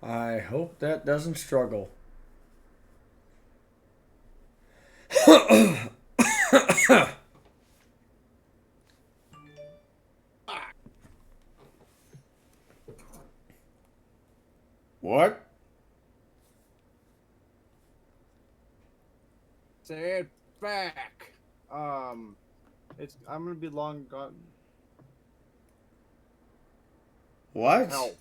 I hope that doesn't struggle. What? Say it back. Um, I'm gonna be long gone. What? Help,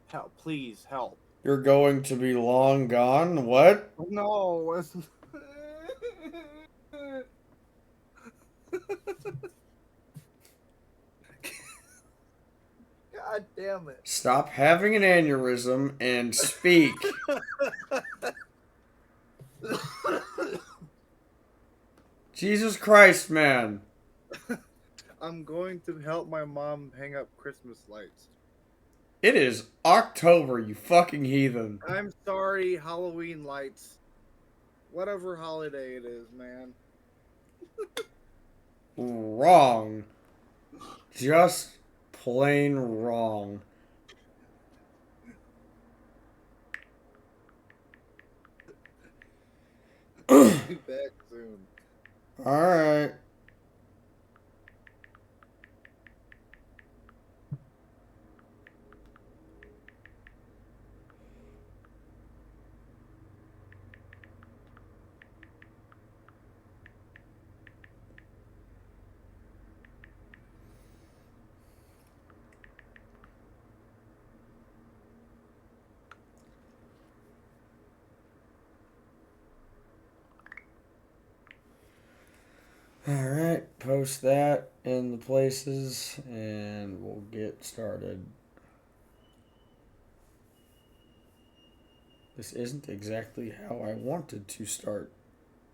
help, please help. You're going to be long gone? What? No. God damn it. Stop having an aneurysm and speak. Jesus Christ, man. I'm going to help my mom hang up Christmas lights. It is October, you fucking heathen. I'm sorry, Halloween lights. Whatever holiday it is, man. Wrong. Just plain wrong. Be back soon. Alright. Alright, post that in the places and we'll get started. This isn't exactly how I wanted to start,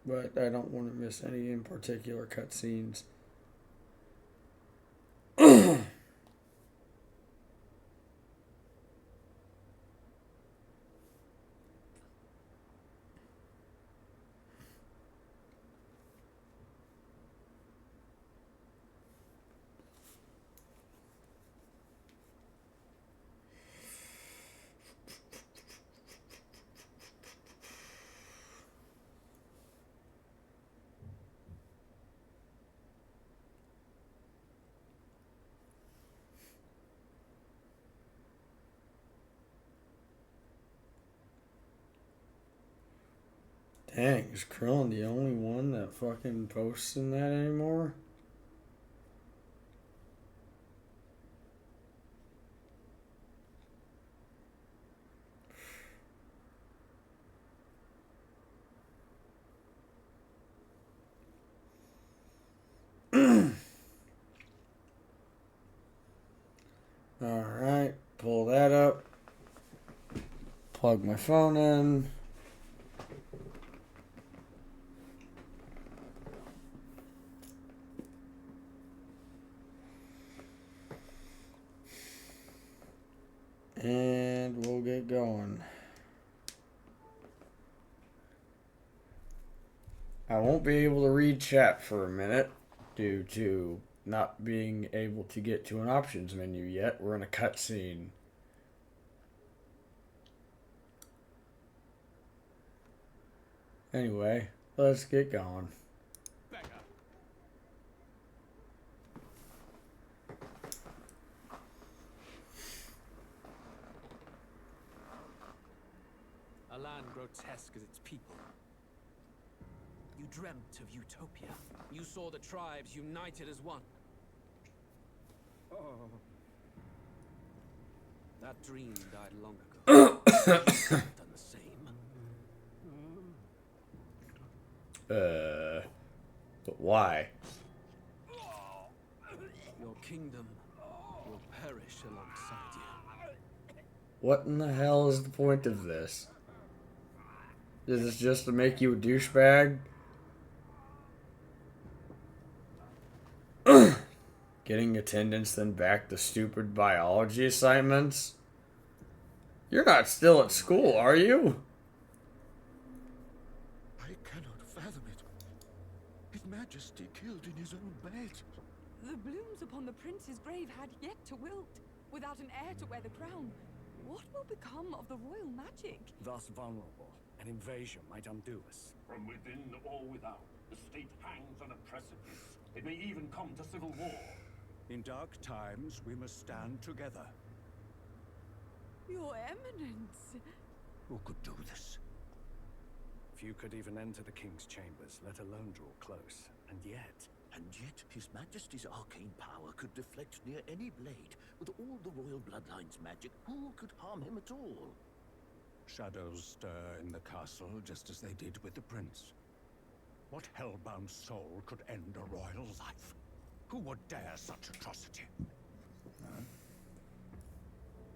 but I don't want to miss any in particular cutscenes. Dang, is Krillin the only one that fucking posts in that anymore? Alright, pull that up. Plug my phone in. And we'll get going. I won't be able to read chat for a minute due to not being able to get to an options menu yet. We're in a cutscene. Anyway, let's get going. A land grotesque as its people. You dreamt of utopia. You saw the tribes united as one. Oh. That dream died long ago. Done the same. But why? Your kingdom will perish alongside you. What in the hell is the point of this? Is this just to make you a douchebag? Getting attendance, then back to stupid biology assignments? You're not still at school, are you? I cannot fathom it. His Majesty killed in his own bed. The blooms upon the prince's grave had yet to wilt, without an heir to wear the crown. What will become of the royal magic? Thus vulnerable. An invasion might undo us. From within or without, the state hangs on a precipice. It may even come to civil war. In dark times, we must stand together. Your Eminence. Who could do this? Few could even enter the king's chambers, let alone draw close. And yet, His Majesty's arcane power could deflect near any blade. With all the royal bloodline's magic, who could harm him at all? Shadows stir in the castle just as they did with the prince. What hellbound soul could end a royal life? Who would dare such atrocity?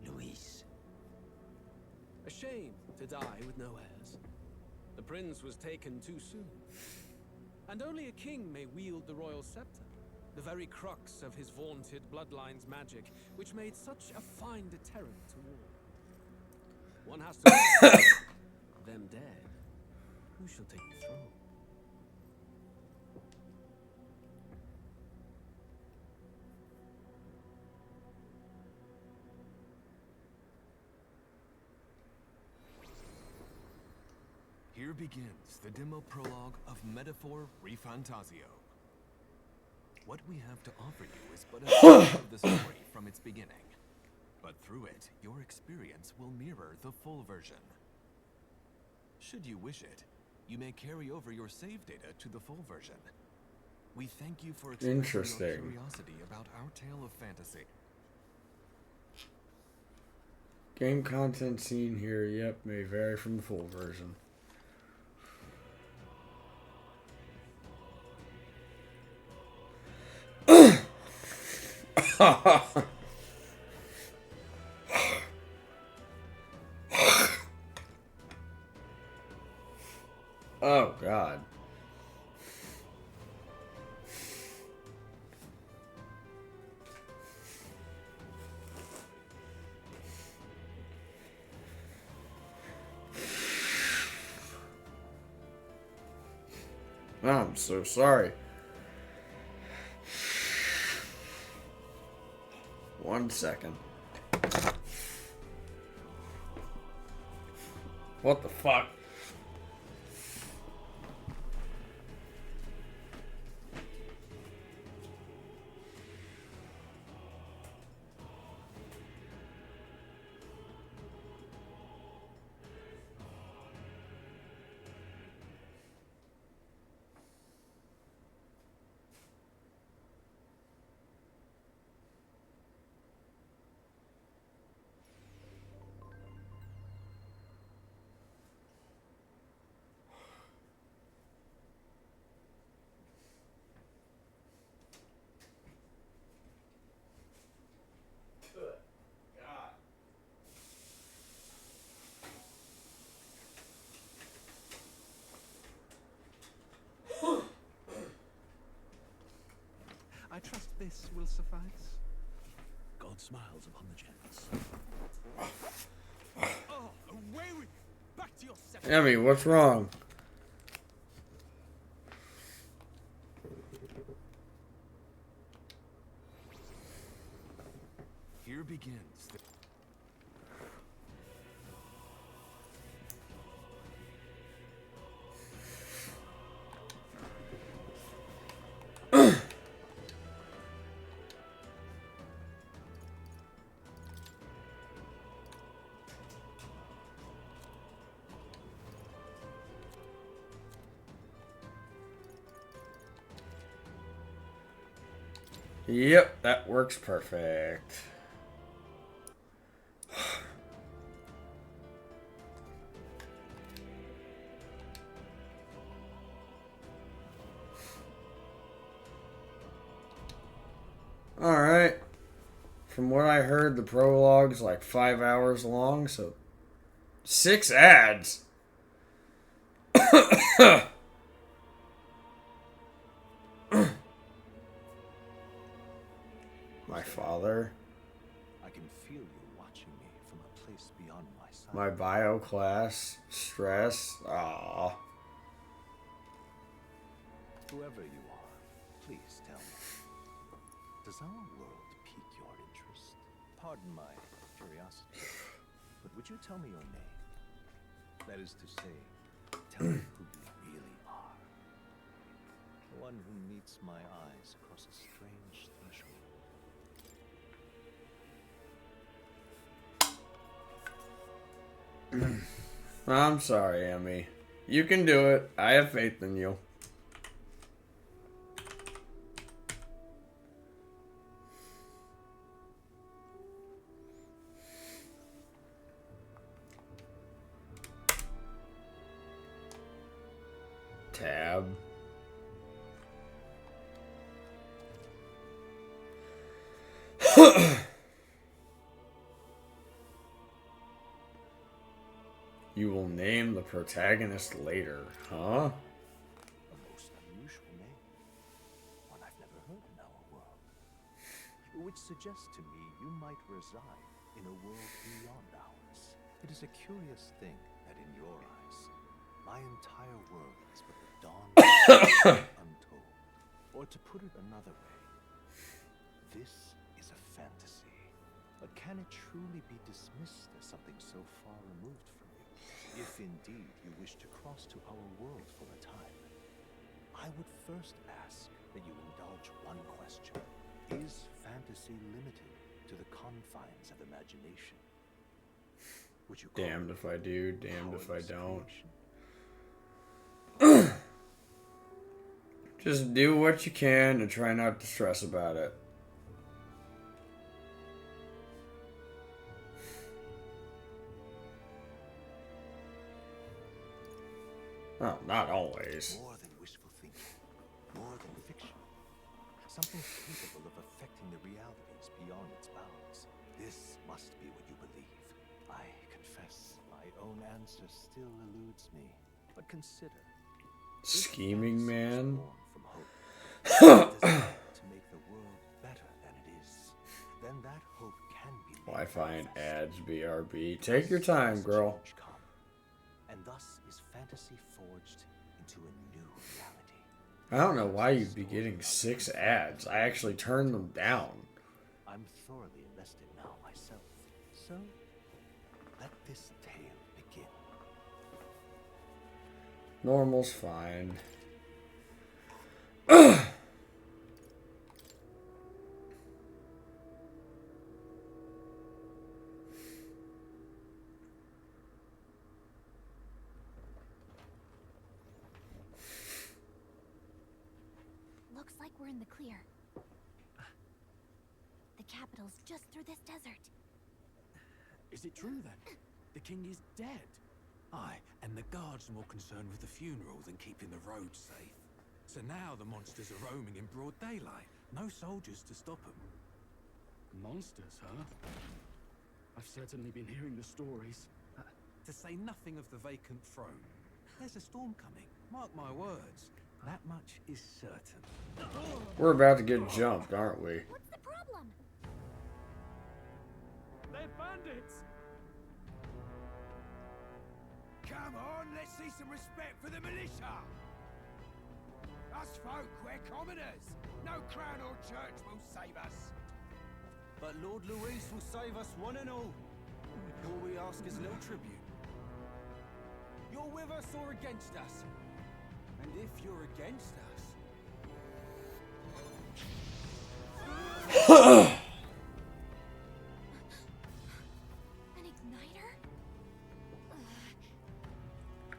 Luis. A shame to die with no heirs. The prince was taken too soon. And only a king may wield the royal scepter, the very crux of his vaunted bloodline's magic, which made such a fine deterrent to war. One has to ask, them dead, who shall take the throne? Here begins the demo prologue of Metaphor Refantazio. What we have to offer you is but a snippet of the story from its beginning. But through it, your experience will mirror the full version. Should you wish it, you may carry over your save data to the full version. We thank you for expressing your curiosity about our tale of fantasy. Game content seen here, yep, may vary from the full version. Oh, God. I'm so sorry. 1 second. What the fuck? I trust this will suffice. God smiles upon the gents. Oh, away with you! Back to your scepter! Emmy, what's wrong? Here begins the... Yep, that works perfect. Alright. From what I heard, the prologue's like 5 hours long, so 6 ads. My father. I can feel you watching me from a place beyond my sight. My bio class. Stress. Aww. Whoever you are, please tell me. Does our world pique your interest? Pardon my curiosity. But would you tell me your name? That is to say, tell me who you really are. The one who meets my eyes across a strange threshold. I'm sorry, Emmy. You can do it. I have faith in you. Tab. You will name the protagonist later, huh? A most unusual name. One I've never heard in our world. Which suggests to me you might reside in a world beyond ours. It is a curious thing that in your eyes, my entire world is but the dawn of untold. Or to put it another way, this is a fantasy. But can it truly be dismissed as something so far removed from you? If indeed you wish to cross to our world for a time, I would first ask that you indulge one question. Is fantasy limited to the confines of imagination? Would you call Damned it if I do, damned if I powerless don't. creation? Just do what you can and try not to stress about it. Oh, not always. More than wishful thinking, more than fiction. Something capable of affecting the realities beyond its bounds. This must be what you believe. I confess, my own answer still eludes me. But consider. Scheming man. Born from hope. To make the world better than it is. Then that hope can be made Wi-Fi and manifest. ads, BRB. Take your time, girl. Change come. And thus is fantasy forged into a new reality. I don't know why you'd be getting 6 ads. I actually turned them down. I'm thoroughly invested now myself. So, let this tale begin. Normal's fine. Looks like we're in the clear. The capital's just through this desert. Is it true then? The king is dead. Aye, and the guards are more concerned with the funeral than keeping the roads safe. So now the monsters are roaming in broad daylight. No soldiers to stop them. Monsters, huh? I've certainly been hearing the stories. To say nothing of the vacant throne. There's a storm coming. Mark my words. That much is certain. We're about to get jumped, aren't we? What's the problem? They're bandits! Come on, let's see some respect for the militia! Us folk, we're commoners! No crown or church will save us! But Lord Louis will save us one and all. All we ask is a little tribute. You're with us or against us? And if you're against us... An igniter?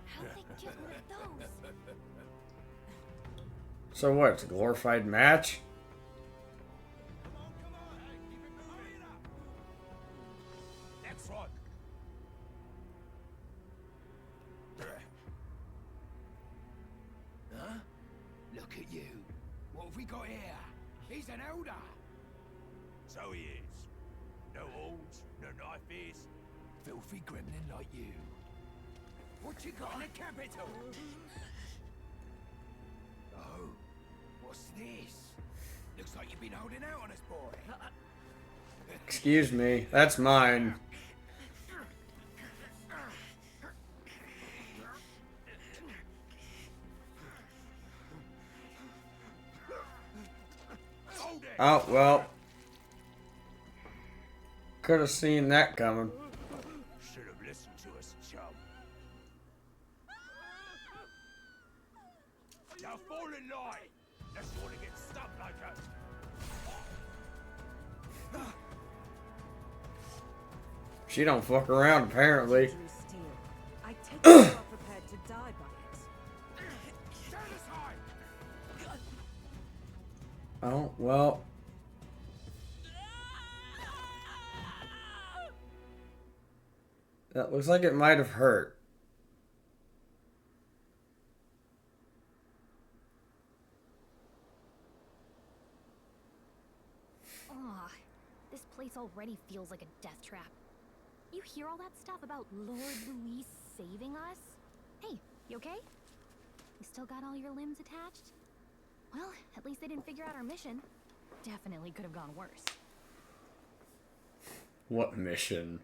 How'd they get rid of those? So what? It's a glorified match? Come on, hey, keep it moving up! Next one! Huh? Look at you. What have we got here? He's an elder. So he is. No horns, no knife. Filthy gremlin like you. What you got in the capital? Oh, what's this? Looks like you've been holding out on us, boy. Excuse me. That's mine. Oh, well. Could have seen that coming. Should lie. Unless you want to get stuck like us. She don't fuck around, apparently. I take it you are prepared to die by it. Stand aside. Oh, well. That looks like it might have hurt. Ugh, this place already feels like a death trap. You hear all that stuff about Lord Louis saving us? Hey, you okay? You still got all your limbs attached? Well, at least they didn't figure out our mission. Definitely could have gone worse. What mission?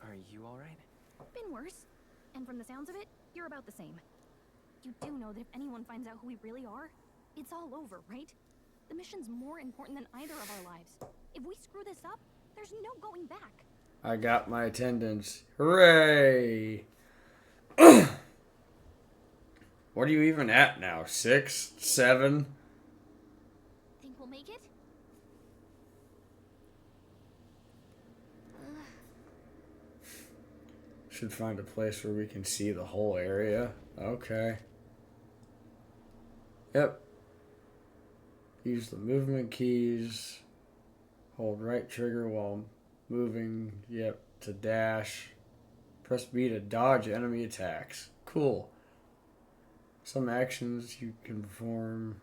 Are you alright? Been worse. And from the sounds of it, you're about the same. You do know that if anyone finds out who we really are, it's all over, right? The mission's more important than either of our lives. If we screw this up, there's no going back. I got my attendance. Hooray! What are you even at now? 6? 7? Think we'll make it? Should find a place where we can see the whole area. Okay. Yep. Use the movement keys. Hold right trigger while moving. Yep. To dash. Press B to dodge enemy attacks. Cool. Some actions you can perform.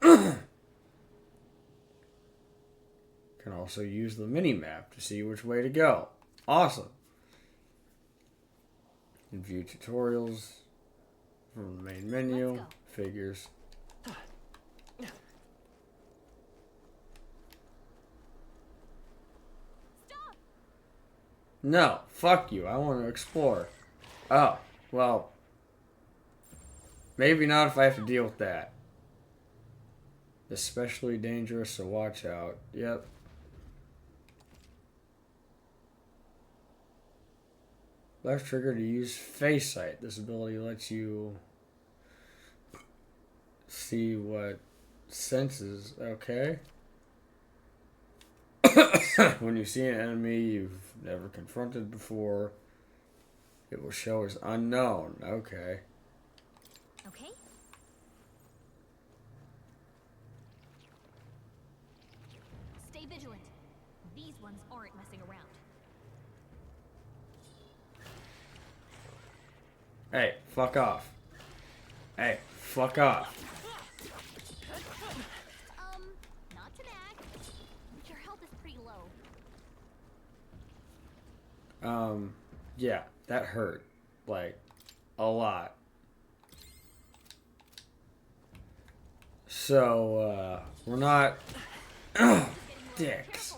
Can also use the mini map to see which way to go. Awesome. And view tutorials from the main menu. Figures. Stop! No, fuck you. I want to explore. Oh, well. Maybe not if I have to deal with that. Especially dangerous, so watch out. Yep. Left trigger to use face sight. This ability lets you see what senses. Okay. When you see an enemy you've never confronted before, it will show as unknown. Okay. Okay. Stay vigilant. These ones aren't messing around. Hey, fuck off. Hey, fuck off. Not to nag. Your health is pretty low. Yeah, that hurt. Like, a lot. So, we're not... dicks.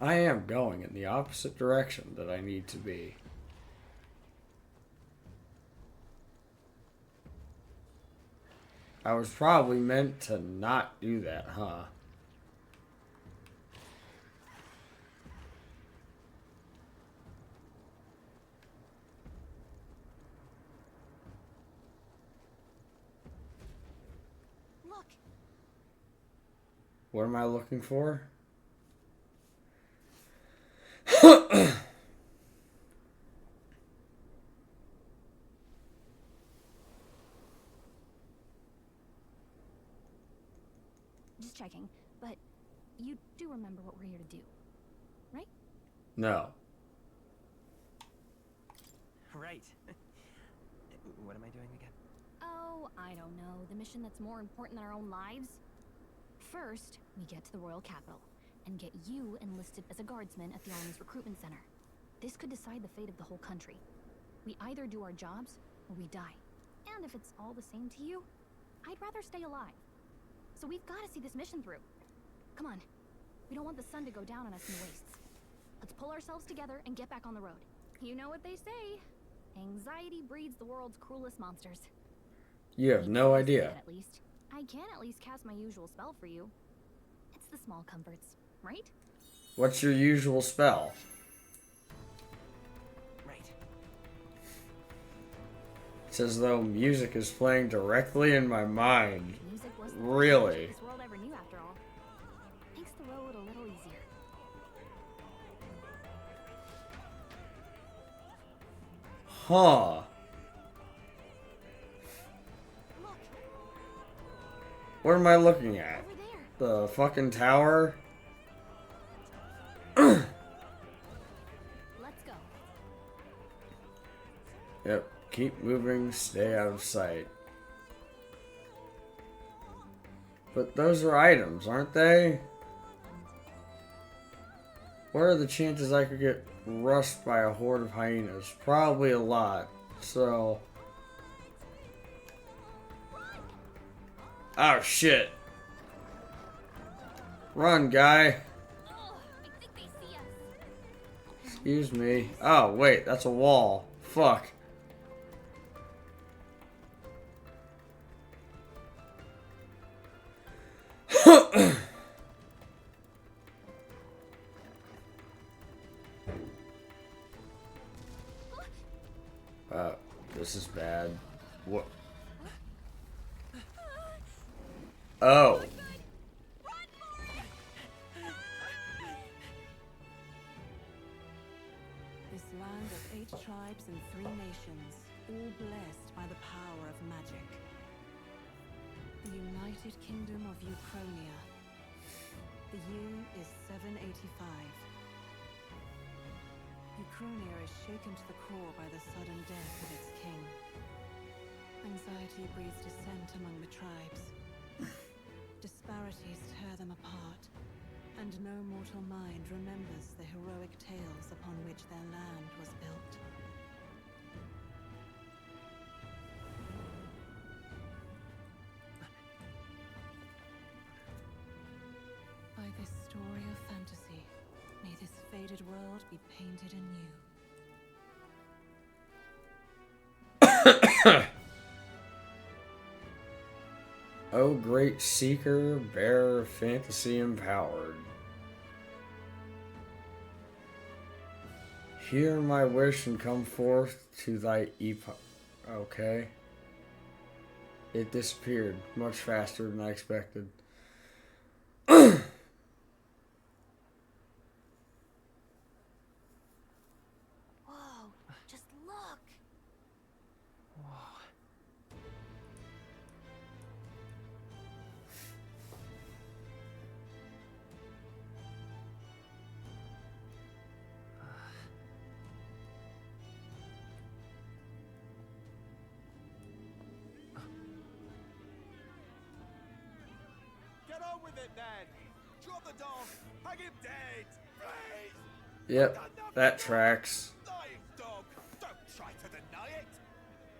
I am going in the opposite direction that I need to be. I was probably meant to not do that, huh? Look. What am I looking for? Just checking, but you do remember what we're here to do, right? No. Right. What am I doing again? Oh, I don't know. The mission that's more important than our own lives? First, we get to the royal capital and get you enlisted as a guardsman at the Army's recruitment center. This could decide the fate of the whole country. We either do our jobs or we die. And if it's all the same to you, I'd rather stay alive. So we've got to see this mission through. Come on. We don't want the sun to go down on us in the wastes. Let's pull ourselves together and get back on the road. You know what they say. Anxiety breeds the world's cruelest monsters. You have no idea. At least. I can at least cast my usual spell for you. It's the small comforts, right? What's your usual spell? It's as though music is playing directly in my mind. Music was the Really? this world ever knew after all. Makes the road a little easier. Huh. Look, What am I looking at? over there. The fucking tower? Let's go. Yep. Keep moving, stay out of sight. But those are items, aren't they? What are the chances I could get rushed by a horde of hyenas? Probably a lot. So... Oh, shit. Run, guy. Oh, I think they see us. Excuse me. Oh, wait, that's a wall. Fuck. This is bad. What? Oh. This land of 8 tribes and 3 nations, all blessed by the power of magic. The United Kingdom of Ukrainia. The year is 785. Ukrainia is shaken to the core by the sudden death of its king. Anxiety breeds dissent among the tribes. Disparities tear them apart, and no mortal mind remembers the heroic tales upon which their land was built. By this story of fantasy, may this faded world be painted anew. Oh, great seeker, bearer of fantasy empowered. Hear my wish and come forth to thy epoch. Okay. It disappeared much faster than I expected. Whoa, just look. Get on with it, then. Drop the dog. Hang him dead. Please. Yep, that tracks. Lying dog. Don't try to deny it.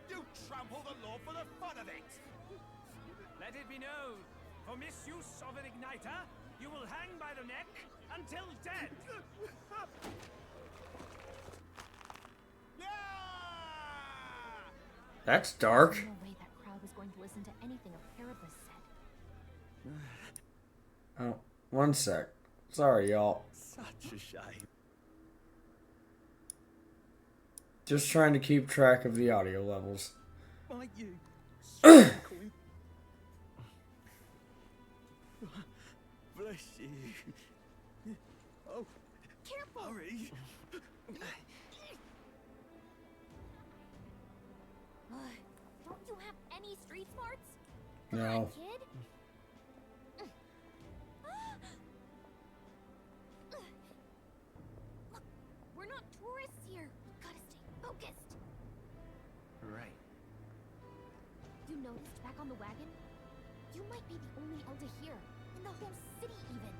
You trample the law for the fun of it. Let it be known, for misuse of an igniter, you will hang by the neck until dead. That's dark. There's no way that crowd was going to listen to anything a Parables said. Oh, one sec. Sorry, y'all. Such a shame. Just trying to keep track of the audio levels. Might you? Bless you. Oh, Careful! hurry. Don't you have any street smarts? No. Come on, kid. Look, we're not tourists here. Gotta stay focused. Right. You noticed back on the wagon? You might be the only Elder here, in the whole city even.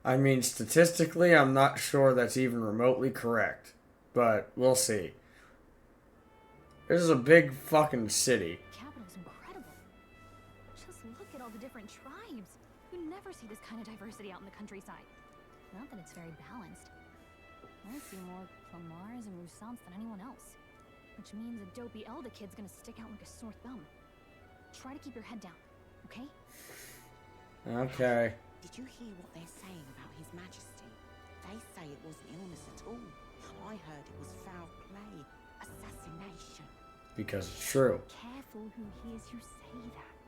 I mean, statistically, I'm not sure that's even remotely correct. But we'll see. This is a big fucking city. The capital's incredible. Just look at all the different tribes. You never see this kind of diversity out in the countryside. Not that it's very balanced. I see more Clamars and Roussants than anyone else. Which means a dopey Elder kid's gonna stick out like a sore thumb. Try to keep your head down, okay? Okay. Did you hear what they're saying about His Majesty? They say it wasn't illness at all. I heard it was foul play, assassination. Because it's true. Careful who hears you say that.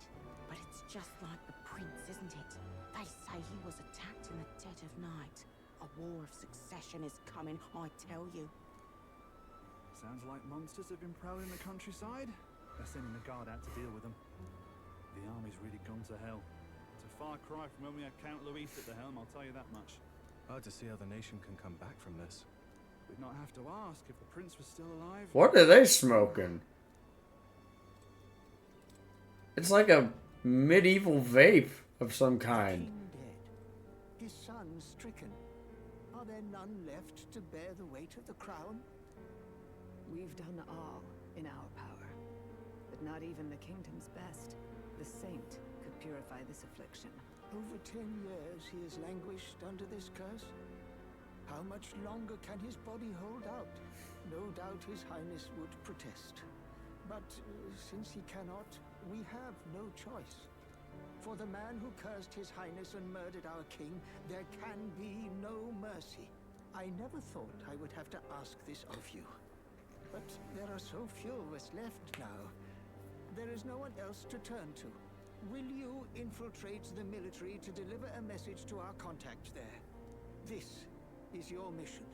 But it's just like the prince, isn't it? They say he was attacked in the dead of night. A war of succession is coming, I tell you. Sounds like monsters have been prowling the countryside. They're sending a guard out to deal with them. The army's really gone to hell. It's a far cry from when we had Count Louis at the helm, I'll tell you that much. Hard to see how the nation can come back from this. We'd not have to ask if the prince was still alive. What are they smoking? It's like a medieval vape of some kind. King dead, his son stricken. Are there none left to bear the weight of the crown? We've done all in our power, but not even the kingdom's best. The saint could purify this affliction. Over 10 years he has languished under this curse. How much longer can his body hold out? No doubt his highness would protest. But since he cannot, we have no choice. For the man who cursed his highness and murdered our king, there can be no mercy. I never thought I would have to ask this of you. But there are so few of us left now. There is no one else to turn to. Will you infiltrate the military to deliver a message to our contact there? This is your mission.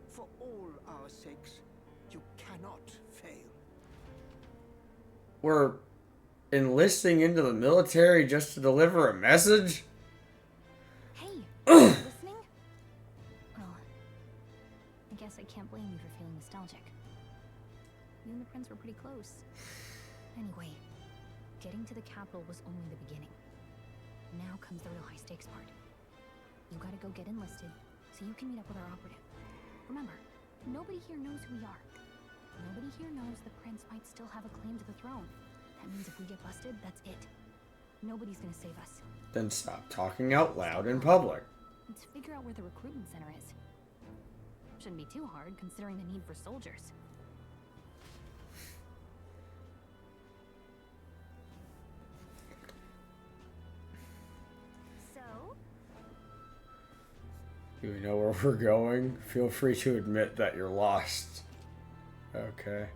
For all our sakes, you cannot fail. We're enlisting into the military just to deliver a message? Hey, listening? Well, I guess I can't blame you for feeling nostalgic. You and the prince were pretty close. Anyway, getting to the capital was only the beginning. Now comes the real high-stakes part. You gotta go get enlisted, so you can meet up with our operative. Remember, nobody here knows who we are. Nobody here knows the prince might still have a claim to the throne. That means if we get busted, that's it. Nobody's gonna save us. Then stop talking out loud in public. Let's figure out where the recruitment center is. Shouldn't be too hard, considering the need for soldiers. So? Do we know where we're going? Feel free to admit that you're lost. Okay.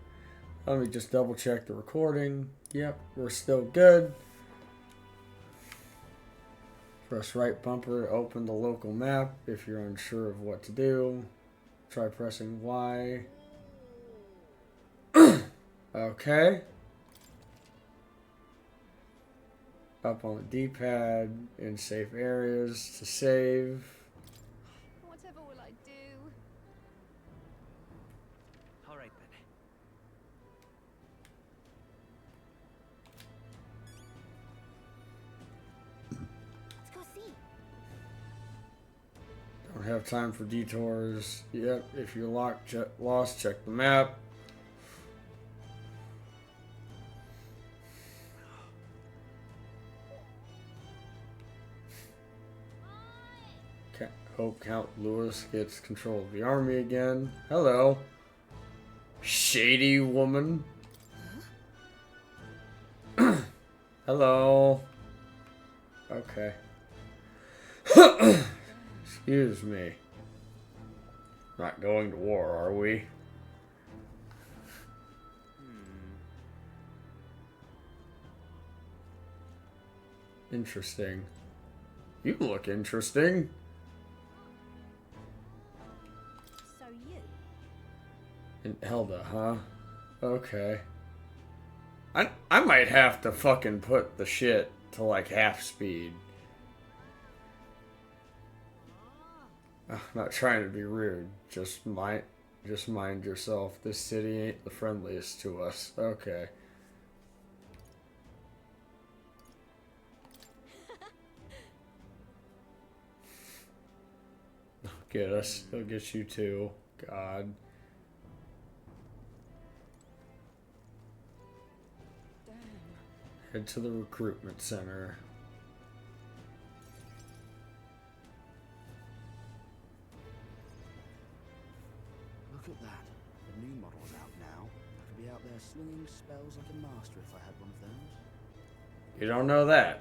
Let me just double check the recording. Yep, we're still good. Press right bumper to open the local map if you're unsure of what to do. Try pressing Y. Okay. Up on the D-pad in safe areas to save. Whatever will I do? All right then. Let's go see. Don't have time for detours. Yep, if you're lost, check the map. Hope Count Louis gets control of the army again. Hello. Shady woman. Hello. Okay. Excuse me. Not going to war, are we? Interesting. You look interesting. So you? And Elda, huh? Okay. I might have to fucking put the shit to like half speed. I'm not trying to be rude. Just mind yourself. This city ain't the friendliest to us. Okay. Get us. He'll get you too. God. Head to the recruitment center. Look at that. The new model's out now. I could be out there slinging spells like a master if I had one of those. You don't know that.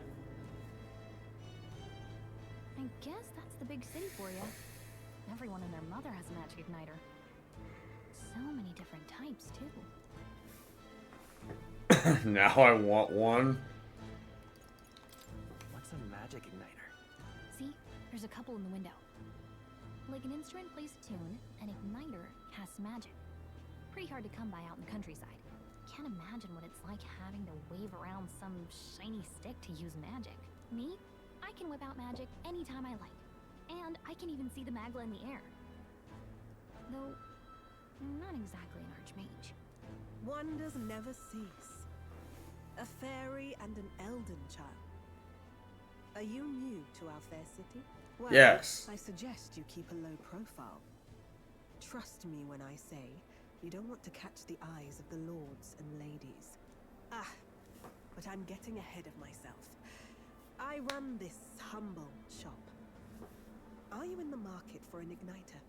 I guess that's the big city for you. Everyone and their mother has a magic igniter. So many different types, too. Now I want one. What's a magic igniter? See? There's a couple in the window. Like an instrument plays a tune, an igniter casts magic. Pretty hard to come by out in the countryside. Can't imagine what it's like having to wave around some shiny stick to use magic. Me? I can whip out magic anytime I like. And I can even see the Magla in the air. Though, not exactly an archmage. Wonders never cease. A fairy and an elden child. Are you new to our fair city? Well, Yes. I suggest you keep a low profile. Trust me when I say you don't want to catch the eyes of the lords and ladies. Ah, but I'm getting ahead of myself. I run this humble shop. Are you in the market for an igniter?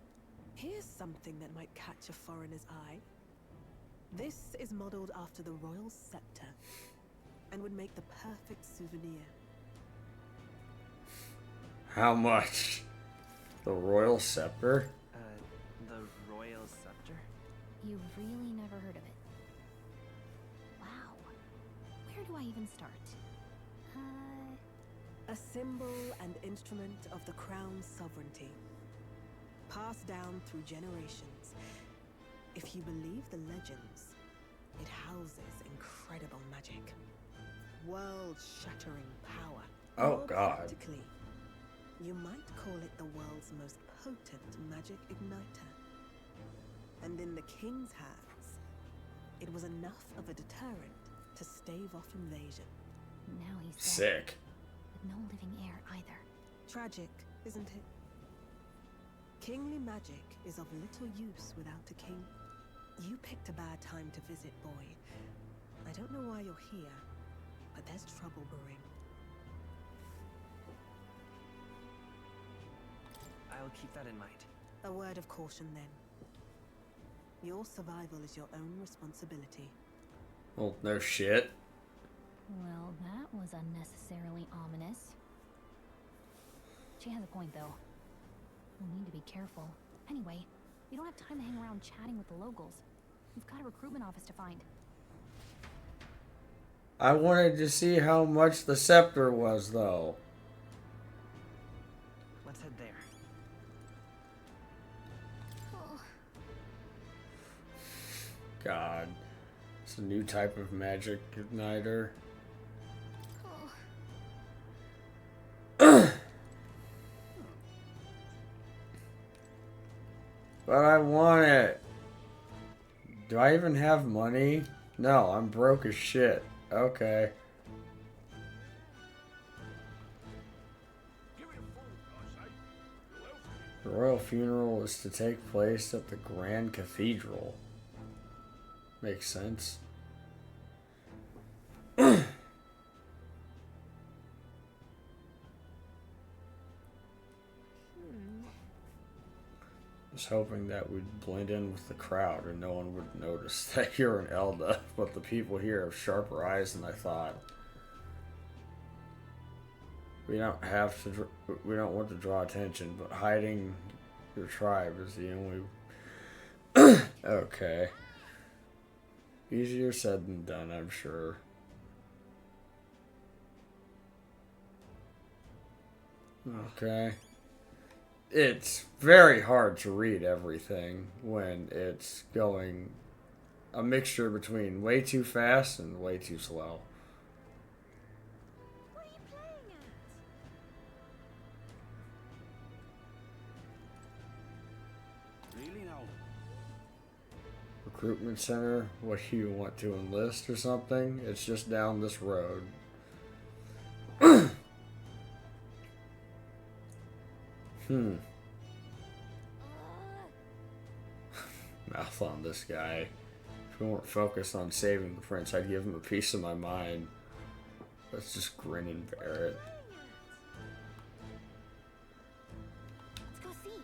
Here's something that might catch a foreigner's eye. This is modeled after the royal scepter and would make the perfect souvenir. How much? The royal scepter? The royal scepter? You've really never heard of it. Wow. Where do I even start? A symbol and instrument of the crown's sovereignty. Passed down through generations. If you believe the legends, it houses incredible magic. World-shattering power. Oh, More God. practically, you might call it the world's most potent magic igniter. And in the king's hands, it was enough of a deterrent to stave off invasion. Now he's dead. Sick. With no living heir either. Tragic, isn't it? Kingly magic is of little use without a king. You picked a bad time to visit, boy. I don't know why you're here, but there's trouble brewing. I'll keep that in mind. A word of caution, then. Your survival is your own responsibility. Well, no shit. Well, that was unnecessarily ominous. She has a point, though. We'll need to be careful. Anyway, we don't have time to hang around chatting with the locals. We've got a recruitment office to find. I wanted to see how much the scepter was, though. Let's head there. God. It's a new type of magic igniter. But I want it. Do I even have money? No, I'm broke as shit. Okay. The royal funeral is to take place at the Grand Cathedral. Makes sense. I was hoping that we'd blend in with the crowd and no one would notice that you're an Elda, but the people here have sharper eyes than I thought. We don't have to. We don't want to draw attention, but hiding your tribe is the only. Okay. Easier said than done, I'm sure. Okay. It's very hard to read everything when it's going a mixture between way too fast and way too slow. What are you playing at? Really now? Recruitment center? What do you want to enlist or something? It's just down this road. Mouth on this guy. If we weren't focused on saving the prince, I'd give him a piece of my mind. Let's just grin and bear it. Let's go see.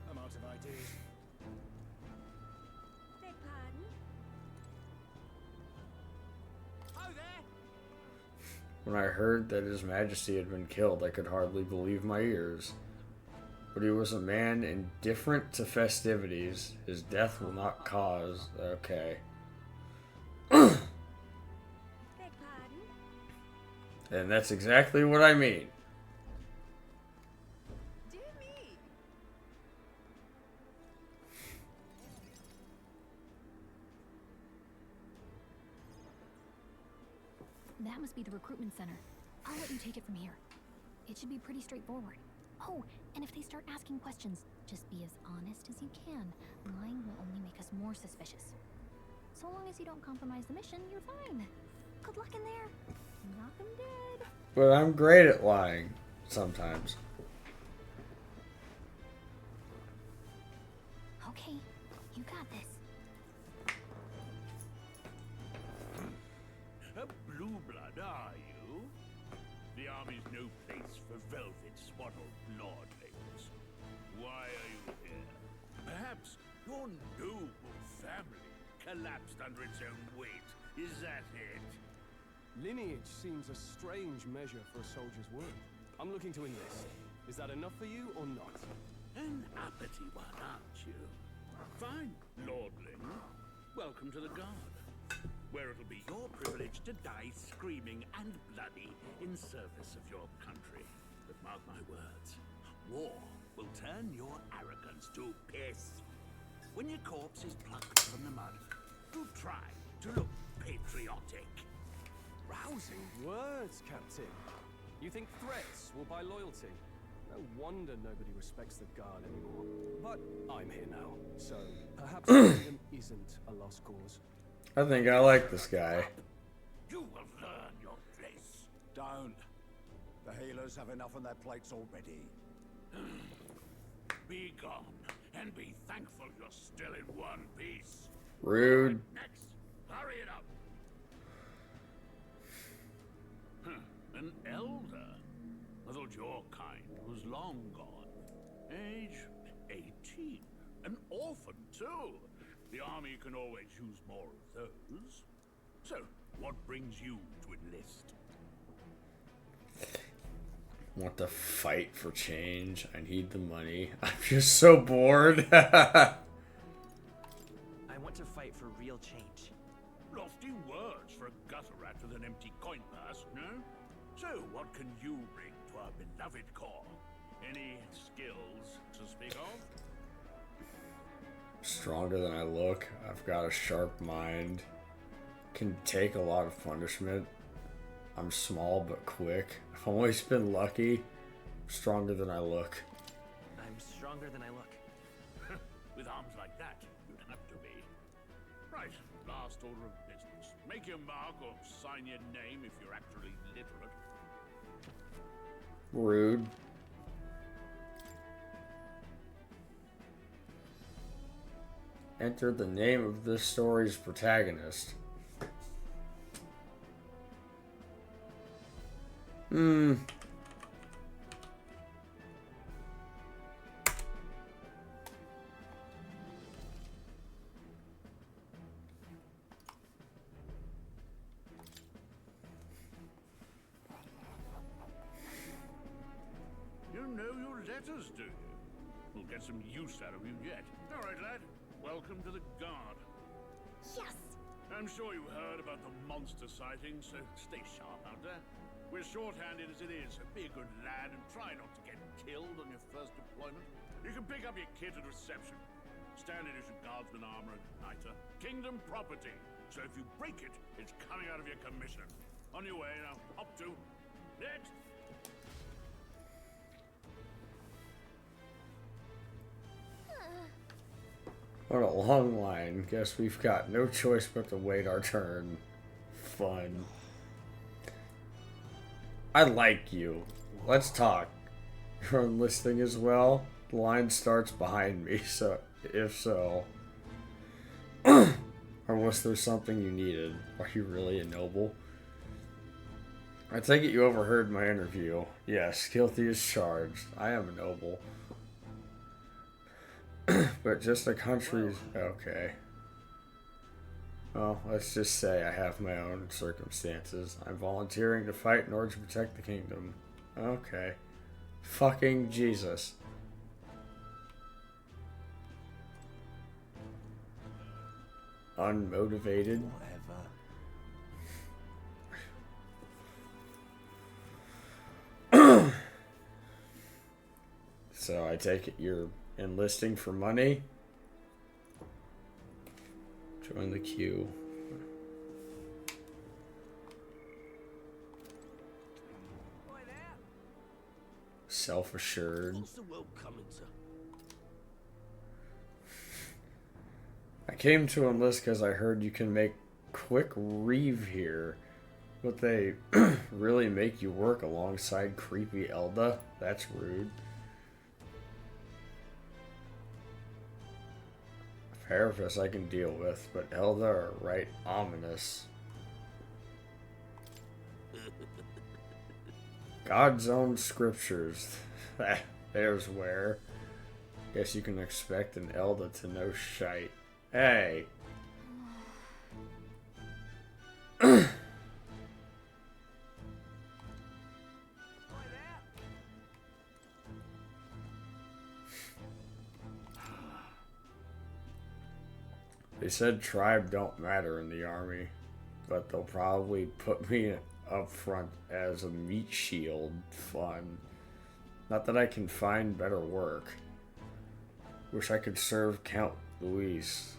I'm out of ideas. Beg pardon? Oh there! When I heard that His Majesty had been killed, I could hardly believe my ears. But he was a man indifferent to festivities. His death will not cause... Okay. And that's exactly what I mean. That must be the recruitment center. I'll let you take it from here. It should be pretty straightforward. Oh, and if they start asking questions, just be as honest as you can. Lying will only make us more suspicious. So long as you don't compromise the mission, you're fine. Good luck in there. Knock 'em dead. But I'm great at lying. Sometimes. Okay, you got this. A blue blood, are you? The army's no place for velvet swaddled lordlings. Why are you here? Perhaps your noble family collapsed under its own weight. Is that it? Lineage seems a strange measure for a soldier's worth. I'm looking to enlist. Is that enough for you or not? An uppity one, aren't you? Fine, lordling. Welcome to the Guard, where it'll be your privilege to die screaming and bloody in service of your country. But mark my words, war will turn your arrogance to piss. When your corpse is plucked from the mud, do try to look patriotic. Rousing words, Captain. You think threats will buy loyalty? No wonder nobody respects the Guard anymore. But I'm here now, so perhaps the kingdom isn't a lost cause. I think I like this guy. You will learn your place. Don't. The healers have enough on their plates already. Be gone, and be thankful you're still in one piece. Rude. Next, hurry it up. An elder? I thought your kind was long gone. Age 18. An orphan, too. The army can always use more of those. So, what brings you to enlist? Want to fight for change. I need the money. I'm just so bored. I want to fight for real change. Lofty words for a gutter rat with an empty coin purse, no? So, what can you bring to our beloved corps? Any skills to speak of? Stronger than I look. I've got a sharp mind. Can take a lot of punishment. I'm small but quick. I've always been lucky. Stronger than I look. I'm stronger than I look. With arms like that, you'd have to be. Right, last order of business. Make your mark or sign your name if you're actually literate. Rude. Enter the name of this story's protagonist. You know your letters, do you? We'll get some use out of you yet. All right, lad. Welcome to the Guard. Yes! I'm sure you heard about the monster sightings, so stay sharp out there. We're short-handed as it is, so be a good lad and try not to get killed on your first deployment. You can pick up your kit at reception. Standard issue guardsman armor and niter. Kingdom property. So if you break it, it's coming out of your commission. On your way now. Hop to. Next. What a long line. Guess we've got no choice but to wait our turn. Fun. I like you. Let's talk. You're enlisting as well? The line starts behind me, so if so. Or was there something you needed? Are you really a noble? I take it you overheard my interview. Yes, guilty as charged. I am a noble. But just a country's... Okay. Well, let's just say I have my own circumstances. I'm volunteering to fight in order to protect the kingdom. Okay. Fucking Jesus. Unmotivated. Whatever. So I take it you're enlisting for money? Join the queue. Self-assured. What's the world coming to? I came to enlist because I heard you can make quick reeve here. But they really make you work alongside creepy Elda? That's rude. Therapists I can deal with, but Elda are right ominous. God's own scriptures. There's where. Guess you can expect an Elda to know shite. Hey. They said tribe don't matter in the army, but they'll probably put me up front as a meat shield. Fun. Not that I can find better work. Wish I could serve Count Luis.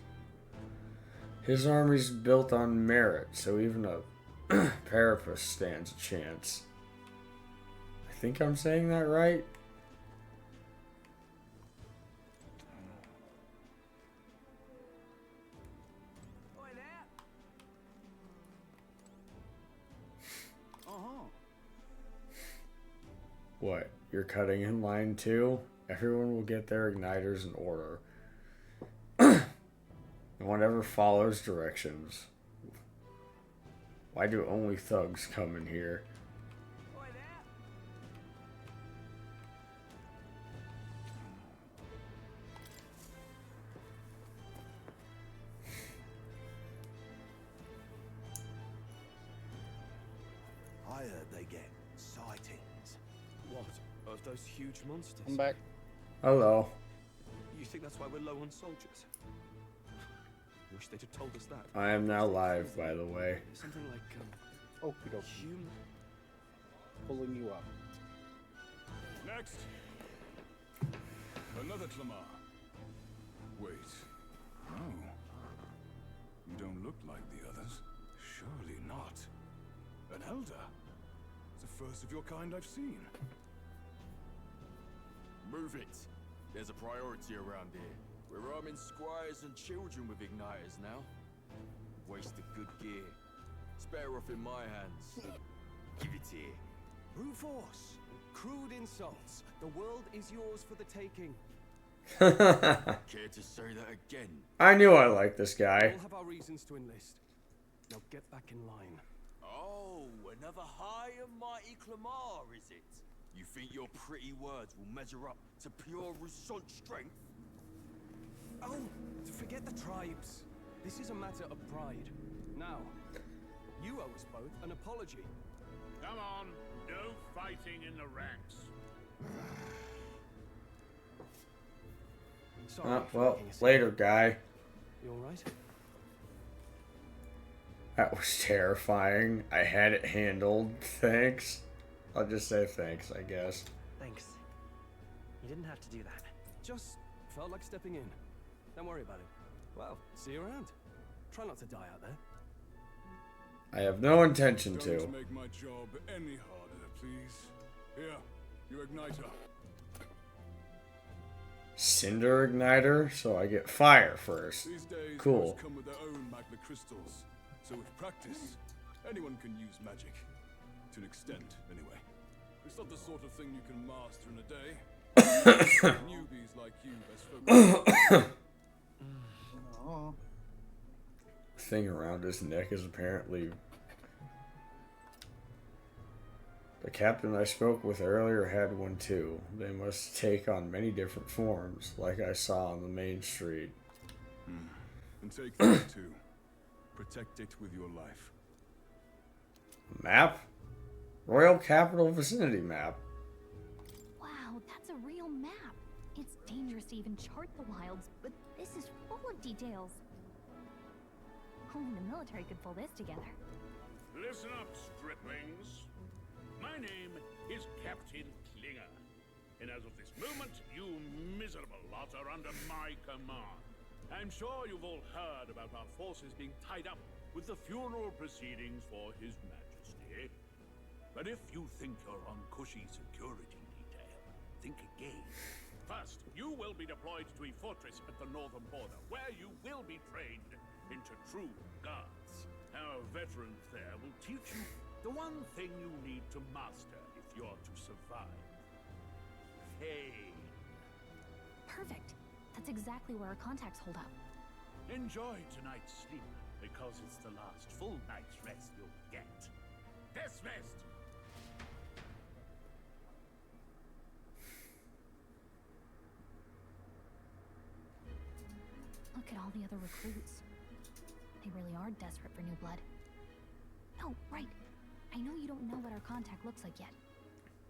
His army's built on merit, so even a paraphrase stands a chance. I think I'm saying that right? What? You're cutting in line too? Everyone will get their igniters in order. No one ever follows directions. Why do only thugs come in here? I heard they get sightings. What? Of those huge monsters? I'm back. Hello. You think that's why we're low on soldiers? Wish they'd have told us that. I am now live, by the way. Something like, Okie dokie. human. Pulling you up. Next. Another Clamar. Wait. No. You don't look like the others. Surely not. An elder? It's the first of your kind I've seen. Move it. There's a priority around here. We're arming squires and children with igniters now. Waste of good gear. It's better off in my hands. Give it here. Brute force. Crude insults. The world is yours for the taking. Care to say that again? I knew I liked this guy. We'll have our reasons to enlist. Now get back in line. Oh, another high and mighty Clamar, is it? You think your pretty words will measure up to pure Rusant strength? Oh, forget the tribes. This is a matter of pride. Now, you owe us both an apology. Come on, no fighting in the ranks. Sorry for Well, making a scene. later, guy. You alright? That was terrifying. I had it handled. Thanks. I'll just say thanks, I guess. Thanks. You didn't have to do that. Just felt like stepping in. Don't worry about it. Well, see you around. Try not to die out there. I have no intention Don't to. make my job any harder, please. Here, your igniter. Cinder igniter, so I get fire first. These days, Cool. most come with their own magna crystals. So with practice, anyone can use magic. To an extent, anyway. It's not the sort of thing you can master in a day. Newbies like you best focus. Oh. Thing around his neck is apparently... The captain I spoke with earlier had one too. They must take on many different forms, like I saw on the main street. And take that too. Protect it with your life. Map? Royal Capital Vicinity map. Wow, that's a real map. It's dangerous to even chart the wilds, but this is full of details. Only the military could pull this together. Listen up, striplings. My name is Captain Klinger, and as of this moment, you miserable lot are under my command. I'm sure you've all heard about our forces being tied up with the funeral proceedings for His Majesty. But if you think you're on cushy security detail, think again. First, you will be deployed to a fortress at the northern border, where you will be trained into true guards. Our veterans there will teach you the one thing you need to master if you're to survive. Pain. Perfect. That's exactly where our contacts hold up. Enjoy tonight's sleep, because it's the last full night's rest you'll get. Dismissed! Look at all the other recruits. They really are desperate for new blood. Oh, right. I know you don't know what our contact looks like yet,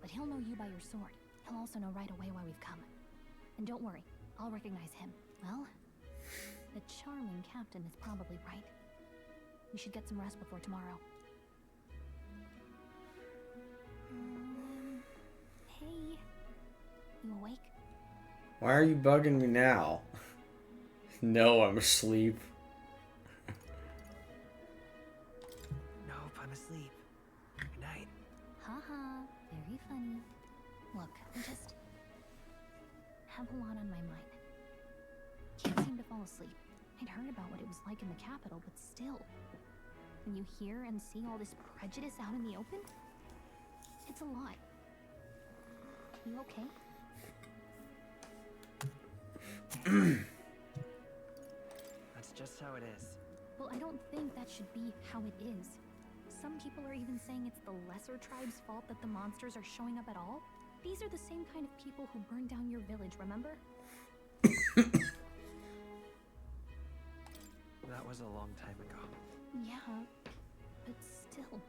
but he'll know you by your sword. He'll also know right away why we've come. And don't worry, I'll recognize him. Well, the charming captain is probably right. We should get some rest before tomorrow. Hey. You awake? Why are you bugging me now? No, I'm asleep. Nope, I'm asleep. Good night. Haha, very funny. Look, I just have a lot on my mind. Can't seem to fall asleep. I'd heard about what it was like in the capital, but still. When you hear and see all this prejudice out in the open, it's a lot. You okay? That's just how it is. Well, I don't think that should be how it is. Some people are even saying it's the lesser tribe's fault that the monsters are showing up at all. These are the same kind of people who burned down your village, remember? That was a long time ago. Yeah, but still,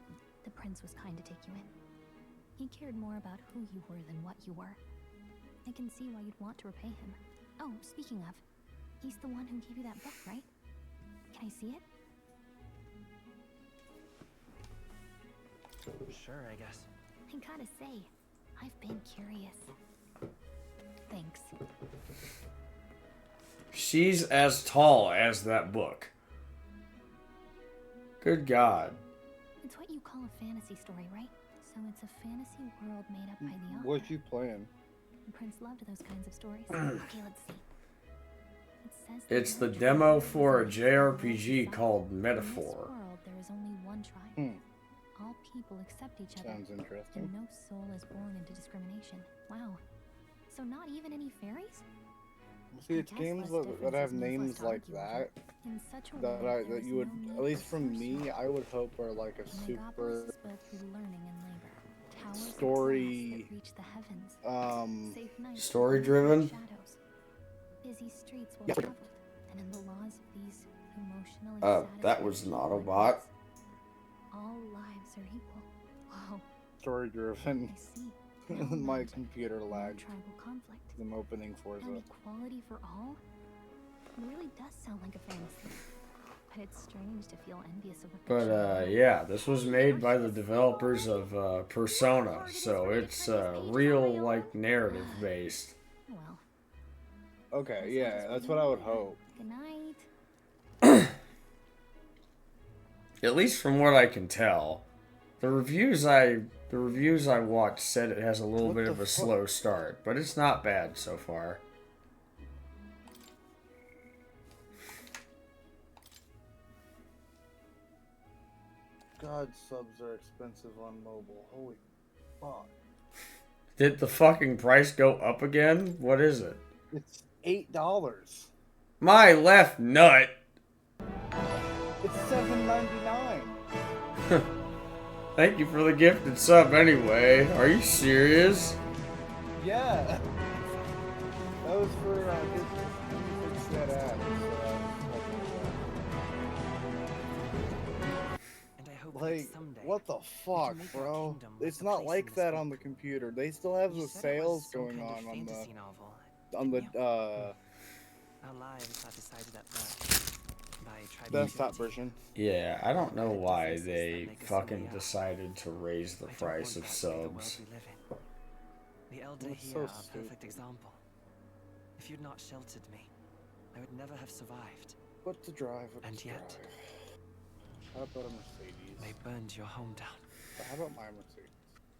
the prince was kind to take you in. He cared more about who you were than what you were. I can see why you'd want to repay him. Oh, speaking of, he's the one who gave you that book, right? Can I see it? Sure, I guess. I gotta say, I've been curious. Thanks. She's as tall as that book. Good God. It's what you call a fantasy story, right? So it's a fantasy world made up by the author. What's you playing? The prince loved those kinds of stories. Okay, let's see. It says It's the demo for a JRPG called Metaphor. In this world, there is only one tribe. All people accept each other. Sounds interesting. And no soul is born into discrimination. Wow. So not even any fairies? See, it's games that have names like that, that you would, at least from me, I would hope are like a super story, story driven. Busy streets well traveled, and in the laws of these emotionally that was an Autobot. all lives are equal. Wow. Story driven. I see. My computer lagged. Tribal conflict. I'm opening Forza. And equality for all? It really does sound like a fantasy. But it's strange to feel envious of a But yeah, this was made by the developers of Persona, so it's real, like, narrative based. Well. Okay, yeah, that's what I would hope. Good night. At least from what I can tell. The reviews I watched said it has a little bit of a slow start, but it's not bad so far. God, subs are expensive on mobile. Holy fuck. Did the fucking price go up again? What is it? It's $8. My left nut. It's $7.99. Thank you for the gifted sub anyway. Are you serious? Yeah. That was for fix that ad. Like, what the fuck, bro? It's not like that on the computer. They still have the sales going on the Our lives are decided at birth by desktop version. Yeah, I don't know why they fucking decided to raise the price of subs. The elder That's here so are a stupid. perfect example. If you'd not sheltered me, I would never have survived. What to drive? And yet, how about a Mercedes? they burned your home down. How about my Mercedes?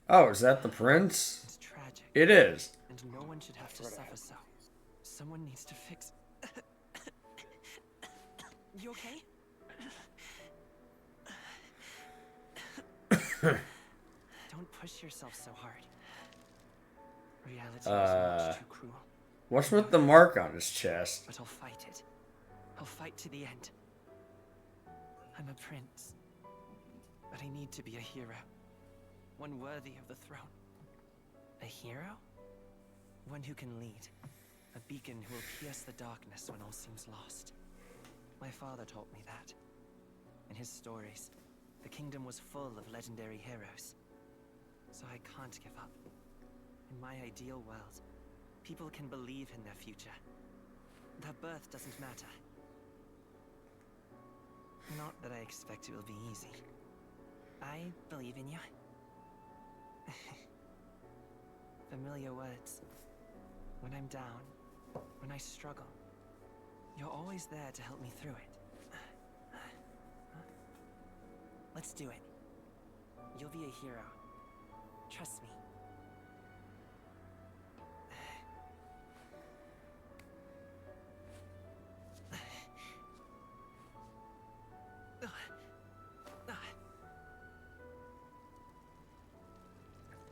Oh, is that the prince? It's tragic. It is. And no one should have to suffer so. Someone needs to fix. You okay? Don't push yourself so hard. Reality is much too cruel. What's with the mark on his chest? But I'll fight it. I'll fight to the end. I'm a prince. But I need to be a hero. One worthy of the throne. A hero? One who can lead. A beacon who will pierce the darkness when all seems lost. My father taught me that. In his stories, the kingdom was full of legendary heroes. So I can't give up. In my ideal world, people can believe in their future. Their birth doesn't matter. Not that I expect it will be easy. I believe in you. Familiar words. When I'm down, when I struggle, you're always there to help me through it. Let's do it. You'll be a hero. Trust me.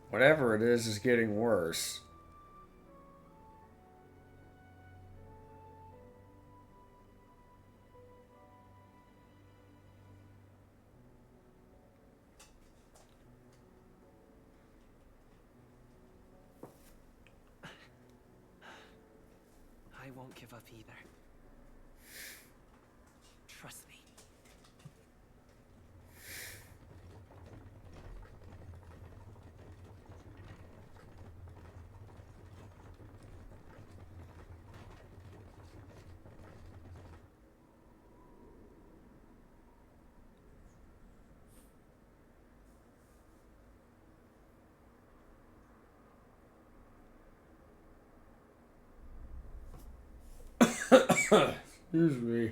Whatever it is getting worse. I won't give up either. Trust me. Excuse me.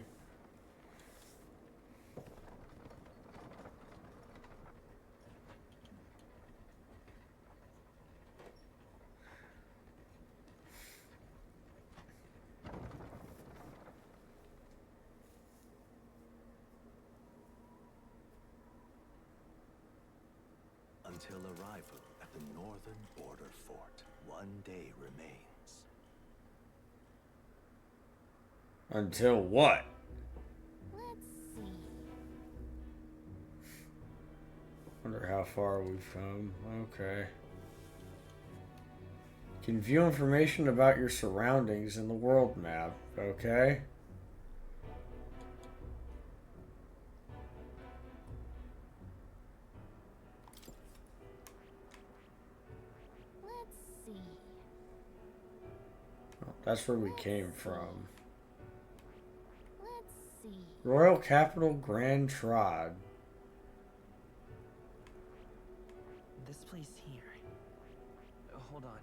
Until arrival at the northern border fort, one day remains. Until what? Let's see. Wonder how far we've come. Okay. Can view information about your surroundings in the world map. Okay. Let's see. Oh, that's where we came from. Let's see. Royal Capital Grand Trod. This place here. Hold on.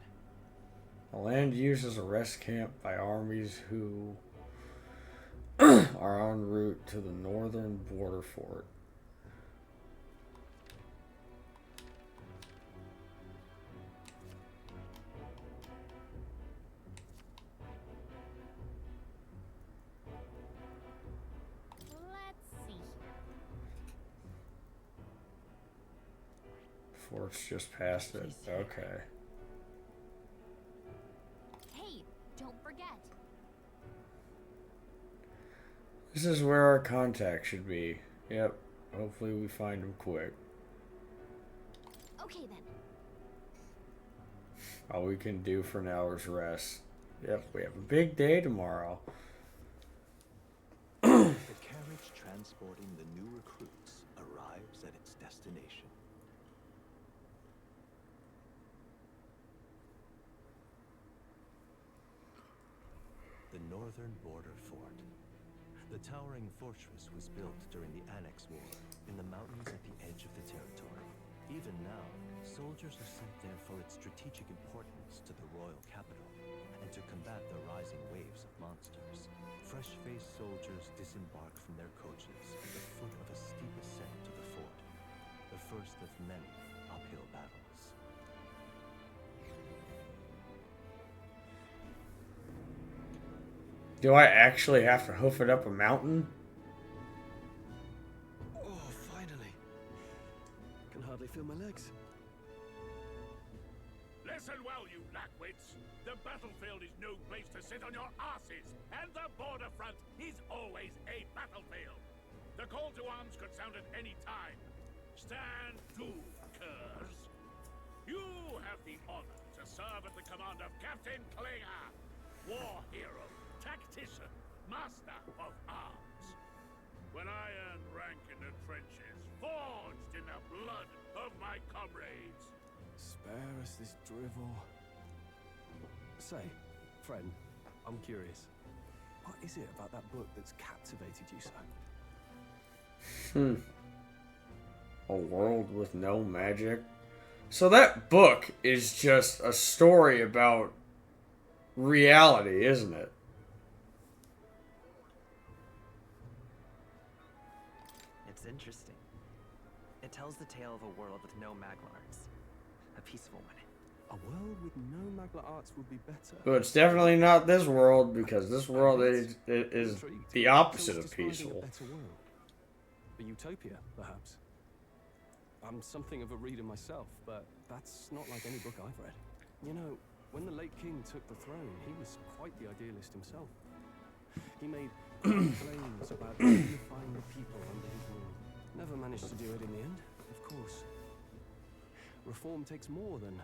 A land used as a rest camp by armies who are en route to the northern border fort. Let's see. Fort's just past it. Okay. Hey, don't forget. This is where our contact should be. Yep. Hopefully we find him quick. Okay then. All we can do for now is rest. Yep, we have a big day tomorrow. The carriage transporting the new recruits arrives at its destination. The northern border fort. The towering fortress was built during the Annex War in the mountains at the edge of the territory. Even now, soldiers are sent there for its strategic importance to the royal capital and to combat the rising waves of monsters. Fresh-faced soldiers disembark from their coaches at the foot of a steep ascent to the fort, the first of many uphill battles. Do I actually have to hoof it up a mountain? Oh, finally. Can hardly feel my legs. Listen well, you lackwits. The battlefield is no place to sit on your asses, and the border front is always a battlefield. The call to arms could sound at any time. Stand to, curs. You have the honor to serve at the command of Captain Klinger, war hero, tactician, master of arms. When I earned rank in the trenches, forged in the blood of my comrades. Spare us this drivel. Say, friend, I'm curious. What is it about that book that's captivated you so? A world with no magic. So that book is just a story about reality, isn't it? It's interesting. It tells the tale of a world with no magma arts. A peaceful one. A world with no magma arts would be better. But it's definitely not this world, because this world is the opposite of peaceful. A better world. A utopia, perhaps. I'm something of a reader myself, but that's not like any book I've read. You know, when the late king took the throne, he was quite the idealist himself. He made claims about unifying the people under his rule. Never managed to do it in the end, of course. Reform takes more than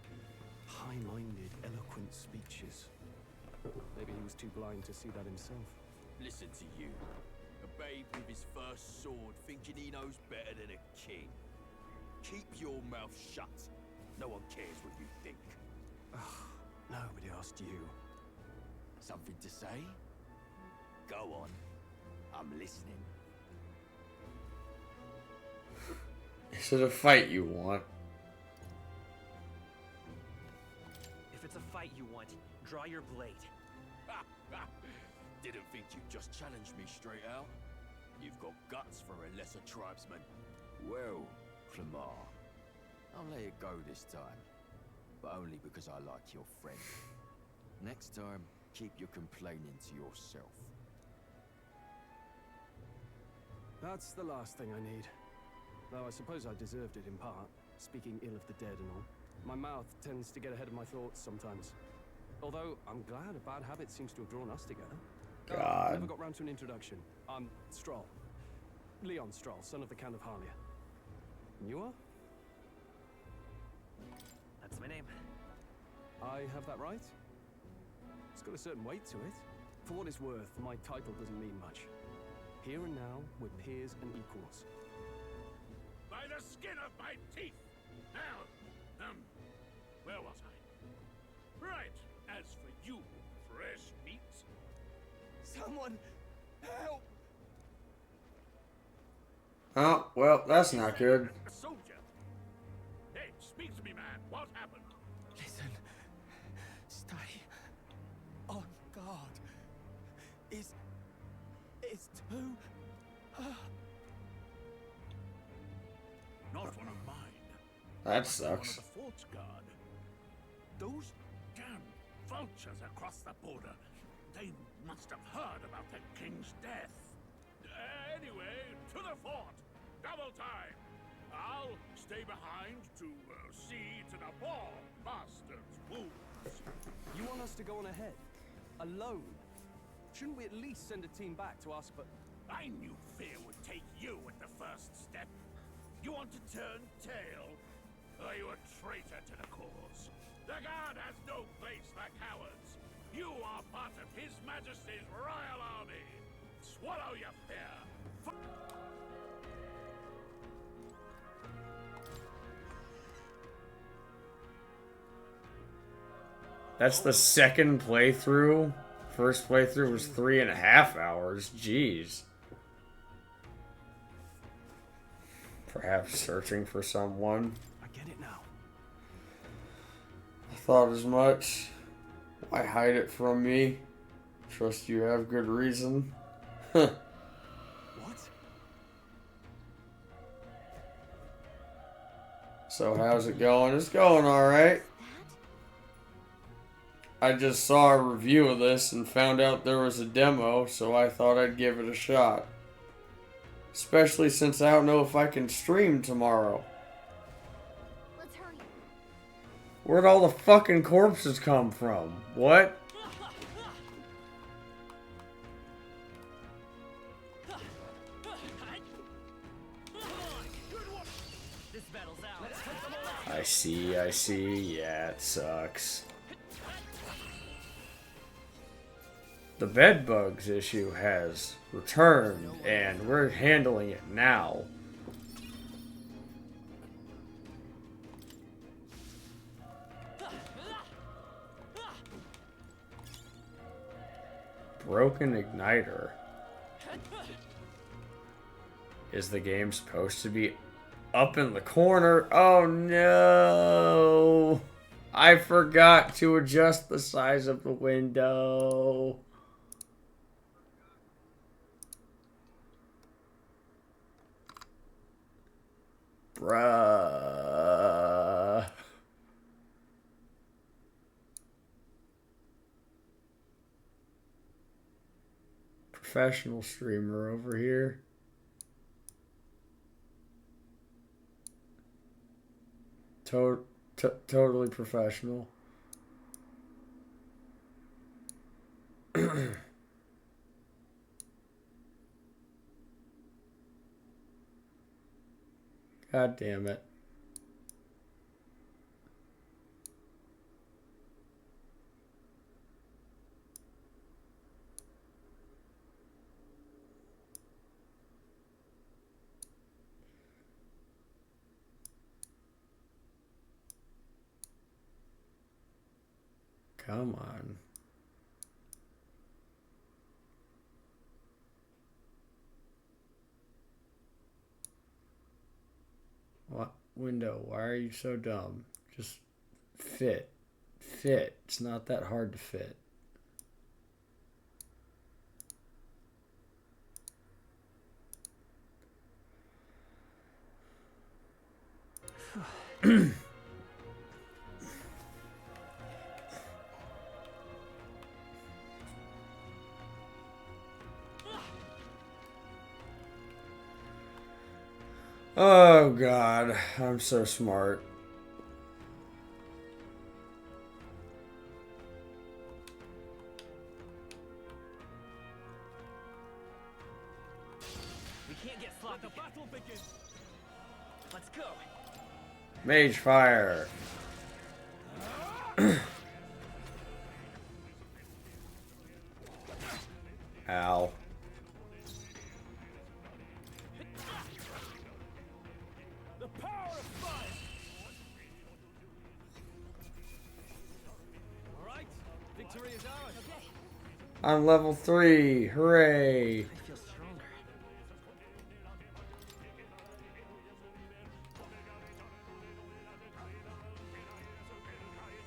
high-minded, eloquent speeches. Maybe he was too blind to see that himself. Listen to you. A babe with his first sword thinking he knows better than a king. Keep your mouth shut. No one cares what you think. Nobody asked you. Something to say? Go on. I'm listening. Is it a fight you want? If it's a fight you want, draw your blade. Didn't think you'd just challenge me straight out. You've got guts for a lesser tribesman. Well, Clemar, I'll let it go this time. But only because I like your friend. Next time, keep your complaining to yourself. That's the last thing I need. Though I suppose I deserved it in part, speaking ill of the dead and all. My mouth tends to get ahead of my thoughts sometimes. Although, I'm glad a bad habit seems to have drawn us together. God. Never got round to an introduction. I'm Stroll. Leon Stroll, son of the Count of Harlia. And you are? That's my name. I have that right? It's got a certain weight to it. For what it's worth, my title doesn't mean much. Here and now, we're peers and equals. By the skin of my teeth! Now, where was I? Right, as for you, fresh meat. Someone, help! Oh, well, that's not good. A soldier. Hey, speak to me, man. What happened? Listen. Stay on guard. It's too... Not one of mine. That One sucks. of the fort's guard. Those damn vultures across the border. They must have heard about the king's death. Anyway, to the fort. Double time. I'll stay behind to see to the poor bastard's wounds. You want us to go on ahead? Alone? Shouldn't we at least send a team back to ask for... I knew fear would take you at the first step. You want to turn tail? Are you a traitor to the cause? The Guard has no place for cowards. You are part of His Majesty's Royal Army. Swallow your fear. That's the second playthrough. First playthrough was 3.5 hours. Jeez. Perhaps searching for someone. I get it now. I thought as much. Why hide it from me? Trust you have good reason. What? So how's it going? It's going alright. I just saw a review of this and found out there was a demo, so I thought I'd give it a shot. Especially since I don't know if I can stream tomorrow. Let's hurry. Where'd all the fucking corpses come from? What? I see. Yeah, it sucks. The bed bugs issue has returned, and we're handling it now. Broken igniter. Is the game supposed to be up in the corner? Oh no! I forgot to adjust the size of the window. Bruh. Professional streamer over here. Totally professional. God damn it. Come on. What window? Why are you so dumb? Just fit. Fit. It's not that hard to fit. Oh God, I'm so smart. We can't get sloppy. The battle begins. Let's go. Mage fire. Ow. The power of fire. All right, victory is ours. Okay. I'm level 3. Hooray. I feel stronger.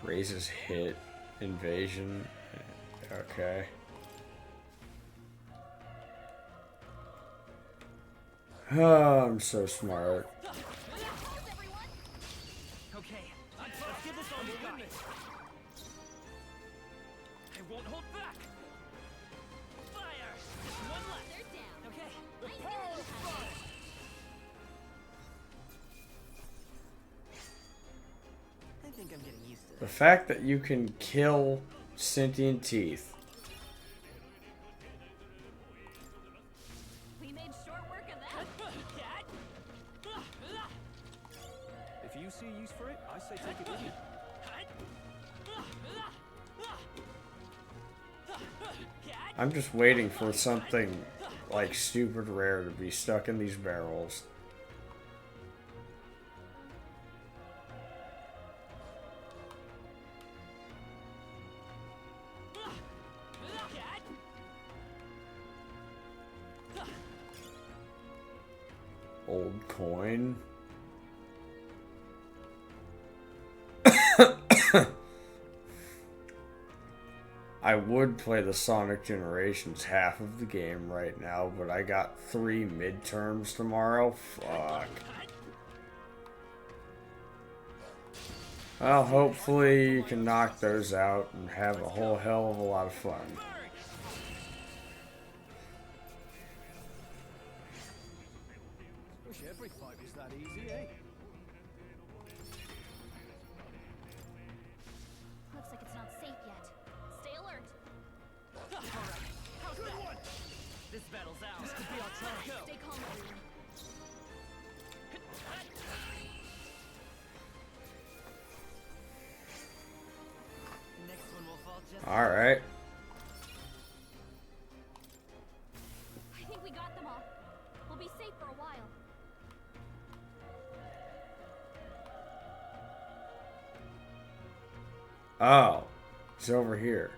Raises hit. Invasion. Okay. Oh, I'm so smart. Okay, let's get this on the guy. I won't hold back. Fire! One left. They're down. Okay. The power of fire. I think I'm getting used to The this. fact that you can kill sentient teeth. We made short work of that. If you see use for it, I say take it with you. I'm just waiting for something like stupid rare to be stuck in these barrels. Old coin. I would play the Sonic Generations half of the game right now, but I got 3 midterms tomorrow. Fuck. Well, hopefully you can knock those out and have a whole hell of a lot of fun. Wish every fight was that easy, eh? Looks like it's not safe yet. Stay alert. Alright, how's that? This battle's ours. This could be our time. Go. Stay calm, everyone. The next one will fall just Alright. I think we got them all. We'll be safe for a while. Oh, it's over here.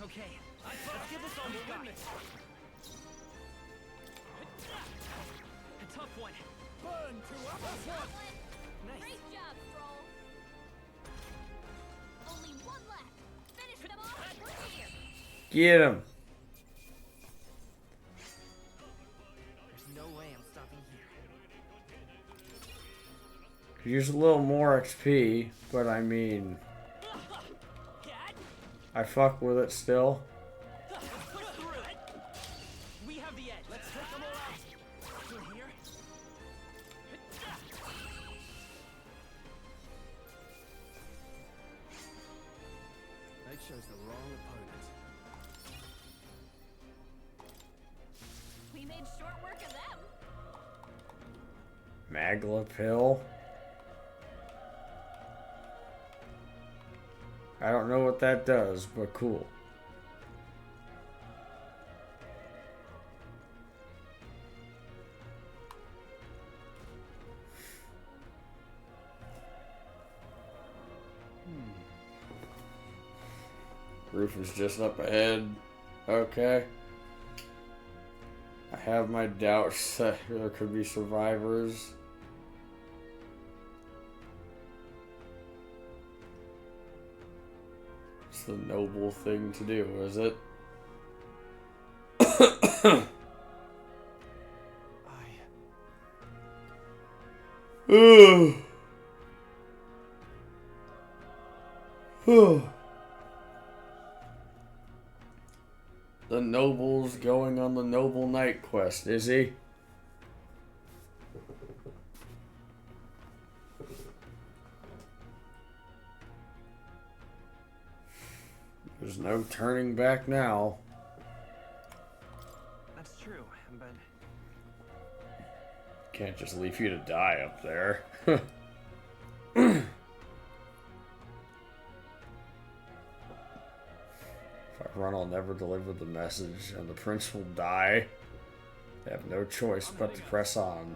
Okay, let's give this all we got. A tough one. Burn to us. Nice. Great job, Stroll. Only one left. Finish them off. We're here. Get him. There's no way I'm stopping here. Use a little more XP, but I mean, I fuck with it still. We have the edge. Let's take them all out. Through here. They chose the wrong opponent. We made short work of them. Magla pill. I don't know what that does, but cool. Roof is just up ahead. Okay. I have my doubts that there could be survivors. It's the noble thing to do, is it? The noble's going on the noble knight quest, is he? There's no turning back now. That's true, but Can't just leave you to die up there. If I run, I'll never deliver the message, and the prince will die. They have no choice but to press on.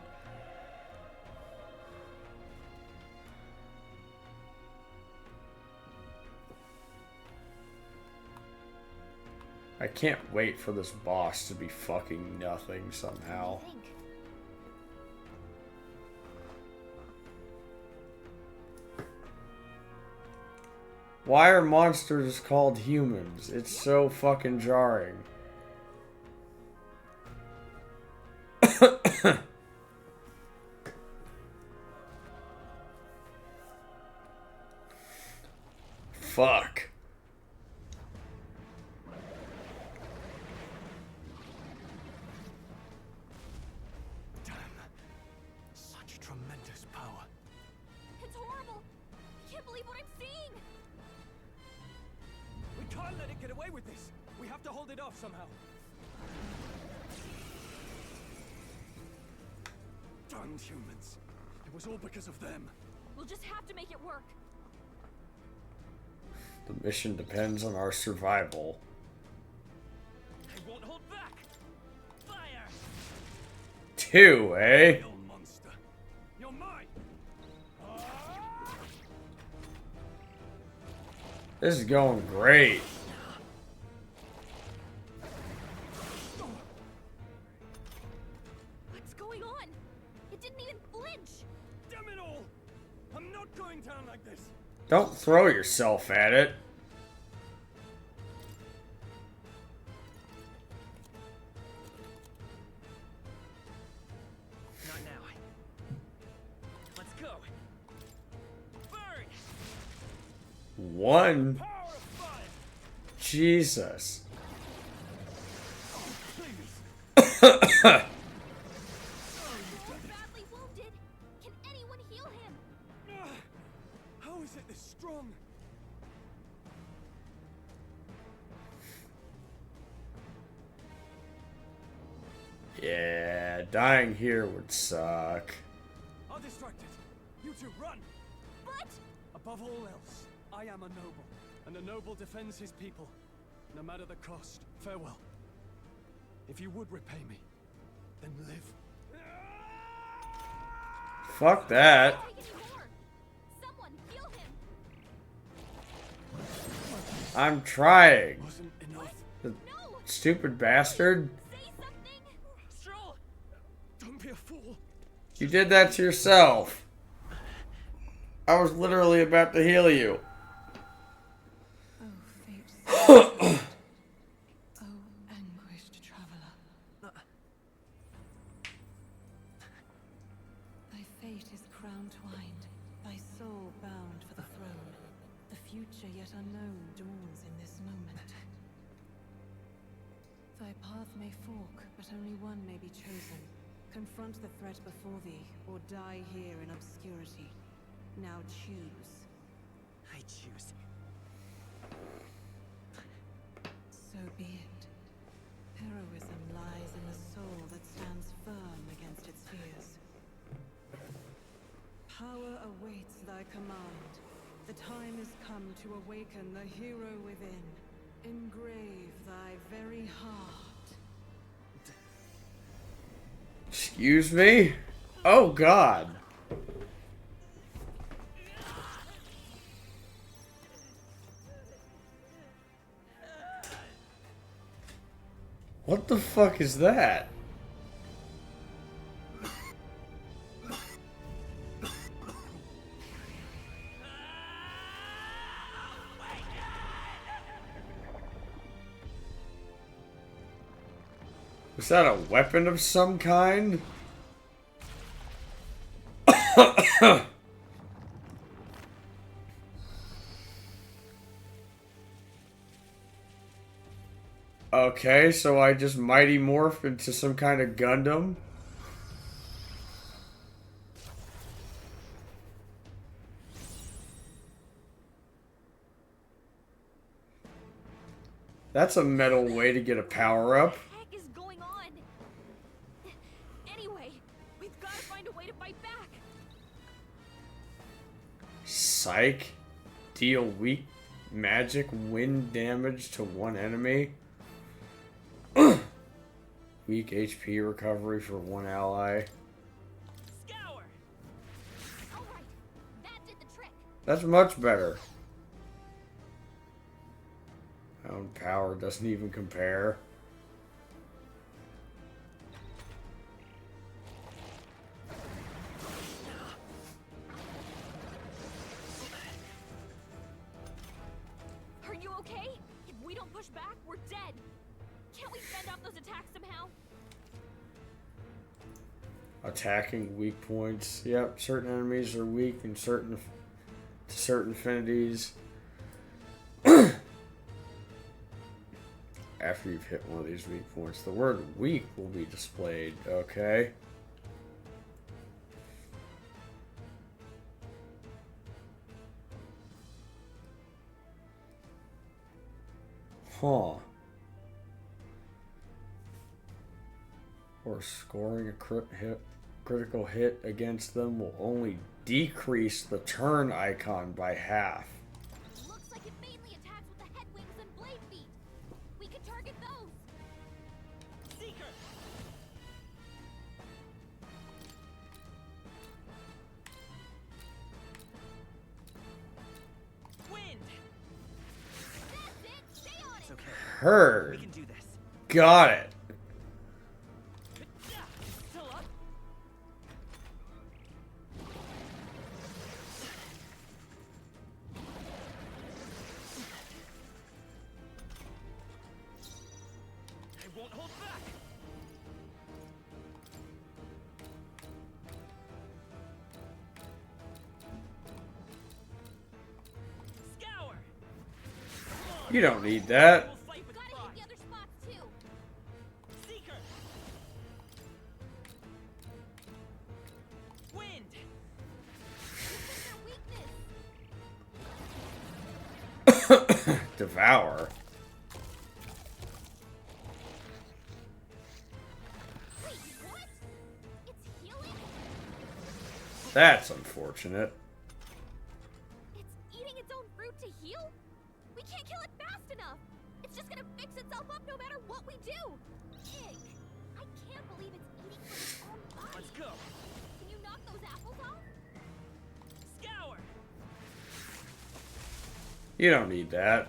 I can't wait for this boss to be fucking nothing somehow. Why are monsters called humans? It's so fucking jarring. Fuck. damn. Such tremendous power. It's horrible. I can't believe what I'm seeing. We can't let it get away with this. We have to hold it off somehow. Damned humans. It was all because of them. We'll just have to make it work. The mission depends on our survival. I won't hold back. Fire! 2, eh? Monster. You're mine. This is going great. didn't even flinch. Damn it all! I'm not going down like this. Don't throw yourself at it. Not now. Let's go. Burn! One. Jesus. Badly wounded. Can anyone heal him? How is it this strong? Yeah, dying here would suck. I'll distract it. You two run! But above all else, I am a noble, and a noble defends his people, no matter the cost. Farewell. If you would repay me, then live. Fuck that. someone heal him. I'm trying. Wasn't enough. The stupid bastard. Stroll! Don't be a fool. You did that to yourself. I was literally about to heal you. Anguished traveler. Thy fate is crown-twined, thy soul bound for the throne. The future yet unknown dawns in this moment. Thy path may fork, but only one may be chosen. Confront the threat before thee, or die here in obscurity. Now choose. I choose. So be it. Heroism lies in the soul that stands firm against its fears. Power awaits thy command. The time has come to awaken the hero within. Engrave thy very heart. Excuse me? Oh God. What the fuck is that? Is that a weapon of some kind? Okay, so I just mighty morph into some kind of Gundam. That's a metal way to get a power up. What the heck is going on? Anyway, we've got to find a way to fight back. Psych. Deal weak magic wind damage to one enemy. Weak HP recovery for one ally. Scour. All right, that did the trick. That's much better. My own power doesn't even compare. Are you okay? If we don't push back, we're dead. Can't we fend off those attacks somehow? Attacking weak points. Yep, certain enemies are weak in certain affinities. After you've hit one of these weak points, the word weak will be displayed. Okay. Huh. Or scoring a critical hit against them will only decrease the turn icon by half. Looks like it mainly attacks with the head wings and blade feet. We could target those. Seeker. Wind. That's it. Stay on it. It's okay. Heard. We can do this. Got it. Still up. won't hold back. Scour. You don't need that. Gotta hit the other spots too. Seeker. Wind. Devour. Wait, what? It's healing? That's unfortunate. It's eating its own fruit to heal? We can't kill it fast enough. It's just gonna fix itself up no matter what we do. Ick. I can't believe it's eating from its own body. Let's go. Can you knock those apples off? Scour. You don't need that.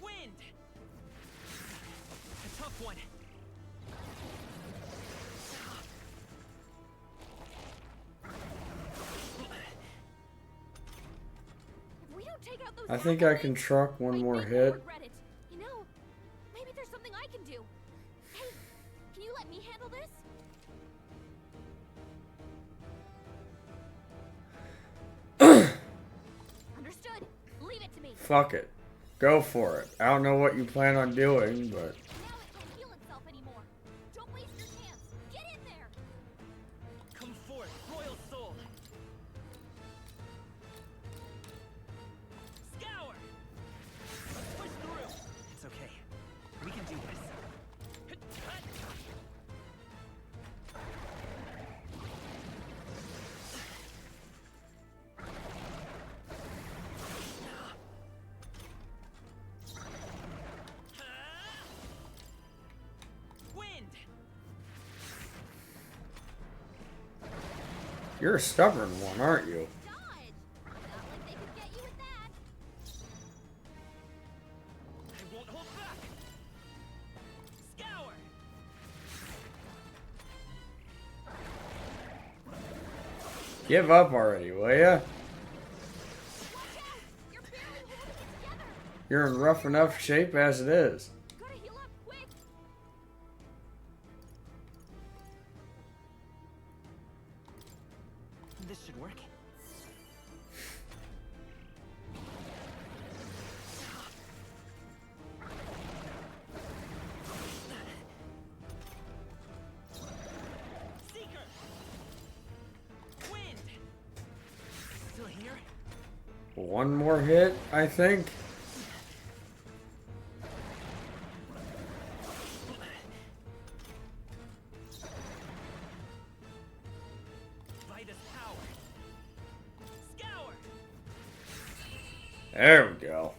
Wind. A tough one. If we don't take out those I think I can apples, truck one more hit. regret it. You know, maybe there's something I can do. Hey, can you let me handle this? Understood. Leave it to me. Fuck it. Go for it. I don't know what you plan on doing, but... Now it can't heal itself anymore. Don't waste your chance. Get in there. Come forth, royal soul. Scour. Let's push through. It's okay. We can do this. Wind. You're a stubborn one, aren't you? Not like they could get you with that. I won't hold back. Scour. Give up already, will ya? You're in rough enough shape as it is. Gotta heal up quick. This should work. Seeker. Wind. Still here? One more hit, I think. Vitus power. Scour. There we go.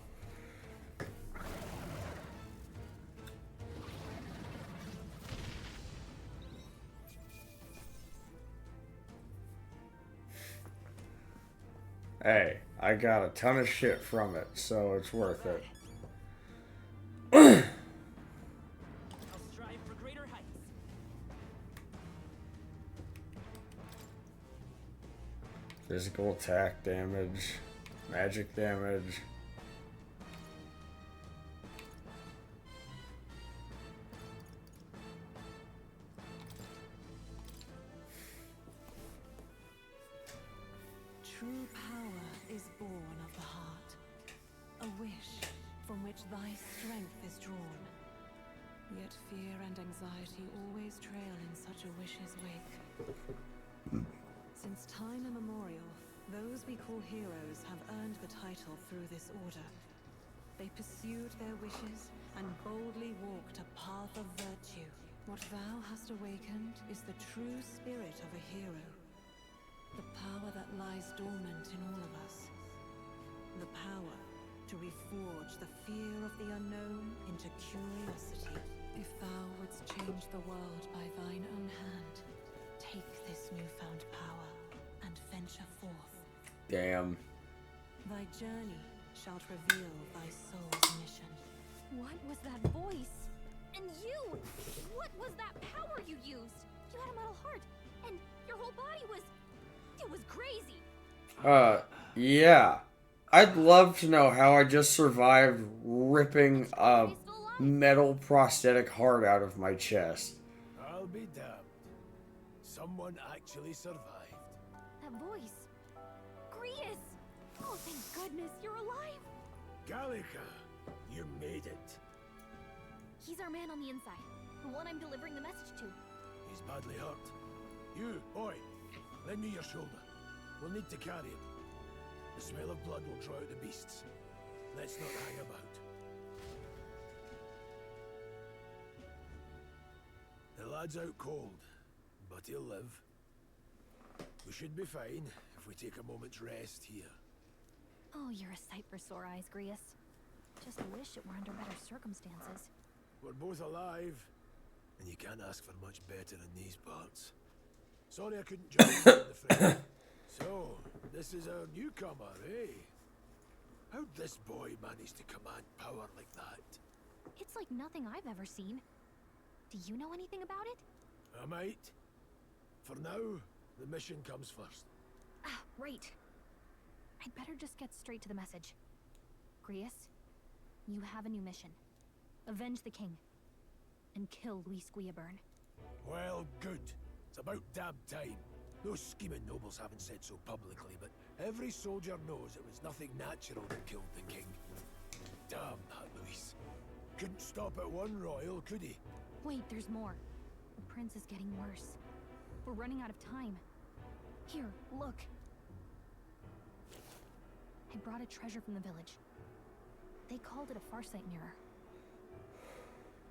Hey, I got a ton of shit from it, so it's worth it. I'll strive for greater heights. Physical attack damage, magic damage. True power is born of the heart, a wish from which thy strength is drawn. Yet fear and anxiety always trail in such a wish's wake. Since time immemorial, those we call heroes have earned the title through this order. They pursued their wishes and boldly walked a path of virtue. What thou hast awakened is the true spirit of a hero. The power that lies dormant in all of us. The power to reforge the fear of the unknown into curiosity. If thou wouldst change the world by thine own hand, take this newfound power and venture forth. Damn. Thy journey shalt reveal thy soul's mission. What was that voice? And you! What was that power you used? You had a metal heart, and your whole body was He was crazy. Yeah. I'd love to know how I just survived ripping a metal prosthetic heart out of my chest. I'll be damned. Someone actually survived. That voice. Grius! Oh, thank goodness you're alive. Gallica, you made it. He's our man on the inside. The one I'm delivering the message to. He's badly hurt. You, boy, lend me your shoulder. We'll need to carry him. The smell of blood will draw out the beasts. Let's not hang about. The lad's out cold, but he'll live. We should be fine if we take a moment's rest here. Oh, you're a sight for sore eyes, Grius. Just wish it were under better circumstances. We're both alive, and you can't ask for much better in these parts. Sorry I couldn't join you in the fray. So, this is our newcomer, eh? How'd this boy manage to command power like that? It's like nothing I've ever seen. Do you know anything about it? I might. For now, the mission comes first. Ah, right. I'd better just get straight to the message. Grius, you have a new mission. Avenge the king. And kill Luis Guillaburn. Well, good. It's about damn time. Those scheming nobles haven't said so publicly, but every soldier knows it was nothing natural that killed the king. Damn that Luis. Couldn't stop at one royal, could he? Wait, there's more. The prince is getting worse. We're running out of time. Here, look. I brought a treasure from the village. They called it a farsight mirror.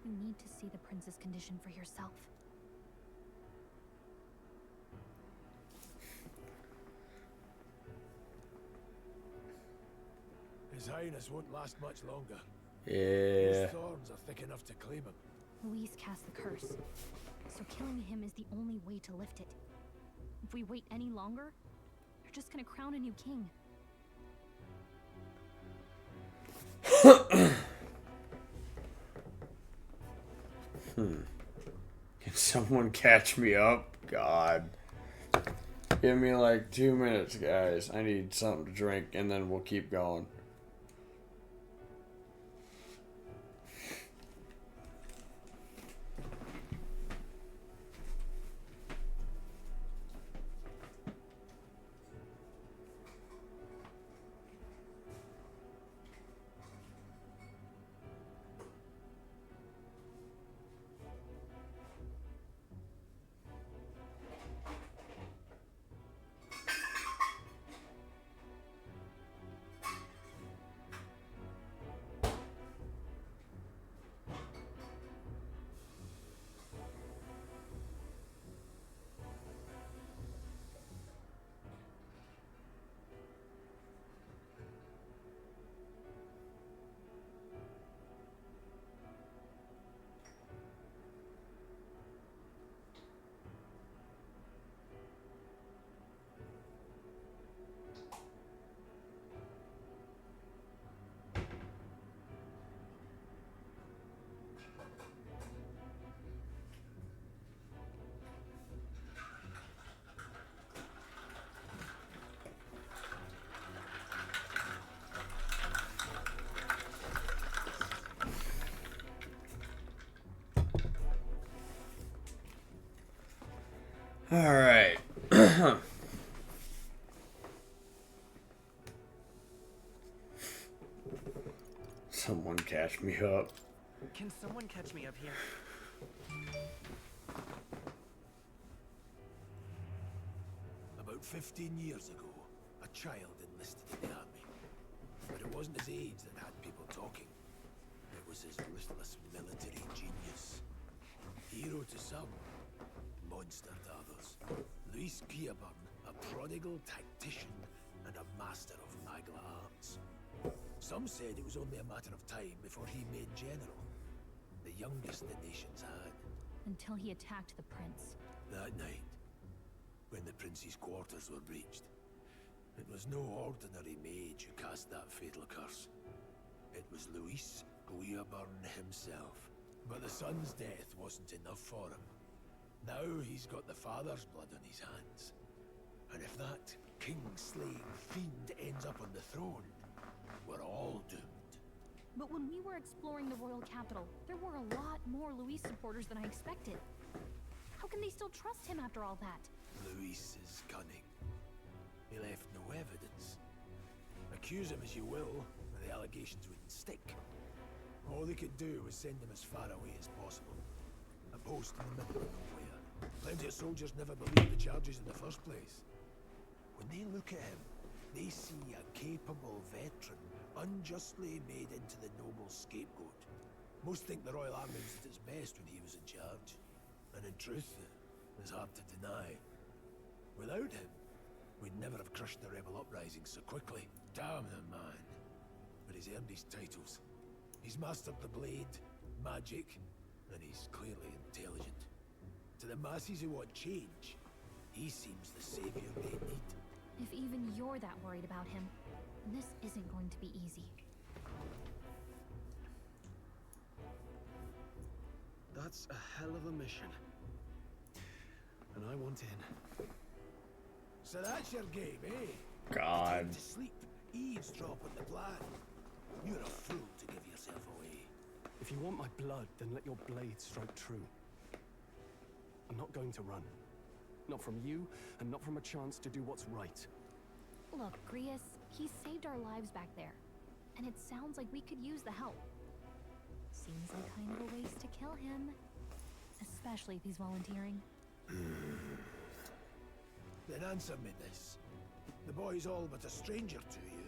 You need to see the prince's condition for yourself. His Highness won't last much longer. Yeah. Those thorns are thick enough to claim him. Luis cast the curse, so killing him is the only way to lift it. If we wait any longer, they're just gonna crown a new king. Can someone catch me up? God. Give me like 2 minutes, guys. I need something to drink, and then we'll keep going. All right. Someone catch me up. Can someone catch me up here? About 15 years ago, a child enlisted in the army. But it wasn't his age that had people talking. It was his ruthless military genius. Hero to some, monster to others. Luis Guillaburn, a prodigal tactician and a master of magla arts. Some said it was only a matter of time before he made general. The youngest the nations had. Until he attacked the prince. That night, when the prince's quarters were breached, it was no ordinary mage who cast that fatal curse. It was Luis Guillaburn himself. But the son's death wasn't enough for him. Now he's got the father's blood on his hands. And if that king-slaying fiend ends up on the throne, we're all doomed. But when we were exploring the royal capital, there were a lot more Luis supporters than I expected. How can they still trust him after all that? Luis is cunning. He left no evidence. Accuse him as you will, the allegations wouldn't stick. All they could do was send him as far away as possible. A post in the middle of nowhere. Plenty of soldiers never believed the charges in the first place. When they look at him, they see a capable veteran unjustly made into the noble scapegoat. Most think the Royal Army was at its best when he was in charge. And in truth, it's hard to deny. Without him, we'd never have crushed the rebel uprising so quickly. Damn the man. But he's earned his titles. He's mastered the blade, magic, and he's clearly intelligent. To the masses who want change, he seems the savior they need. If even you're that worried about him, this isn't going to be easy. That's a hell of a mission. And I want in. So that's your game, eh? God. To sleep, eavesdrop on the plan. You're a fool to give yourself away. If you want my blood, then let your blade strike true. I'm not going to run. Not from you, and not from a chance to do what's right. Look, Grius, he saved our lives back there. And it sounds like we could use the help. Seems like kind of a waste to kill him. Especially if he's volunteering. Then answer me this. The boy's all but a stranger to you,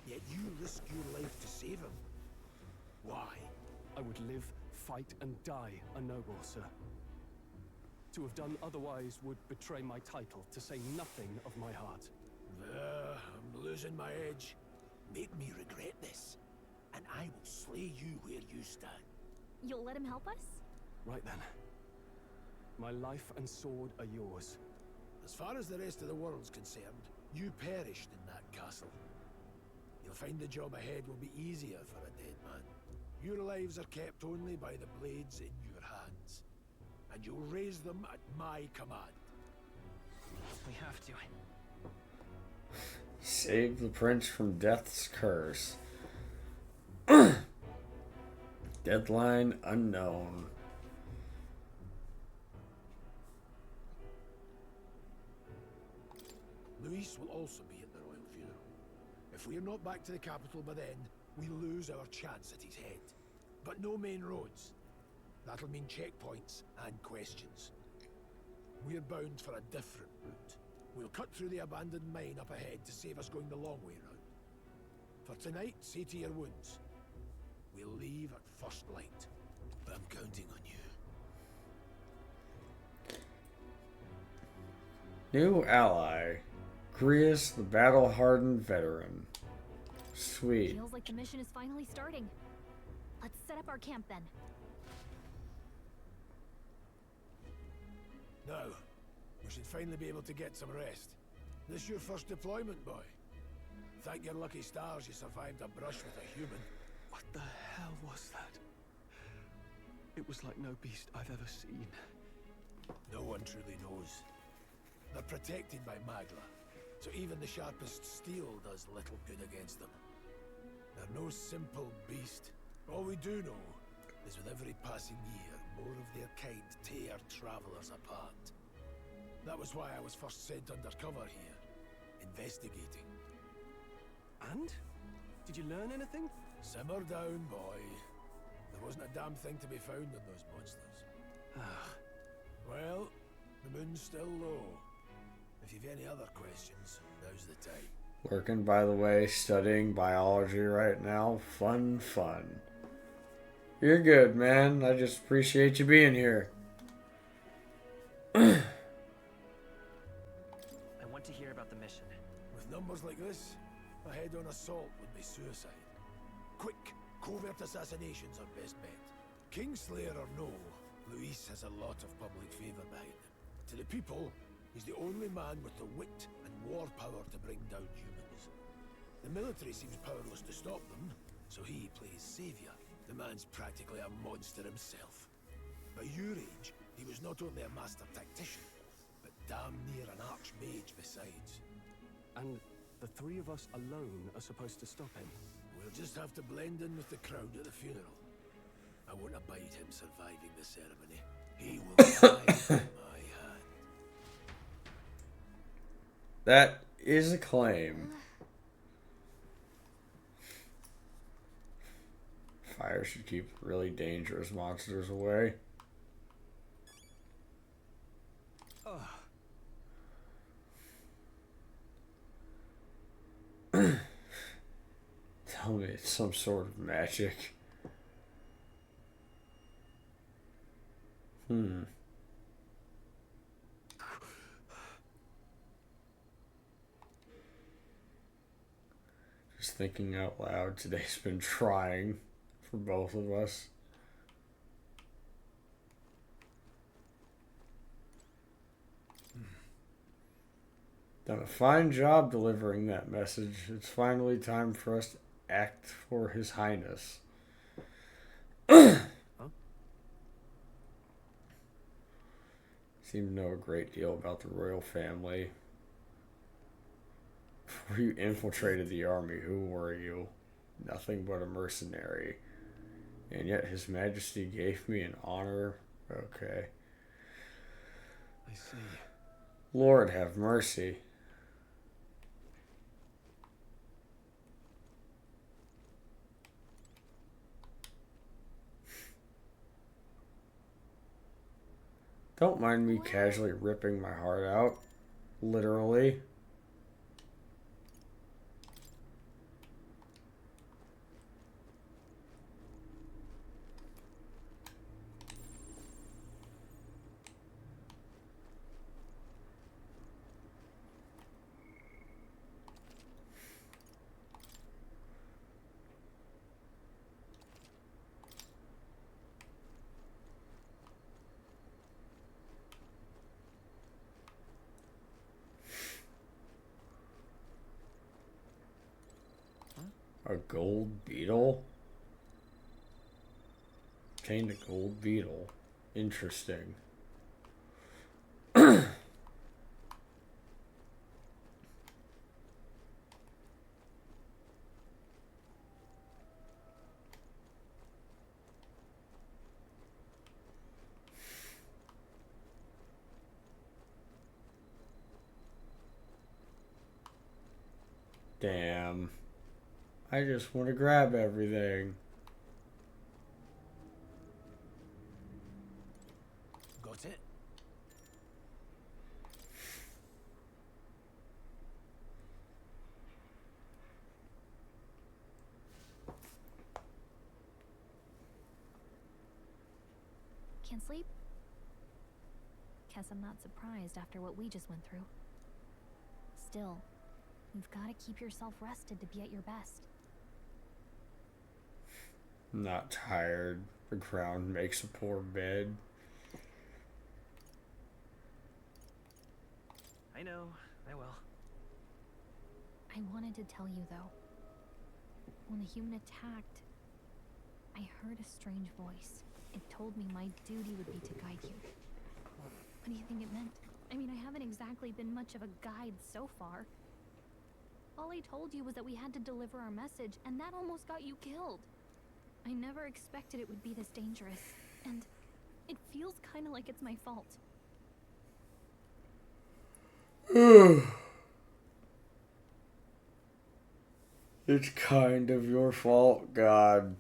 yet you risk your life to save him. Why? I would live, fight, and die a noble, sir. To have done otherwise would betray my title, to say nothing of my heart. I'm losing my edge. Make me regret this, and I will slay you where you stand. You'll let him help us? Right then. My life and sword are yours. As far as the rest of the world's concerned, you perished in that castle. You'll find the job ahead will be easier for a dead man. Your lives are kept only by the blades in your hands, and you'll raise them at my command. We have to. Save the prince from death's curse. Deadline unknown. Luis will also be at the royal funeral. If we're not back to the capital by then, we lose our chance at his head. But no main roads. That'll mean checkpoints and questions. We're bound for a different route. We'll cut through the abandoned mine up ahead to save us going the long way round. For tonight, see to your wounds. We'll leave at first light. I'm counting on you. New ally. Grius, the battle-hardened veteran. Sweet. Feels like the mission is finally starting. Let's set up our camp then. Now, we should finally be able to get some rest. This your first deployment, boy? Thank your lucky stars you survived a brush with a human. What the hell was that? It was like no beast I've ever seen. No one truly knows. They're protected by Magla, so even the sharpest steel does little good against them. They're no simple beast. All we do know is with every passing year, more of their kind tear travelers apart. That was why I was first sent undercover here, investigating. And? Did you learn anything? Simmer down, boy. There wasn't a damn thing to be found on those monsters. Well, the moon's still low. If you've any other questions, now's the time. Working, by the way, studying biology right now. Fun. You're good, man. I just appreciate you being here. I want to hear about the mission. With numbers like this, a head-on assault would be suicide. Quick, covert assassinations are best bet. Kingslayer or no, Luis has a lot of public favor behind him. To the people, he's the only man with the wit and war power to bring down humans. The military seems powerless to stop them, so he plays savior. The man's practically a monster himself. By your age, he was not only a master tactician, but damn near an archmage besides. And the three of us alone are supposed to stop him. We'll just have to blend in with the crowd at the funeral. I won't abide him surviving the ceremony. He will die in my hand. That is a claim. Fire should keep really dangerous monsters away. Tell me it's some sort of magic. Just thinking out loud, today's been trying for both of us. Done a fine job delivering that message. It's finally time for us to act for His Highness. Seem to know a great deal about the royal family. Before you infiltrated the army, who were you? Nothing but a mercenary. And yet His Majesty gave me an honor. Okay. I see. Lord have mercy. Don't mind me casually ripping my heart out. Literally. A gold beetle? Obtained a gold beetle. Interesting. Damn. I just want to grab everything. Got it? Can't sleep? Guess I'm not surprised after what we just went through. Still, you've got to keep yourself rested to be at your best. I'm not tired. The ground makes a poor bed. I know, I will. I wanted to tell you, though. When the human attacked, I heard a strange voice. It told me my duty would be to guide you. What do you think it meant? I mean, I haven't exactly been much of a guide so far. All I told you was that we had to deliver our message, and that almost got you killed. I never expected it would be this dangerous, and it feels kind of like it's my fault. It's kind of your fault, God.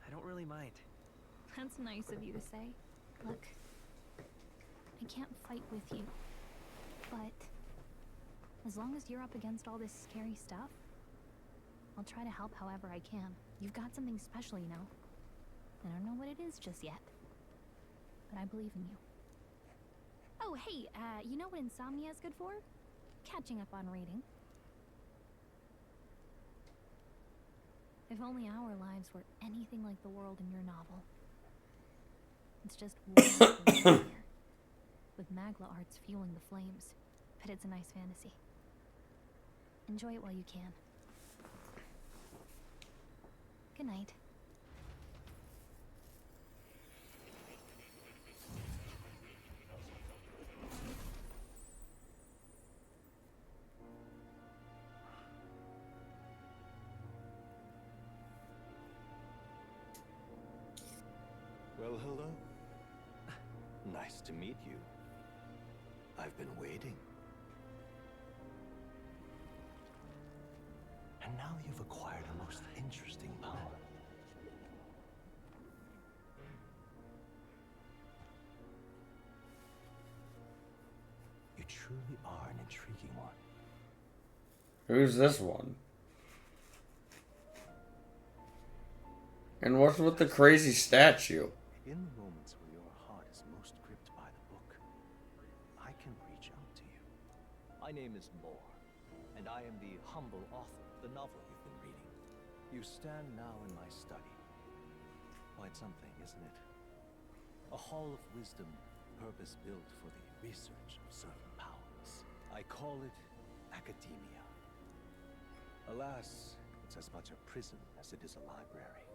I don't really mind. That's nice of you to say. Look, I can't fight with you, but as long as you're up against all this scary stuff, I'll try to help however I can. You've got something special, you know. I don't know what it is just yet, but I believe in you. Oh, hey, you know what insomnia is good for? Catching up on reading. If only our lives were anything like the world in your novel. It's just war here, with Magla arts fueling the flames. But it's a nice fantasy. Enjoy it while you can. Good night. Well, hello. Nice to meet you. I've been waiting. And now you've acquired a most interesting power. You truly are an intriguing one. Who's this one? And what's with the crazy statue? In the moments where your heart is most gripped by the book, I can reach out to you. My name is Moore, and I am the humble author of the novel you've been reading. You stand now in my study. Quite something, isn't it? A hall of wisdom, purpose-built for the research of certain powers. I call it academia. Alas, it's as much a prison as it is a library.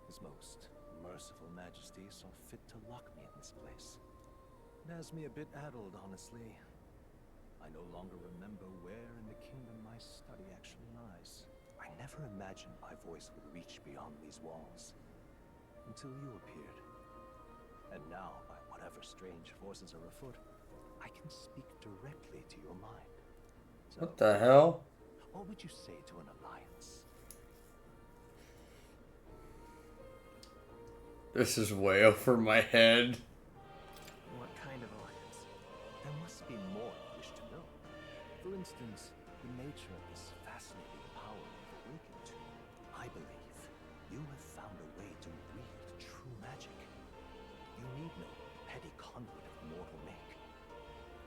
His most merciful majesty saw fit to lock me in this place. It has me a bit addled, honestly. I no longer remember where in the kingdom my study actually lies. I never imagined my voice would reach beyond these walls. Until you appeared. And now, by whatever strange forces are afoot, I can speak directly to your mind. So, What the hell? what would you say to an alliance? This is way over my head. What kind of alliance? There must be more you wish to know. For instance, the nature of this fascinating power you've awakened to. I believe you have found a way to wield true magic. You need no petty conduit of mortal make.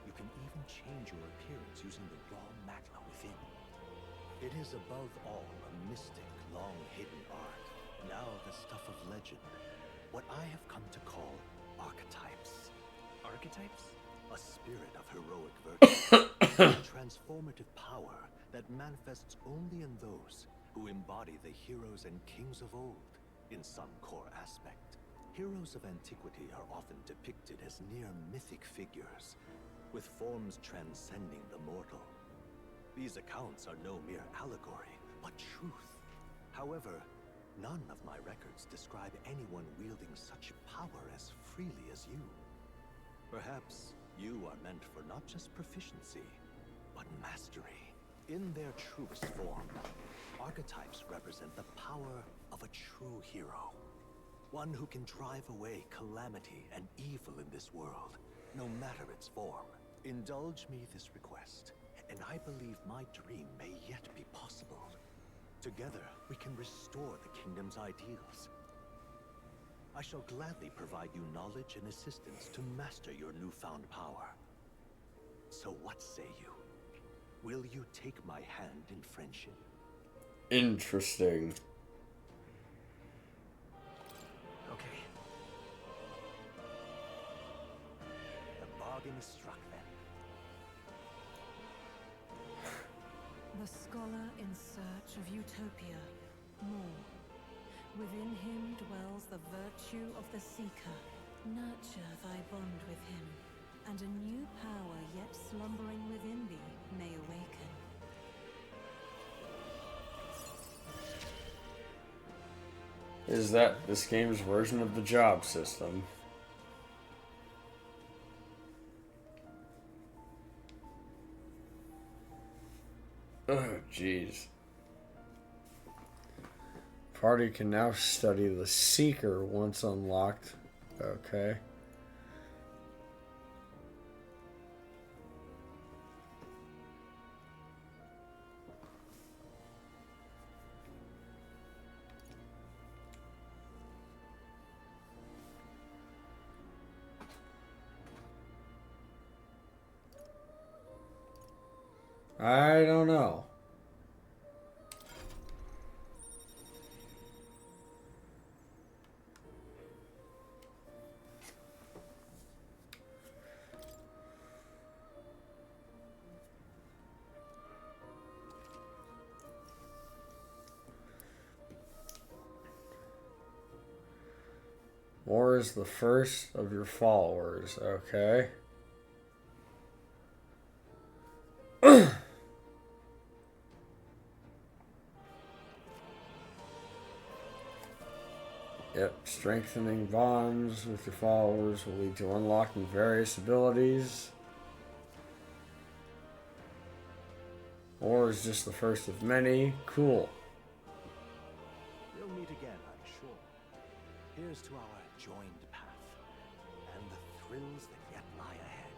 You can even change your appearance using the raw magma within. It is above all a mystic, long-hidden art, now the stuff of legend. What I have come to call archetypes. Archetypes? A spirit of heroic virtue. A transformative power that manifests only in those who embody the heroes and kings of old in some core aspect. Heroes of antiquity are often depicted as near mythic figures, with forms transcending the mortal. These accounts are no mere allegory, but truth. However, none of my records describe anyone wielding such power as freely as you. Perhaps you are meant for not just proficiency, but mastery. In their truest form, archetypes represent the power of a true hero. One who can drive away calamity and evil in this world, no matter its form. Indulge me this request, and I believe my dream may yet be possible. Together, we can restore the kingdom's ideals. I shall gladly provide you knowledge and assistance to master your newfound power. So what say you? Will you take my hand in friendship? Interesting. Okay. The bargain is struck then. The scholar in search of utopia, more. Within him dwells the virtue of the seeker. Nurture thy bond with him, and a new power yet slumbering within thee may awaken. Is that this game's version of the job system? Oh, jeez. Party can now study the Seeker once unlocked. Okay. I don't know. Moore is the first of your followers, okay? Yep, strengthening bonds with your followers will lead to unlocking various abilities. Or is just the first of many. Cool. We'll meet again, I'm sure. Here's to our joined path and the thrills that yet lie ahead.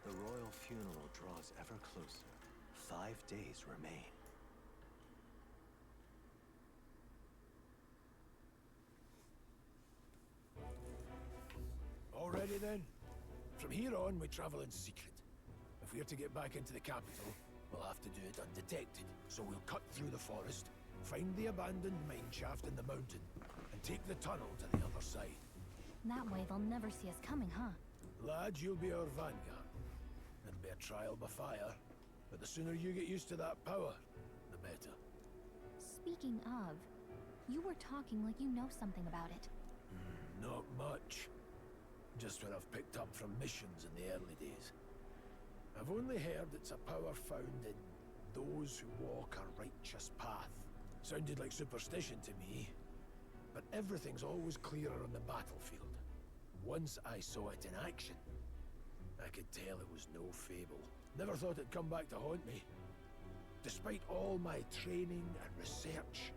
The royal funeral draws ever closer. 5 days remain. Already then? From here on, we travel in secret. If we're to get back into the capital, we'll have to do it undetected. So we'll cut through the forest, find the abandoned mine shaft in the mountain, and take the tunnel to the other side. That way they'll never see us coming, huh? Lads, you'll be our vanguard. It'll be a trial by fire, but the sooner you get used to that power, the better. Speaking of, you were talking like you know something about it. Not much. Just what I've picked up from missions in the early days. I've only heard it's a power found in those who walk a righteous path. Sounded like superstition to me, but everything's always clearer on the battlefield. Once I saw it in action, I could tell it was no fable. Never thought it'd come back to haunt me. Despite all my training and research,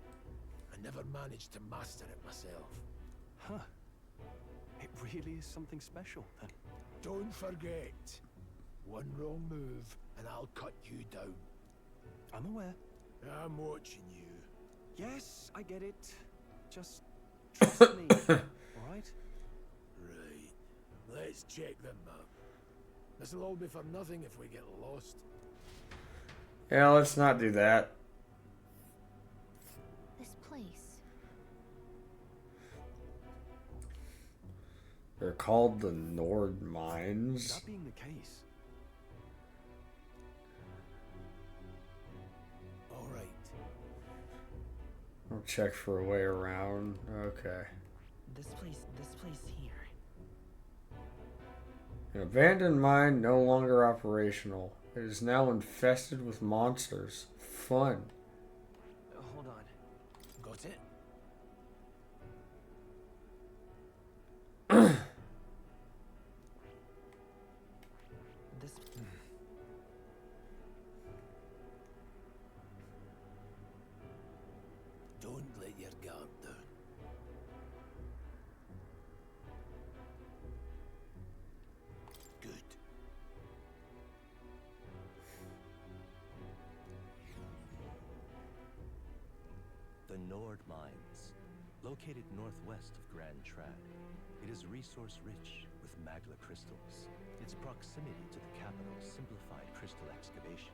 I never managed to master it myself. Huh. It really is something special, then. Don't forget, one wrong move and I'll cut you down. I'm aware. I'm watching you. Yes, I get it. Just trust me, alright? Right. Let's check the map. This'll all be for nothing if we get lost. Yeah, let's not do that. This place. They're called the Nord Mines. That being the case. Alright. I'll check for a way around. Okay. This place here. An abandoned mine no longer operational. It is now infested with monsters. Fun. Hold on. Got it? This. Don't let your guard down. Good. The Nord Mines, located northwest of Grand Trad. It is resource-rich with magla crystals. Its proximity to the capital simplified crystal excavation,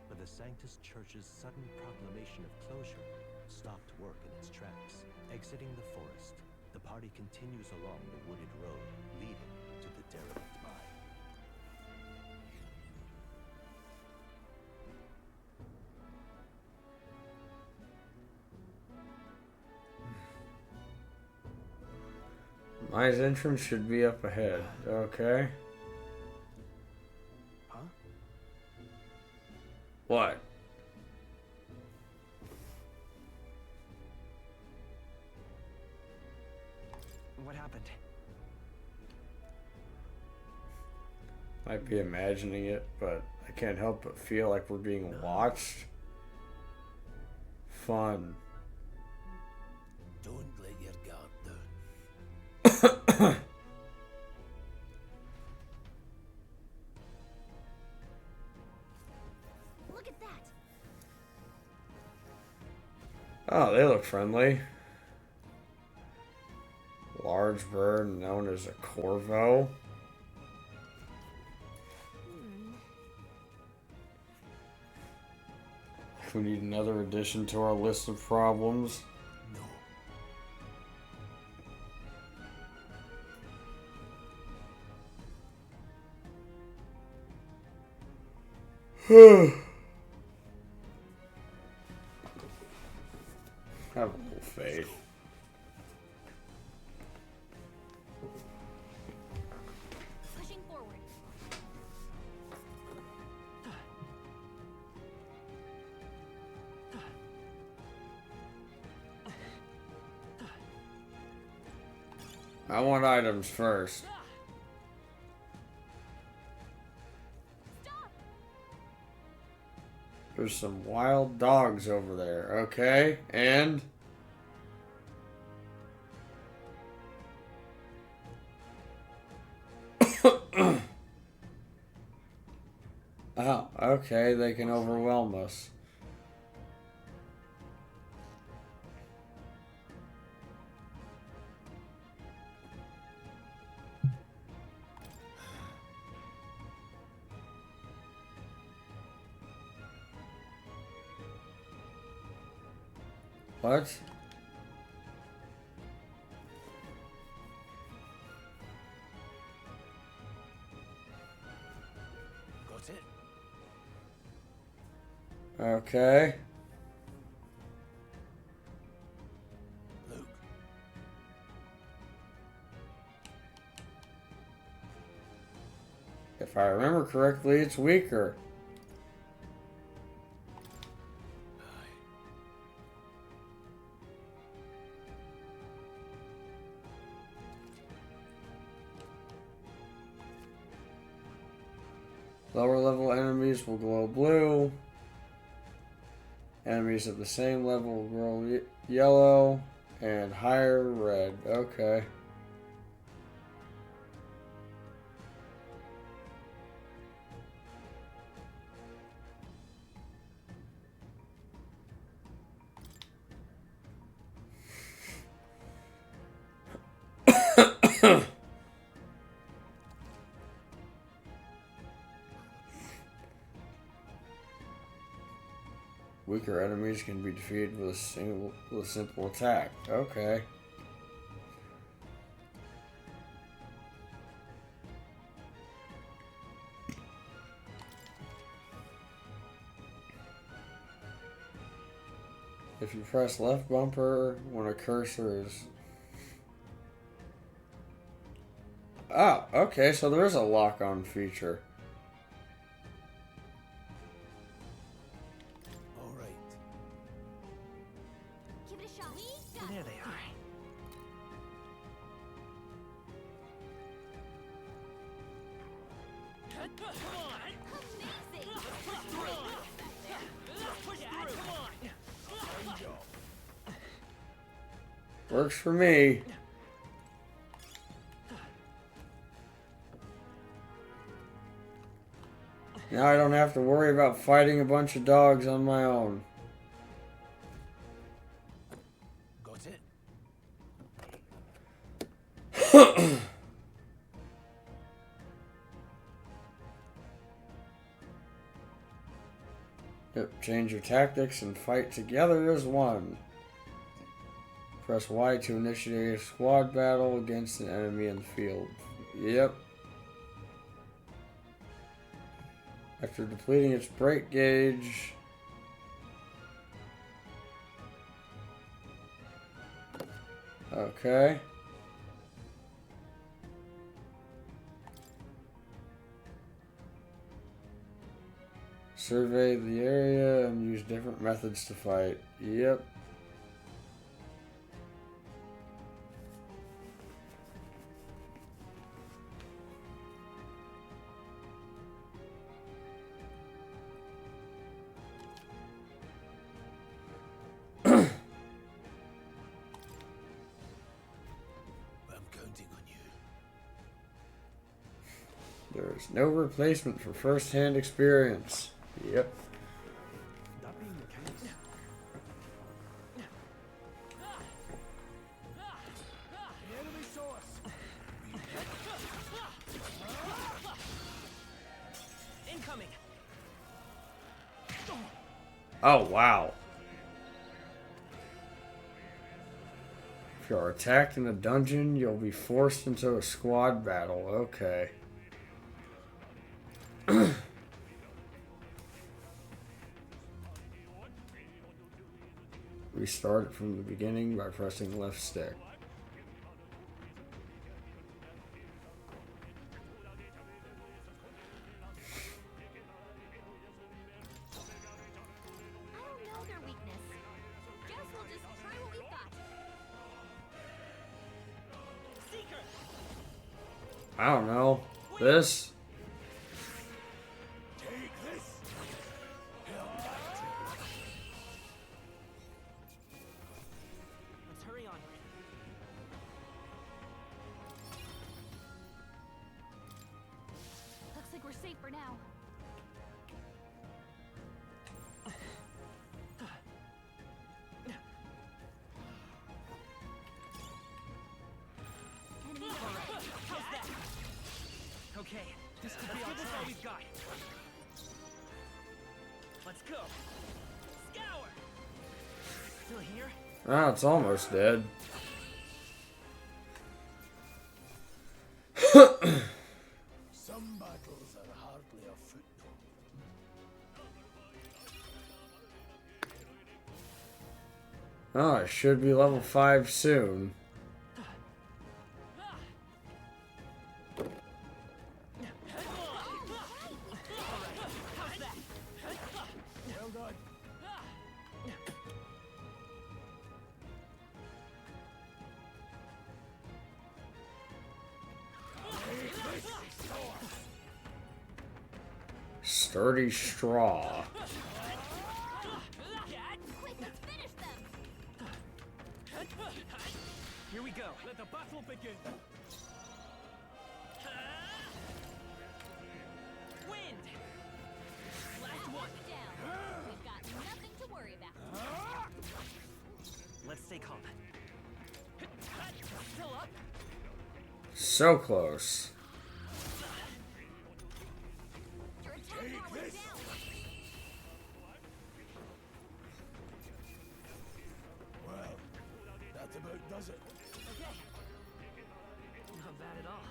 but the Sanctus Church's sudden proclamation of closure stopped work in its tracks. Exiting the forest, the party continues along the wooded road leading to the derelict mine. Mine's entrance should be up ahead. Okay. Huh? What? What happened? Might be imagining it, but I can't help but feel like we're being watched. Fun. Don't let your guard down. Look at that. Oh, they look friendly. Large bird known as a corvo. We need another addition to our list of problems. No. Have a little faith. Pushing forward. I want items first. There's some wild dogs over there. Okay, and... Oh, okay, they can overwhelm us. What? Got it? Okay. Luke. If I remember correctly, it's weaker. Lower level enemies will glow blue. Enemies at the same level will glow yellow. And higher red. Okay. Weaker enemies can be defeated with a simple attack. Okay. If you press left bumper when a cursor is... Ah, okay, so there is a lock-on feature. There they are. Works for me. Now I don't have to worry about fighting a bunch of dogs on my own. Got it? Yep, change your tactics and fight together as one. Press Y to initiate a squad battle against an enemy in the field. Yep. After depleting its break gauge... Okay. Survey the area and use different methods to fight. Yep. There's no replacement for first-hand experience. Yep. That being the case, The enemy saw us. Incoming. Oh, wow. If you're attacked in a dungeon, you'll be forced into a squad battle. Okay. Restart it from the beginning by pressing left stick. Seeker! I don't know. This? Let's hurry on. Looks like we're safe for now. How's that? Okay, this could be all we've got. Let's go. Scour. Still here? Ah, it's almost dead. Some battles are hardly a footnote. Oh, I should be level 5 soon. Well done. Sturdy straw. Quick, let's finish them. Here we go. Let the battle begin. Wind. Last one down. We've got nothing to worry about. Let's stay calm. Still up? So close. Your attack power is down. Well, that about does it. Okay. Not bad at all.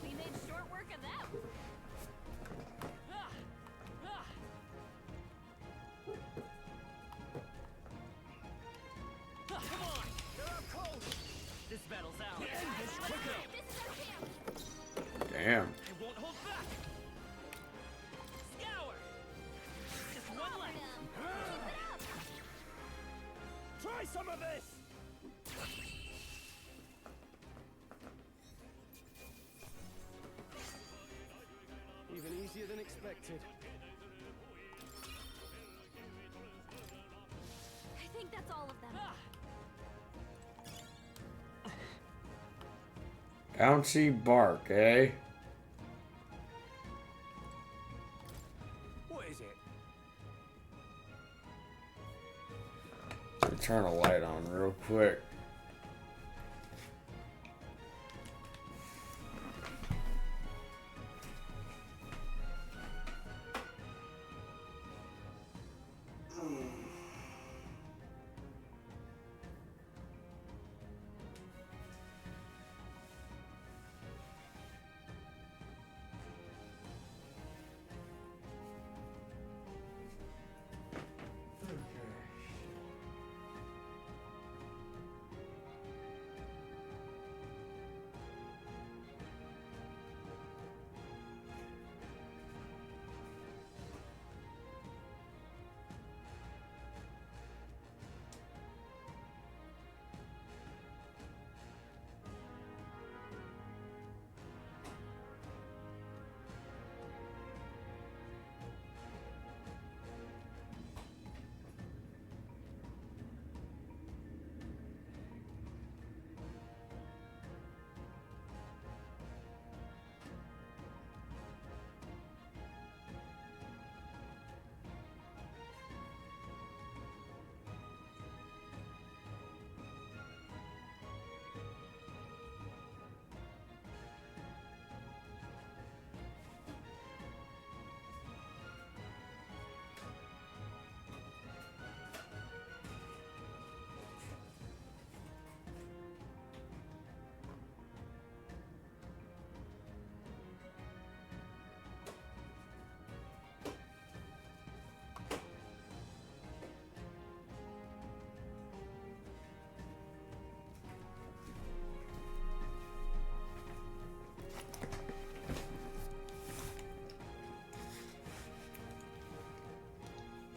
We made short work of them. Come on! You're up cold! This battle's out. This is our chance. Damn. I won't hold back! Scour! Just one left! Keep it up. Try some of this! Even easier than expected. I think that's all of them. Bouncy bark, eh? What is it? Let me turn a light on real quick.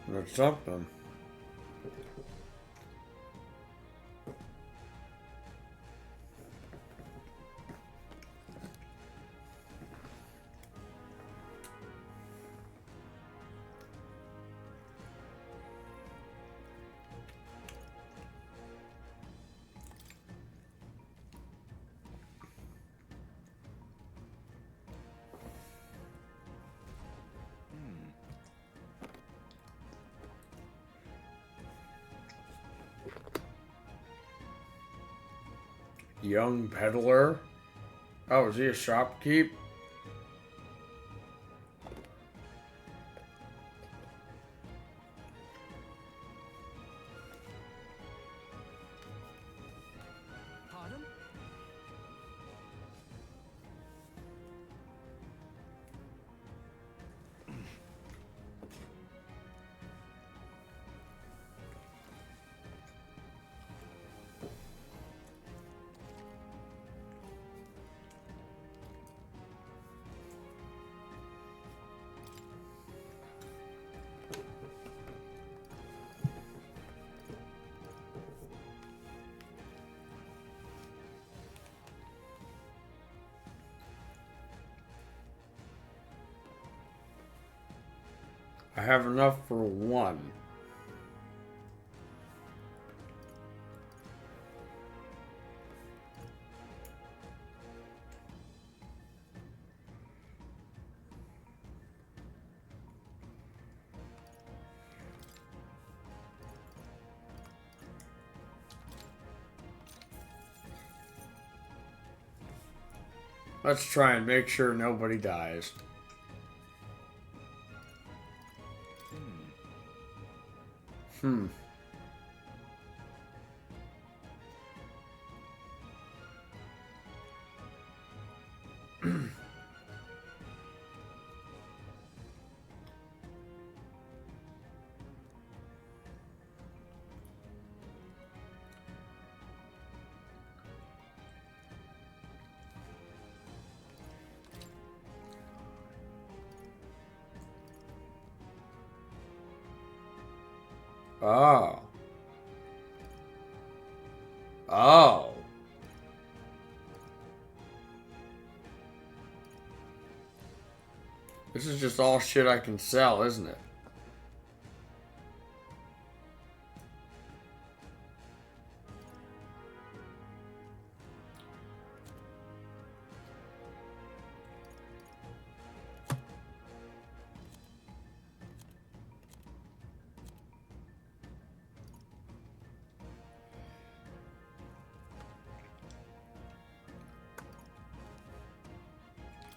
That's something. Young peddler? Oh, is he a shopkeep? Pardon? I have enough for one. Let's try and make sure nobody dies. Hmm. Oh. Oh. This is just all shit I can sell, isn't it?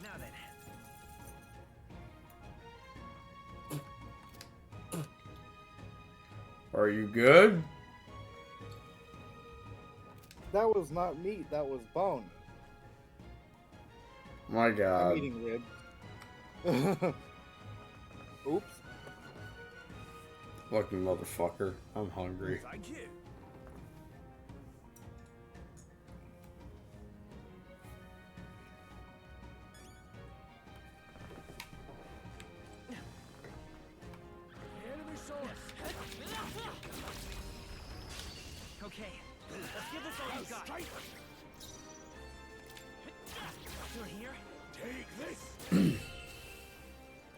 Now then. Are you good? That was not meat, that was bone. My God. I'm eating rib. Oops. Lucky motherfucker. I'm hungry. Thank you. Enemy source. Okay, let's give this all you got. You're here? Take this.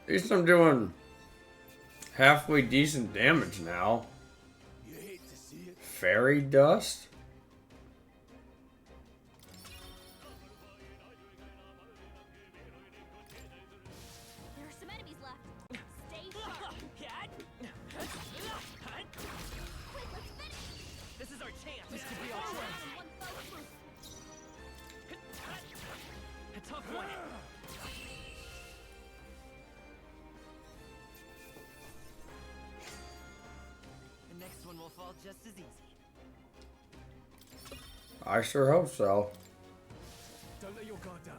At least I'm doing halfway decent damage now. You hate to see it. Fairy dust? There are some enemies left. Stay sharp. Quick, let's finish. This is our chance. This could be our chance. A tough one. The next one will fall just as easy. I sure hope so. Don't let your guard down.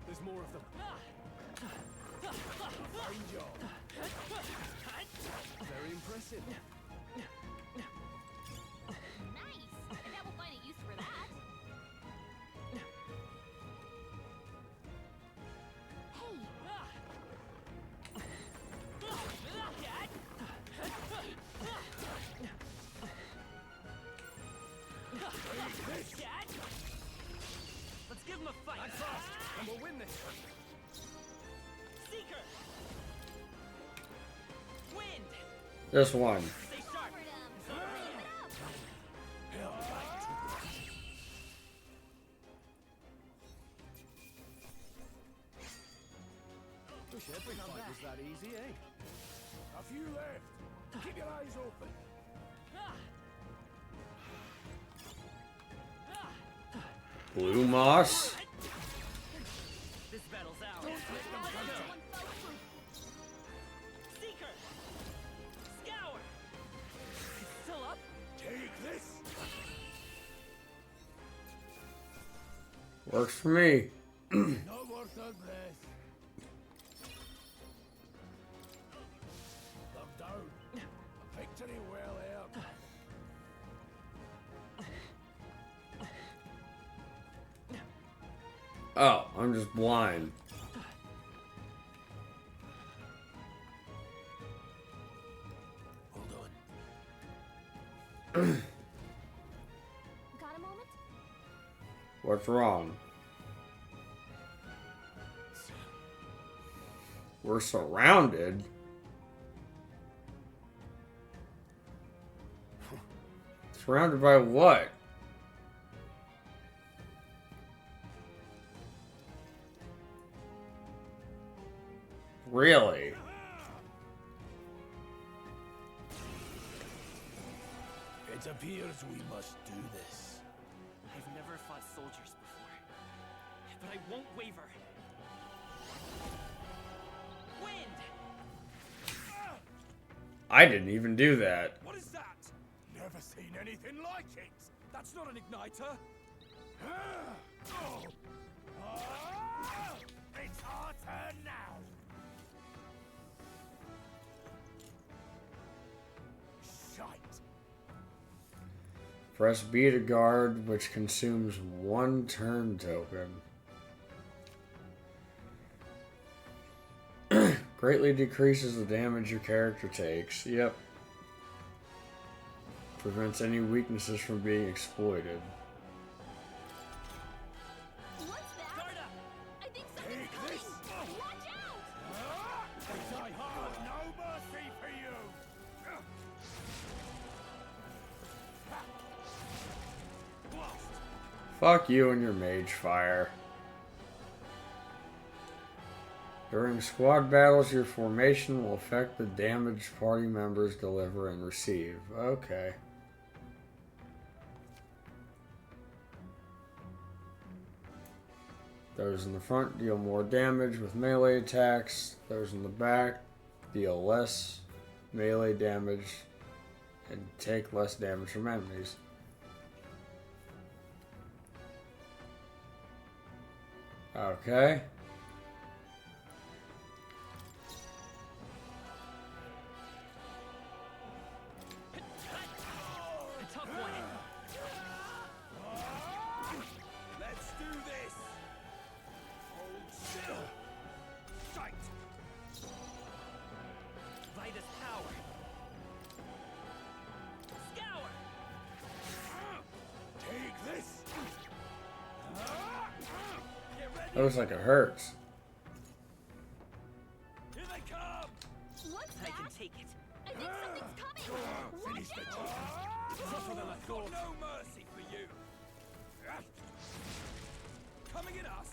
There's more of them. Very impressive. Nice. I bet we'll find a use for that. Hey. Give him a fight. I'm fast, and we'll win this. Seeker. Wind. This one. Stay sharp. Wish every fight was that easy, eh? A few left. Keep your eyes open. Blue moss. This battle's ours. Seeker. Scour. It's still up. Take this. Works for me. Not worth our breath. Look down. A victory well earned. Oh, I'm just blind. Hold on. Got a moment? What's wrong? We're surrounded. Surrounded by what? Really? It appears we must do this. I've never fought soldiers before, but I won't waver. Wind. I didn't even do that. What is that? Never seen anything like it. That's not an igniter. It's our turn now. Shite. Press B to guard, which consumes one turn token. Greatly decreases the damage your character takes. Yep. Prevents any weaknesses from being exploited. What's that? Guard up. I think something's coming. Watch out! Die hard. No mercy for you. Fuck you and your mage fire. During squad battles, your formation will affect the damage party members deliver and receive. Okay. Those in the front deal more damage with melee attacks. Those in the back deal less melee damage and take less damage from enemies. Okay. A tough one. Let's do this. Hold still. Shite. Vitus power. Scour. Take this. Get ready. That looks like it hurts. Here they come. What's I that? can take it. I think something's coming. Finish the Watch job. out! Tougher than I thought. No mercy for you. Coming at us.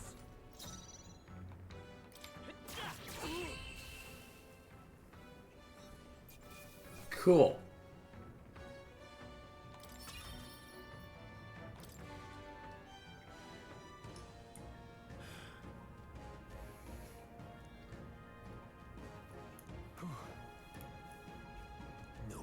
Cool. No.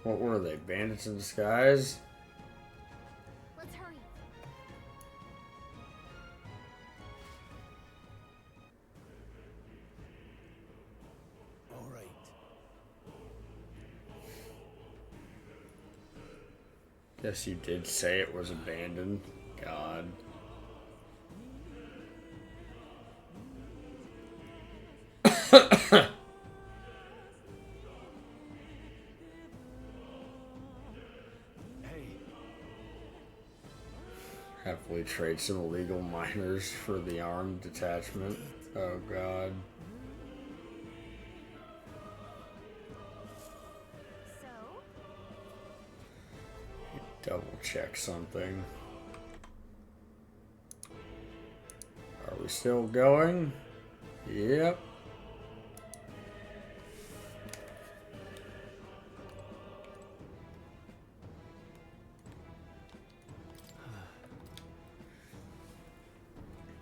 What were they? Bandits in disguise? Let's hurry. All right. Guess you did say it was abandoned. God. definitely trade some illegal miners for the armed detachment. Oh god. Double check something. Are we still going? Yep.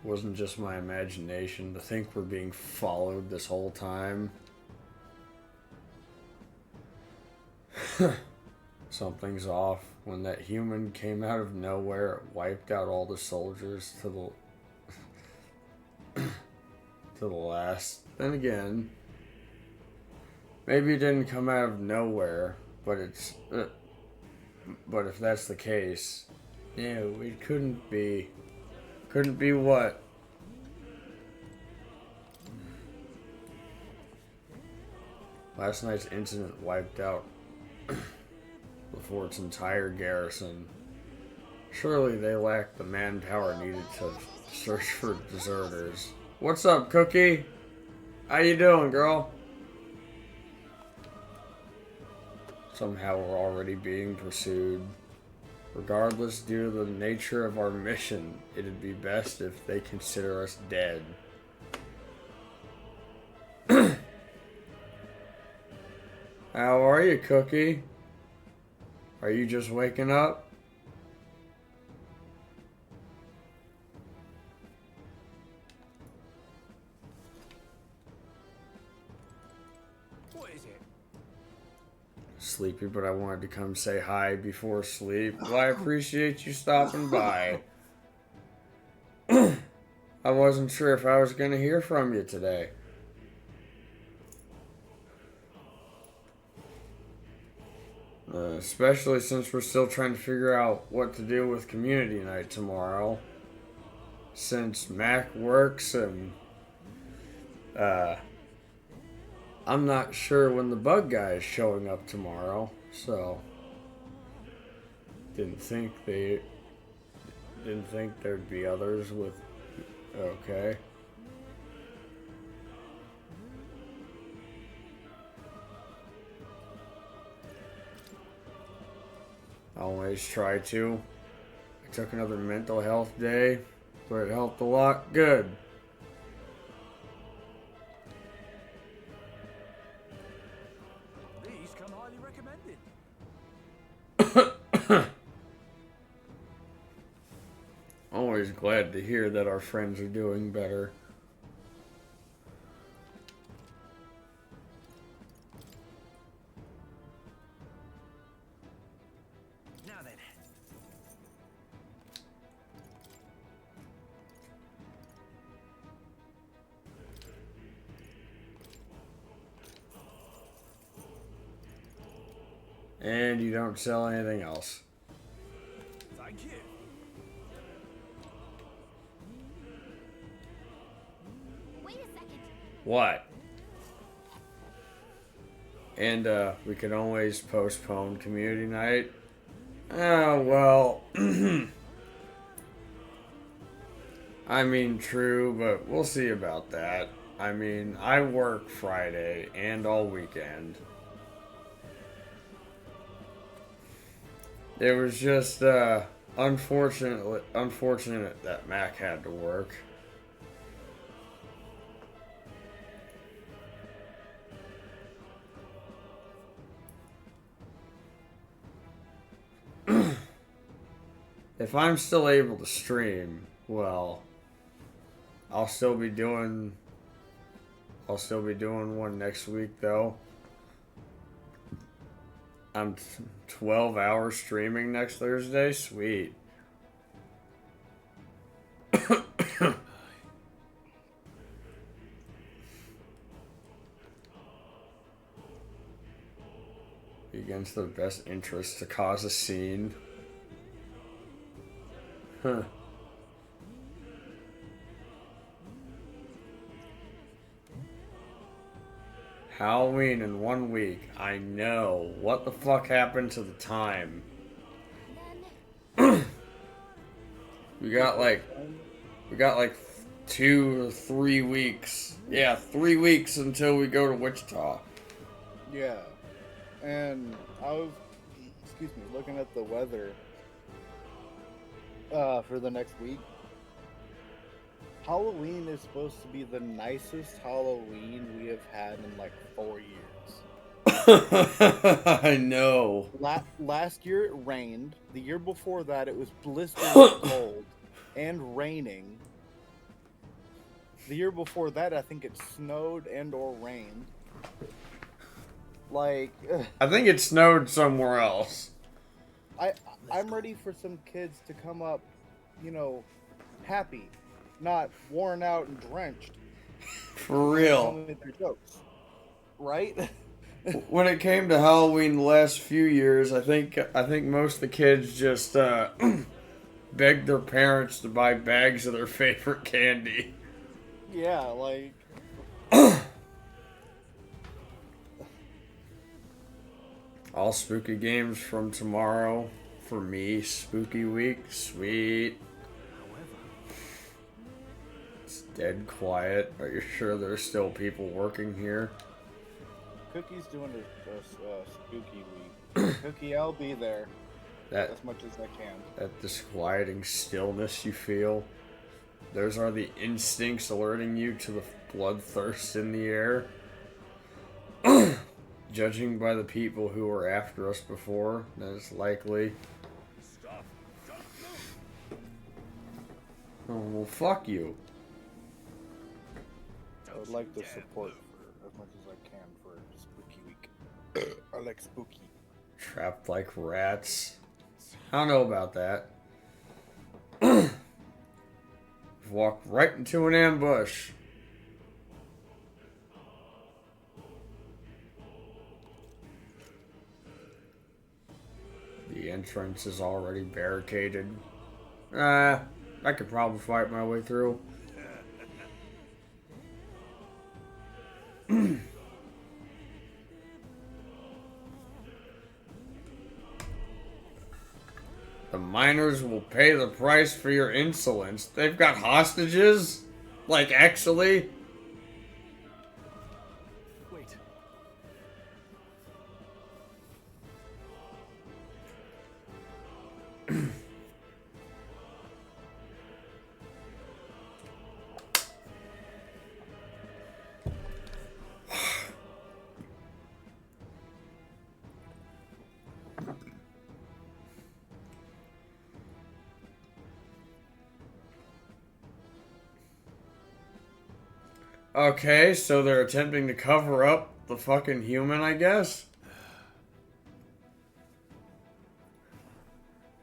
Wasn't just my imagination to think we're being followed this whole time. Something's off. When that human came out of nowhere, it wiped out all the soldiers to the to the last. Then again, maybe it didn't come out of nowhere, but it's but if that's the case, no, it couldn't be. Couldn't be what? Last night's incident wiped out the fort's entire garrison. Surely they lacked the manpower needed to search for deserters. What's up, Cookie? How you doing, girl? Somehow we're already being pursued. Regardless, due to the nature of our mission, it'd be best if they consider us dead. How are you, Cookie? Are you just waking up? What is it? Sleepy, but I wanted to come say hi before sleep. Well, I appreciate you stopping by. I wasn't sure if I was going to hear from you today. Especially since we're still trying to figure out what to do with community night tomorrow. Since Mac works and I'm not sure when the bug guy is showing up tomorrow, so didn't think there'd be others with. Okay. Always try to. I took another mental health day, but it helped a lot. Good. These come highly recommended. Always glad to hear that our friends are doing better. Now then. And you don't sell anything else. Thank you. Wait a second. What? And we can always postpone community night. Oh, well. I mean, true, but we'll see about that. I mean, I work Friday and all weekend. It was just unfortunate that Mac had to work. If I'm still able to stream, well, I'll still be doing one next week though. I'm 12 hours streaming next Thursday. Sweet. Against their best interest to cause a scene. Huh. Halloween in 1 week. I know. What the fuck happened to the time? We We got like 2 or 3 weeks. Yeah, 3 weeks until we go to Wichita. Yeah, and I was, excuse me, looking at the weather for the next week. Halloween is supposed to be the nicest Halloween we have had in like 4 years. I know. Last year it rained. The year before that it was blistering cold and raining. The year before that I think it snowed and or rained. Like I think it snowed somewhere else. I'm ready for some kids to come up, you know, happy, not worn out and drenched. For real. Tell me their jokes, right? When it came to Halloween the last few years, I think most of the kids just begged their parents to buy bags of their favorite candy. Yeah, like all spooky games from tomorrow for me. Spooky week, sweet. It's dead quiet. Are you sure there's still people working here? Cookie's doing a spooky week. Cookie, I'll be there as much as I can. That disquieting stillness you feel. Those are the instincts alerting you to the bloodthirst in the air. Judging by the people who were after us before, that is likely. Oh, well, fuck you. I would like the support for as much as I can for spooky week. I like spooky. Trapped like rats. I don't know about that. Walked right into an ambush. The entrance is already barricaded. I could probably fight my way through. The miners will pay the price for your insolence. They've got hostages? Like, actually? Wait. Okay, so they're attempting to cover up the fucking human, I guess?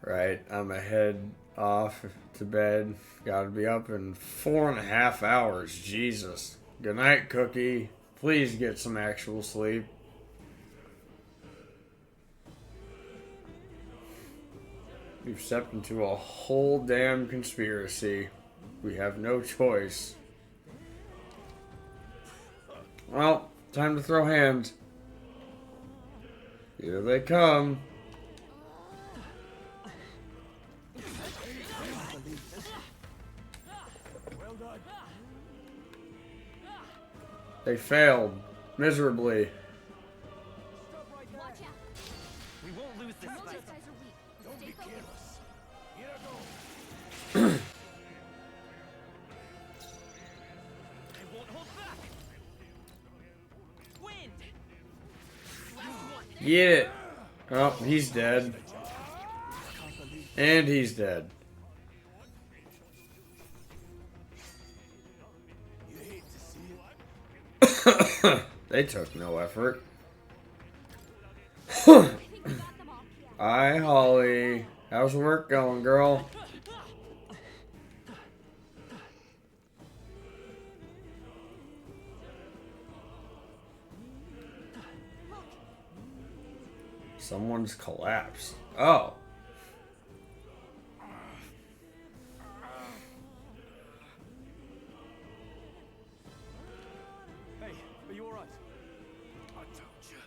Right, I'm a head off to bed. Gotta be up in 4.5 hours. Jesus. Good night, Cookie. Please get some actual sleep. We've stepped into a whole damn conspiracy. We have no choice. Well, time to throw hands. Here they come. They failed miserably. We won't lose this fight. Don't be careless. Here I go. I won't hold back. Wind. Get it. Oh, he's dead. And he's dead. They took no effort. Hi, Holly. How's work going, girl? Someone's collapsed. Oh. Hey, are you alright? I told you.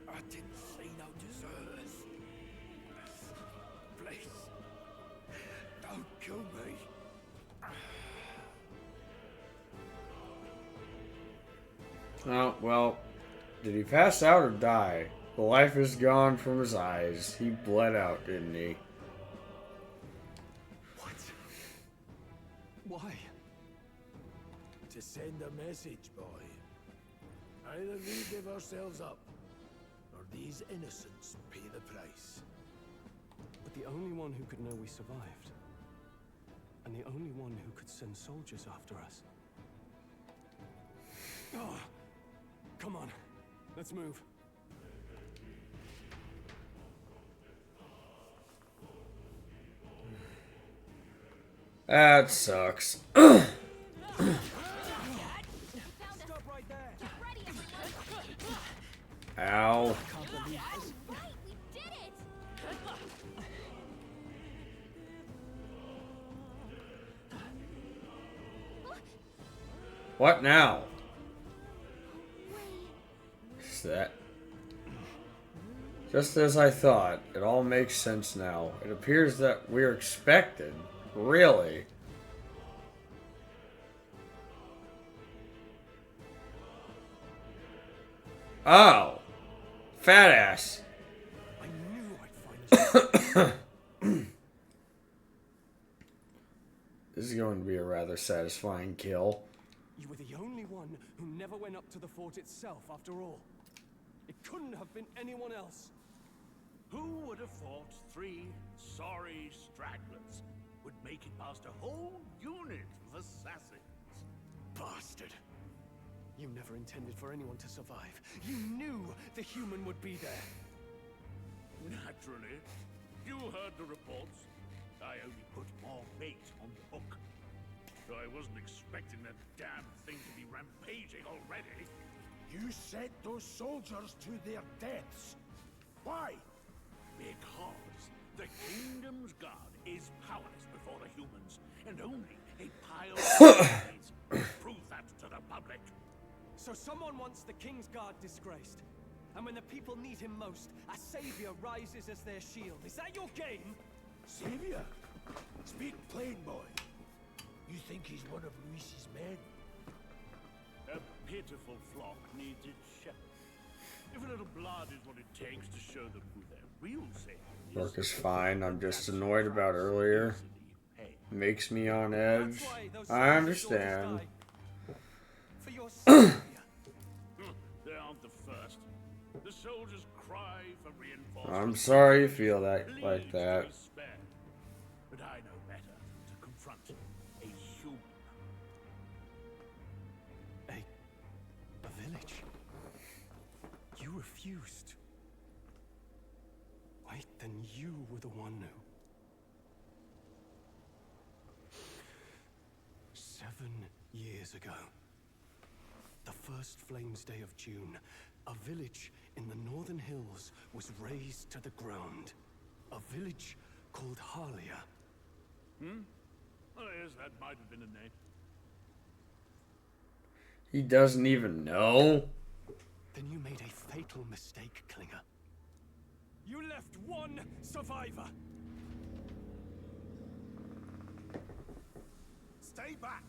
I didn't see no deserters. Please. Don't kill Oh, well, did he pass out or die? The life is gone from his eyes. He bled out, didn't he? What? Why? To send a message, boy. Either we give ourselves up, or these innocents pay the price. But the only one who could know we survived, and the only one who could send soldiers after us. Oh, come on, let's move. That sucks. Stop right there. Ow. What now? Is that? Just as I thought, it all makes sense now. It appears that we're expected. Really? Oh. Fat ass. I knew I'd find you. This is going to be a rather satisfying kill. You were the only one who never went up to the fort itself, after all. It couldn't have been anyone else. Who would have thought 3 sorry stragglers would make it past a whole unit of assassins? Bastard. You never intended for anyone to survive. You knew the human would be there. Naturally. You heard the reports. I only put more bait on the hook. I wasn't expecting that damn thing to be rampaging already. You sent those soldiers to their deaths. Why? Because the kingdom's guard is powerless before the humans, and only a pile of enemies prove that to the public. So someone wants the King's Guard disgraced. And when the people need him most, a savior rises as their shield. Is that your game? Savior? Speak plain, boy. You think he's one of Luis's men? A pitiful flock needs its shepherd. If a little blood is what it takes to show them who their real savior is. Work is fine. I'm just annoyed about earlier. Makes me on edge. I understand. For your savior. They aren't the first. The soldiers cry for reinforcements. I'm sorry you feel that like that. But I know better than to confront a human. A village? You refused. Wait, then you were the one who... 7 years ago. The first Flames Day of June, a village in the northern hills was razed to the ground. A village called Harlia. Oh yes, that might have been a name. He doesn't even know? Then you made a fatal mistake, Klinger. You left one survivor. Stay back!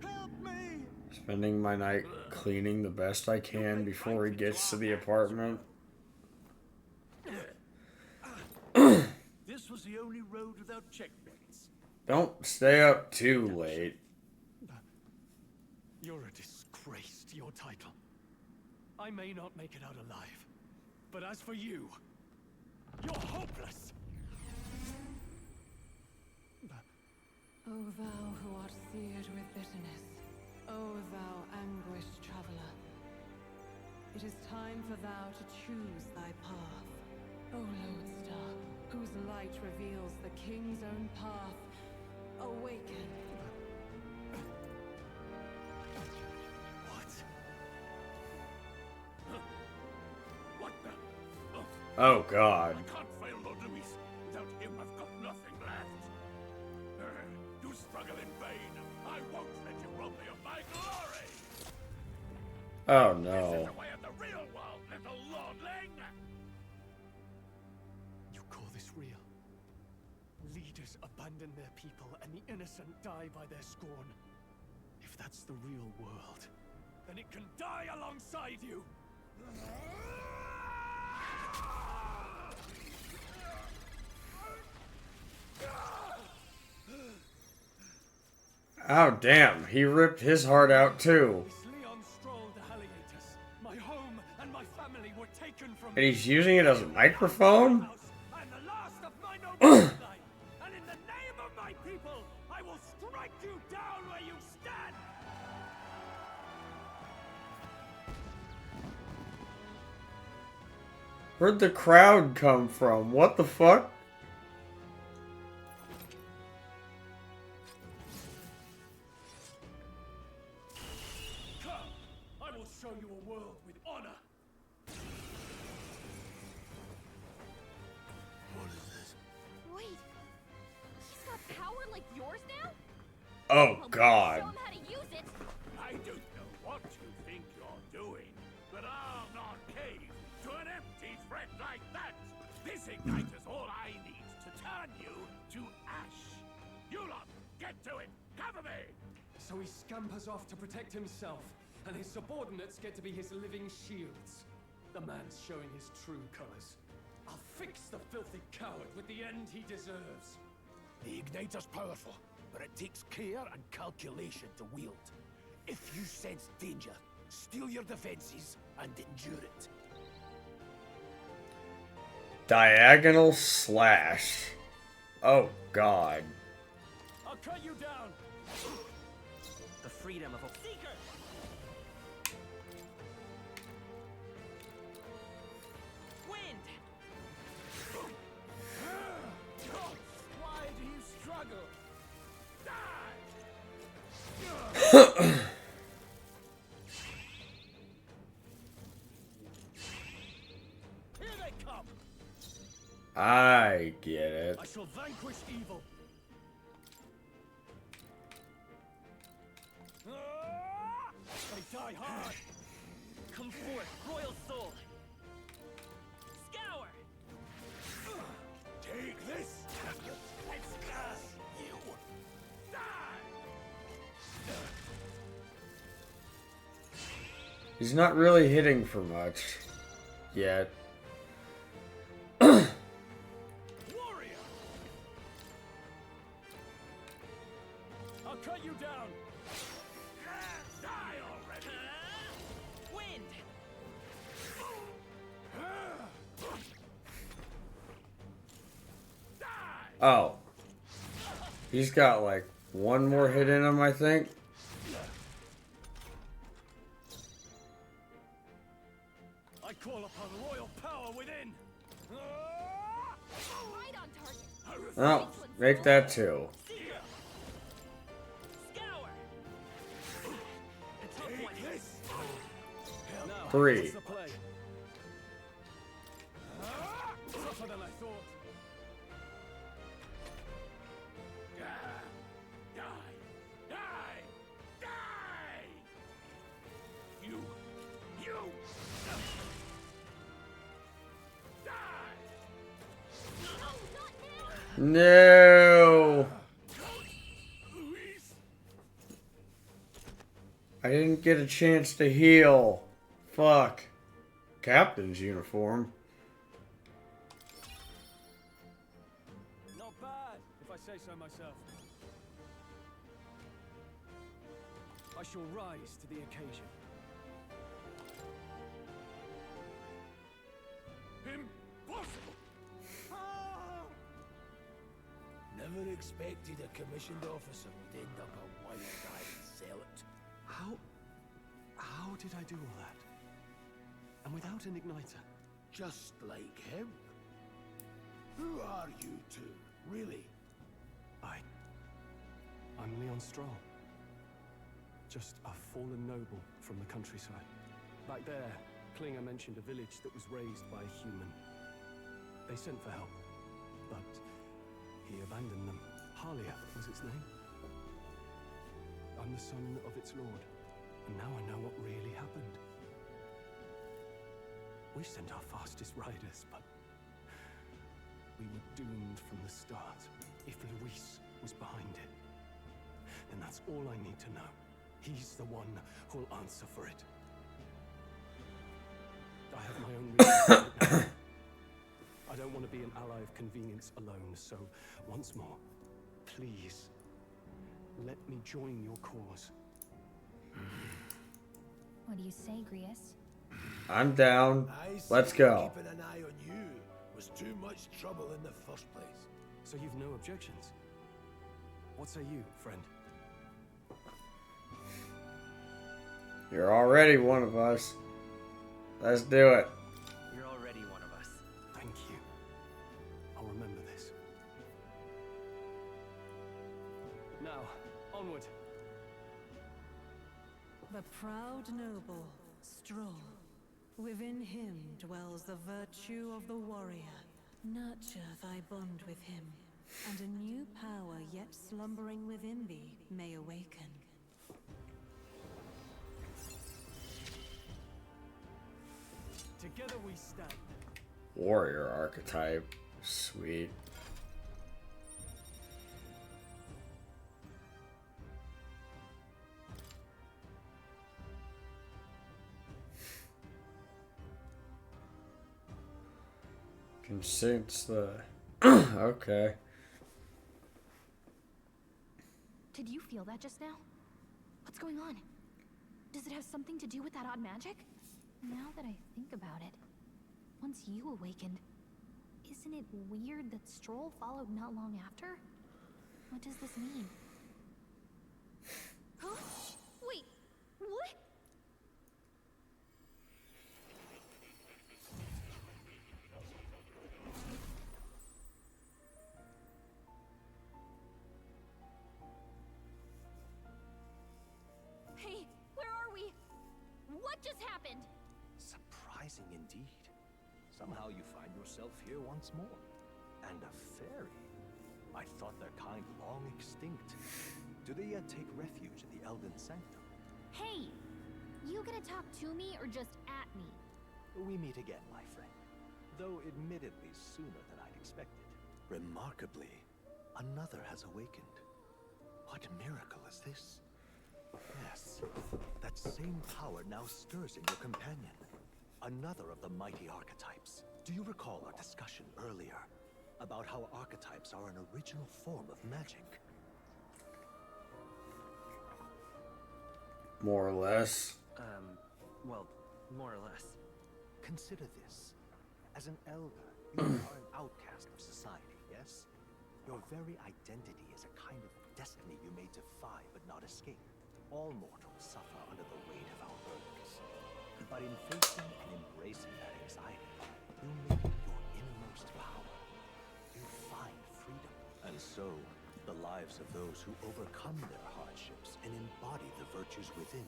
Help me! Spending my night cleaning the best I can before he gets to the apartment. This was the only road without checkpoints. Don't stay up too late. You're a disgrace to your title. I may not make it out alive, but as for you, you're hopeless. O thou who art seared with bitterness, O thou anguished traveler, it is time for thou to choose thy path. O Lodestar, whose light reveals the king's own path, awaken. What the? Oh God. I can't fail Lord Luis. Without him, I've got nothing left. You struggle in vain. I won't let you rob me of my glory. Oh This is no. the way of the real world, little lordling. You call this real? Leaders abandon their people and the innocent die by their scorn. If that's the real world, then it can die alongside you. Oh, damn. He ripped his heart out, too. My home and my family were taken from And he's using it as a microphone? I'm the last of my noble bloodline, and in the name of my people, I will strike you down where you stand! Where'd the crowd come from? What the fuck? I will show you a world with honor. What is this? Wait, he's got power like yours now? Oh, Well, God. show him how to use it. I don't know what you think you're doing, but I'll not cave to an empty threat like that. This igniter's all I need to turn you to ash. You lot, get to it. Cover me. So he scampers off to protect himself, and his subordinates get to be his living shields. The man's showing his true colors. I'll fix the filthy coward with the end he deserves. The igniter's powerful, but it takes care and calculation to wield. If you sense danger, steel your defenses and endure it. Diagonal slash. Oh, God. I'll cut you down. The freedom of a seeker. Wind. Why do you struggle? Here they come. I get it. I shall vanquish evil. They die hard. Come forth, royal soul. Scour. Take this. Let's go. You die. He's not really hitting for much yet. Warrior. I'll cut you down. Die already. Wind. Oh. He's got like one more hit in him, I think. I call upon royal power within. Right on target. Oh, make that two. Scour. A tough one. Now, Three. what's the play? Tougher than I thought. Die. Die. Die. You. No. I didn't get a chance to heal. Fuck. Captain's uniform. Not bad, if I say so myself. I shall rise to the occasion. Impossible. Never expected a commissioned officer would end up a wild-eyed zealot. How did I do all that? And without an igniter? Just like him. Who are you two, really? I'm Leon Stroll. Just a fallen noble from the countryside. Back there, Klinger mentioned a village that was raised by a human. They sent for help, but he abandoned them. Halia was its name. I'm the son of its lord, and now I know what really happened. We sent our fastest riders, but we were doomed from the start. If Luis was behind it, then that's all I need to know. He's the one who'll answer for it. I have my own reasons right now. I don't want to be an ally of convenience alone, so once more, please, let me join your cause. What do you say, Grius? I'm down. I say Let's go. keeping an eye on you was too much trouble in the first place. So you've no objections? What say you, friend? You're already one of us. Let's do it. You're already one of us. Thank you. I'll remember this. Now, onward. The proud noble, Stroll. Within him dwells the virtue of the warrior. Nurture thy bond with him, and a new power yet slumbering within thee may awaken. Together we stand. Warrior archetype. Sweet. Can sense the... Okay. Did you feel that just now? What's going on? Does it have something to do with that odd magic? Now that I think about it, once you awakened, isn't it weird that Stroll followed not long after? What does this mean? Huh? Wait, what? Hey, where are we? What just happened? Surprising indeed. Somehow you find yourself here once more. And a fairy. I thought their kind long extinct. Do they yet take refuge in the Elven Sanctum? Hey, you gonna talk to me or just at me? We meet again, my friend. Though admittedly sooner than I'd expected. Remarkably, another has awakened. What miracle is this? Yes, that same power now stirs in your companion. Another of the mighty archetypes. Do you recall our discussion earlier about how archetypes are an original form of magic? More or less. Well, more or less. Consider this. As an elder, you are an outcast of society, yes? Your very identity is a kind of destiny you may defy but not escape. All mortals suffer under the weight of our burdens. But in facing and embracing that anxiety, you make it your innermost power. You find freedom. And so, the lives of those who overcome their hardships and embody the virtues within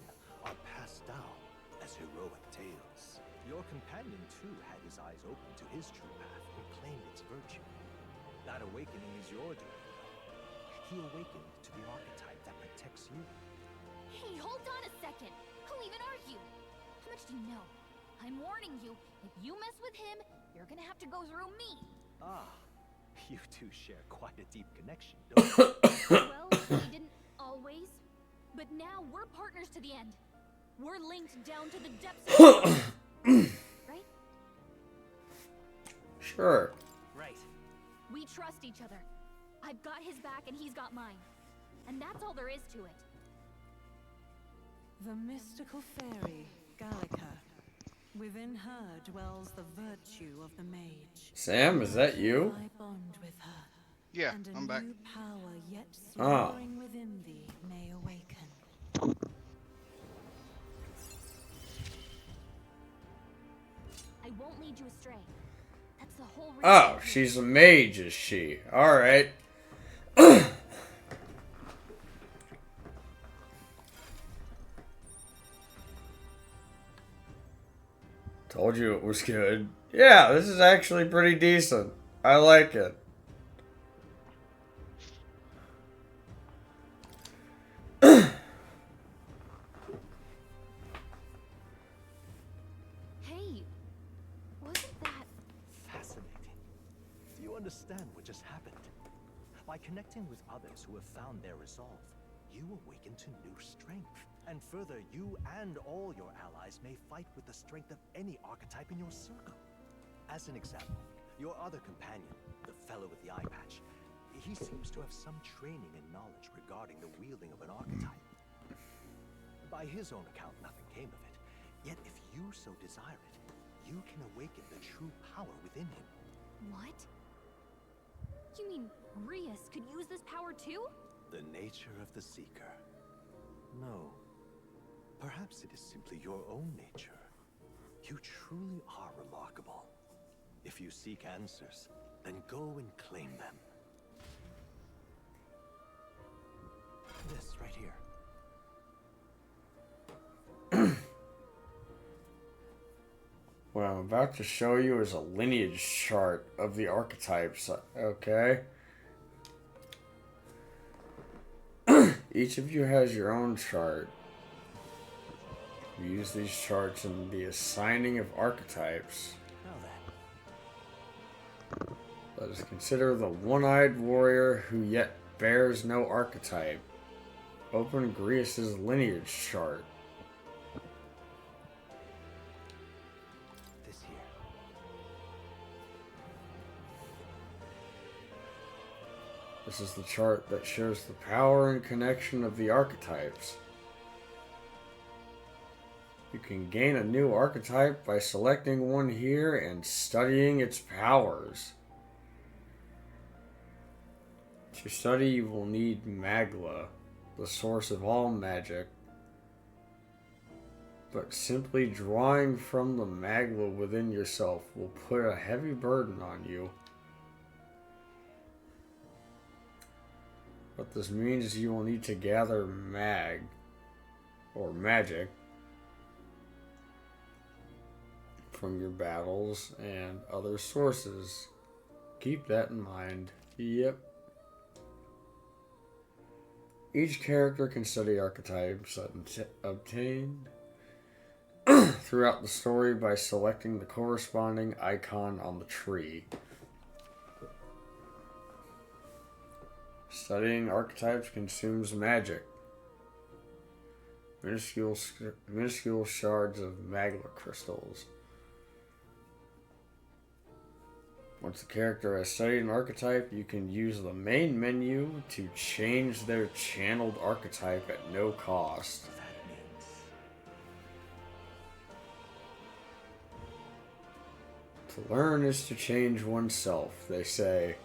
are passed down as heroic tales. Your companion, too, had his eyes open to his true path and claimed its virtue. That awakening is your doing. He awakened to the archetype that protects you. Hey, hold on a second. Who even are you? How much do you know? I'm warning you, if you mess with him, you're gonna have to go through me. Ah, you two share quite a deep connection, don't you? Well, we didn't always. But now we're partners to the end. We're linked down to the depths of right? Sure. Right. We trust each other. I've got his back and he's got mine. And that's all there is to it. The mystical fairy, Gallica. Within her dwells the virtue of the mage. Sam, is that you? I bond with her. Yeah, and a I'm back. new power yet Ah. slumbering within thee may awaken. I won't lead you astray. That's the whole reason. Oh, she's a mage, is she? Alright. Told you it was good. Yeah, this is actually pretty decent. I like it. Hey, wasn't that... Fascinating. Do you understand what just happened? By connecting with others who have found their resolve, you awaken to new strength. And further, you and all your allies may fight with the strength of any archetype in your circle. As an example, your other companion, the fellow with the eye patch, he seems to have some training and knowledge regarding the wielding of an archetype. By his own account, nothing came of it. Yet if you so desire it, you can awaken the true power within him. What? You mean Rias could use this power too? The nature of the Seeker. No. Perhaps it is simply your own nature. You truly are remarkable. If you seek answers, then go and claim them. This right here. What I'm about to show you is a lineage chart of the archetypes, okay? Each of you has your own chart. You use these charts in the assigning of archetypes. Let us consider the one-eyed warrior who yet bears no archetype. Open Grius' lineage chart. This here. This is the chart that shows the power and connection of the archetypes. You can gain a new archetype by selecting one here and studying its powers. To study, you will need Magla, the source of all magic. But simply drawing from the Magla within yourself will put a heavy burden on you. What this means is you will need to gather magic, from your battles and other sources. Keep that in mind. Yep. Each character can study archetypes obtained throughout the story by selecting the corresponding icon on the tree. Studying archetypes consumes magic. Minuscule shards of magma crystals. Once the character has studied an archetype, you can use the main menu to change their channeled archetype at no cost. To learn is to change oneself, they say.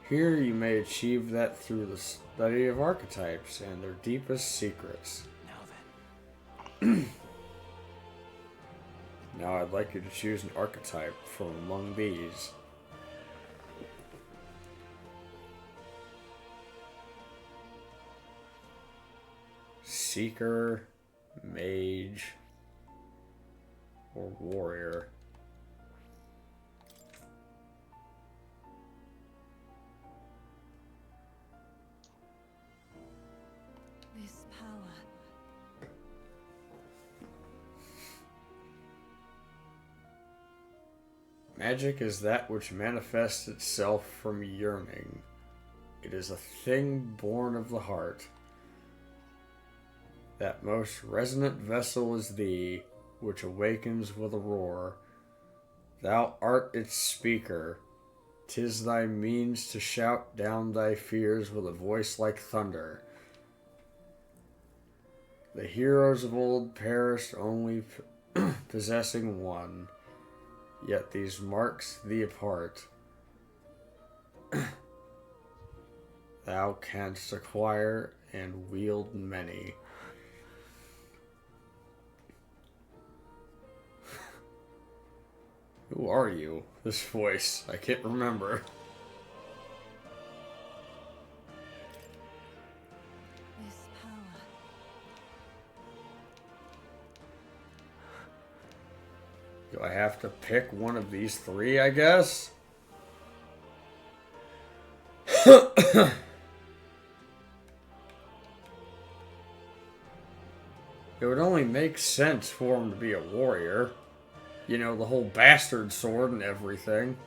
Here you may achieve that through the study of archetypes and their deepest secrets. Now I'd like you to choose an archetype from among these. Seeker, Mage, or Warrior. This power. Magic is that which manifests itself from yearning. It is a thing born of the heart. That most resonant vessel is thee, which awakens with a roar. Thou art its speaker. 'Tis thy means to shout down thy fears with a voice like thunder. The heroes of old perished only possessing one. Yet these marks thee apart. Thou canst acquire and wield many. Who are you? This voice, I can't remember. This power. Do I have to pick one of these three, I guess? It would only make sense for him to be a warrior. You know, the whole bastard sword and everything.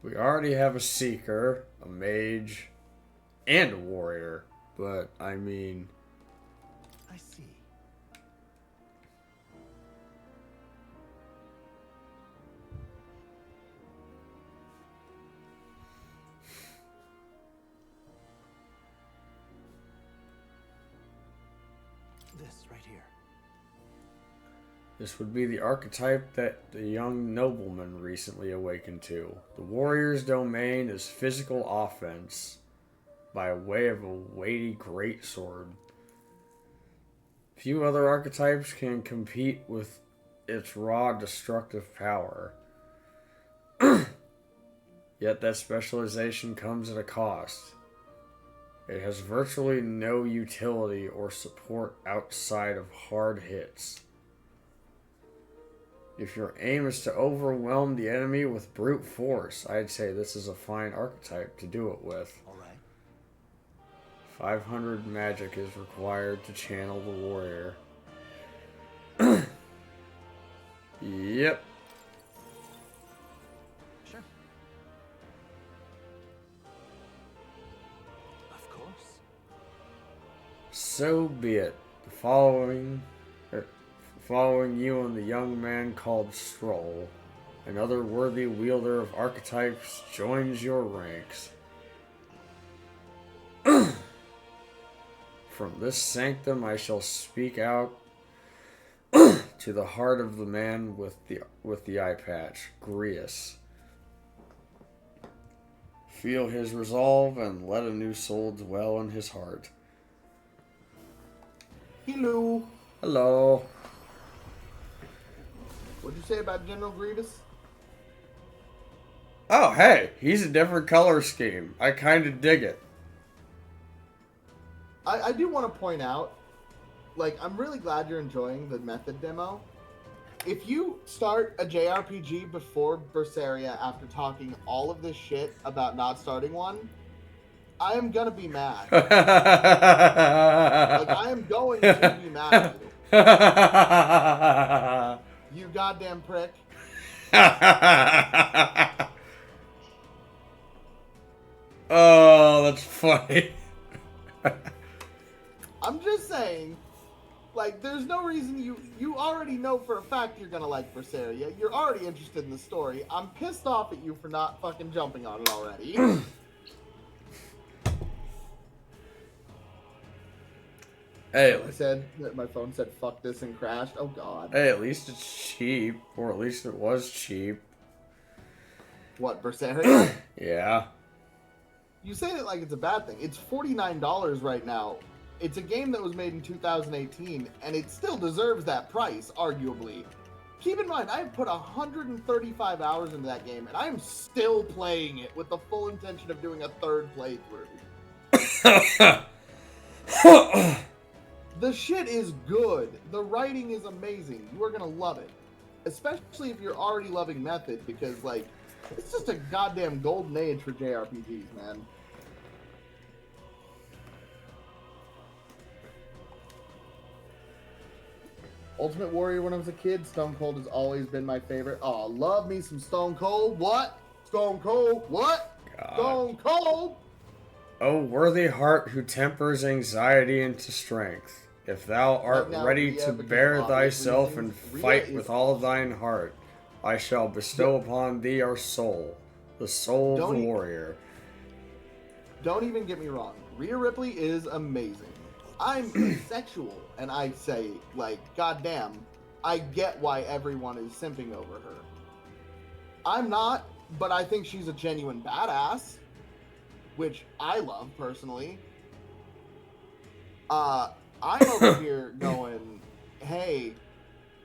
We already have a seeker, a mage, and a warrior. But, I mean... I see. This right here. This would be the archetype that the young nobleman recently awakened to. The warrior's domain is physical offense by way of a weighty greatsword. Few other archetypes can compete with its raw destructive power. Yet that specialization comes at a cost. It has virtually no utility or support outside of hard hits. If your aim is to overwhelm the enemy with brute force, I'd say this is a fine archetype to do it with. Alright. 500 magic is required to channel the warrior. Yep. Sure. Of course. So be it. Following you and the young man called Stroll, another worthy wielder of archetypes joins your ranks. From this sanctum I shall speak out to the heart of the man with the eye patch, Grius. Feel his resolve and let a new soul dwell in his heart. Hello. Hello. What'd you say about General Grievous? Oh, hey, he's a different color scheme. I kind of dig it. I do want to point out, like, I'm really glad you're enjoying the method demo. If you start a JRPG before Berseria after talking all of this shit about not starting one, I am gonna be mad. Like, I am going to be mad at you. You goddamn prick. Oh, that's funny. I'm just saying, like, there's no reason you already know for a fact you're gonna like Berseria. You're already interested in the story. I'm pissed off at you for not fucking jumping on it already. Hey, I said that my phone said fuck this and crashed. Oh god. Hey, at least it's cheap, or at least it was cheap. What, Berseria? Yeah. You say it like it's a bad thing. It's $49 right now. It's a game that was made in 2018, and it still deserves that price, arguably. Keep in mind, I have put 135 hours into that game, and I am still playing it with the full intention of doing a third playthrough. The shit is good. The writing is amazing. You are going to love it. Especially if you're already loving Method, because, like, it's just a goddamn golden age for JRPGs, man. Ultimate Warrior when I was a kid, Stone Cold has always been my favorite. Oh, love me some Stone Cold. What? Stone Cold. What? God. Stone Cold. O worthy heart who tempers anxiety into strength, if thou art ready to bear thyself and fight with all thine heart, I shall bestow upon thee our soul, the soul of the warrior. Don't even get me wrong. Rhea Ripley is amazing. I'm asexual, and I say, like, goddamn, I get why everyone is simping over her. I'm not, but I think she's a genuine badass, which I love, personally. I'm over here going, hey,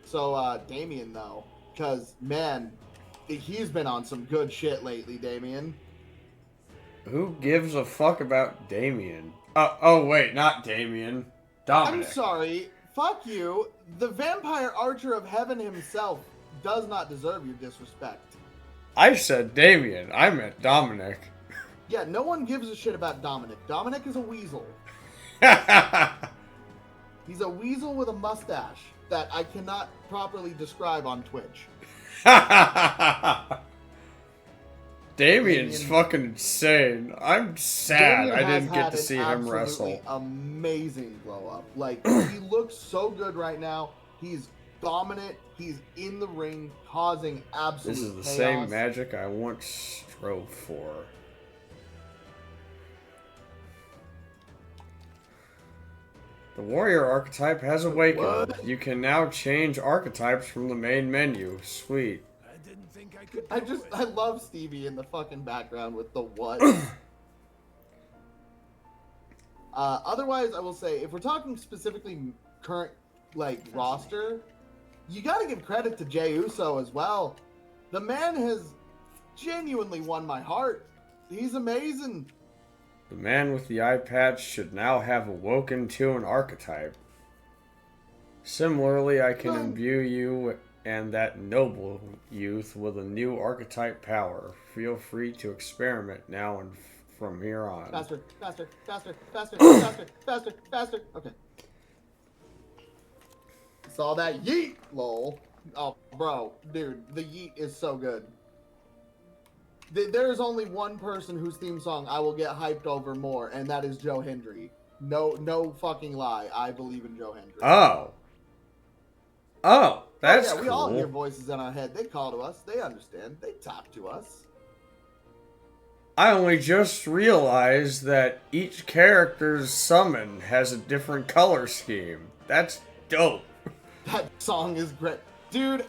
so, Damien, though, because, man, he's been on some good shit lately, Damien. Who gives a fuck about Damien? Oh, wait, not Damien. Dominic. I'm sorry. Fuck you. The vampire archer of heaven himself does not deserve your disrespect. I said Damien. I meant Dominic. Yeah, no one gives a shit about Dominic. Dominic is a weasel. He's a weasel with a mustache that I cannot properly describe on Twitch. Damien's fucking insane. I'm sad Damien I has didn't get had to an see him wrestle. absolutely amazing glow up. Like, he looks so good right now. He's dominant. He's in the ring, causing absolute This is the chaos. same magic I once strove for. The warrior archetype has awakened. What? You can now change archetypes from the main menu. Sweet. I love Stevie in the fucking background with the what. Otherwise, I will say, if we're talking specifically current, like, roster, you gotta give credit to Jey Uso as well. The man has genuinely won my heart. He's amazing. The man with the eye patch should now have awoken to an archetype. Similarly, I can imbue you and that noble youth with a new archetype power. Feel free to experiment now and from here on. Faster, faster, faster, faster, faster, faster, faster. Okay. Saw that yeet, lol. Oh, bro, dude, the yeet is so good. There is only one person whose theme song I will get hyped over more, and that is Joe Hendry. No fucking lie. I believe in Joe Hendry. Oh, that's yeah, we all cool. hear voices in our head. They call to us. They understand. They talk to us. I only just realized that each character's summon has a different color scheme. That's dope. That song is great. Dude,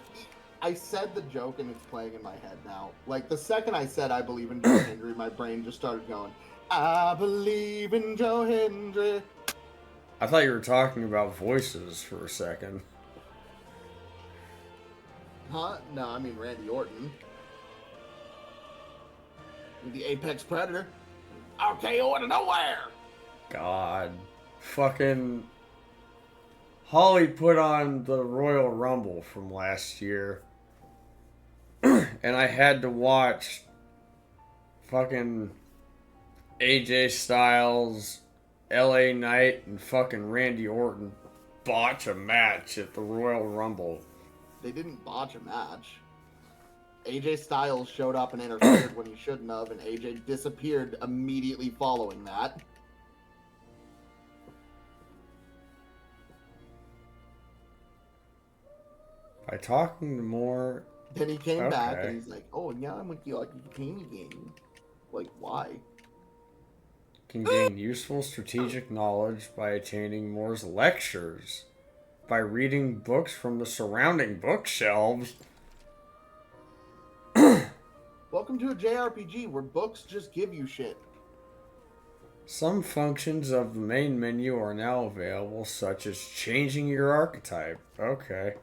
I said the joke and it's playing in my head now. Like, the second I said I believe in Joe Hendry, my brain just started going, I believe in Joe Hendry. I thought you were talking about voices for a second. Huh? No, I mean Randy Orton. The Apex Predator. RKO out of nowhere! God. Fucking... Holly put on the Royal Rumble from last year. And I had to watch fucking AJ Styles, LA Knight, and fucking Randy Orton botch a match at the Royal Rumble. They didn't botch a match. AJ Styles showed up and interfered when he shouldn't have, and AJ disappeared immediately following that. By talking to more... Then he came back and he's like, oh, yeah, I'm with you like you came again. Like, why? Can gain useful strategic knowledge by attaining Moore's lectures. By reading books from the surrounding bookshelves. Welcome to a JRPG where books just give you shit. Some functions of the main menu are now available, such as changing your archetype. Okay.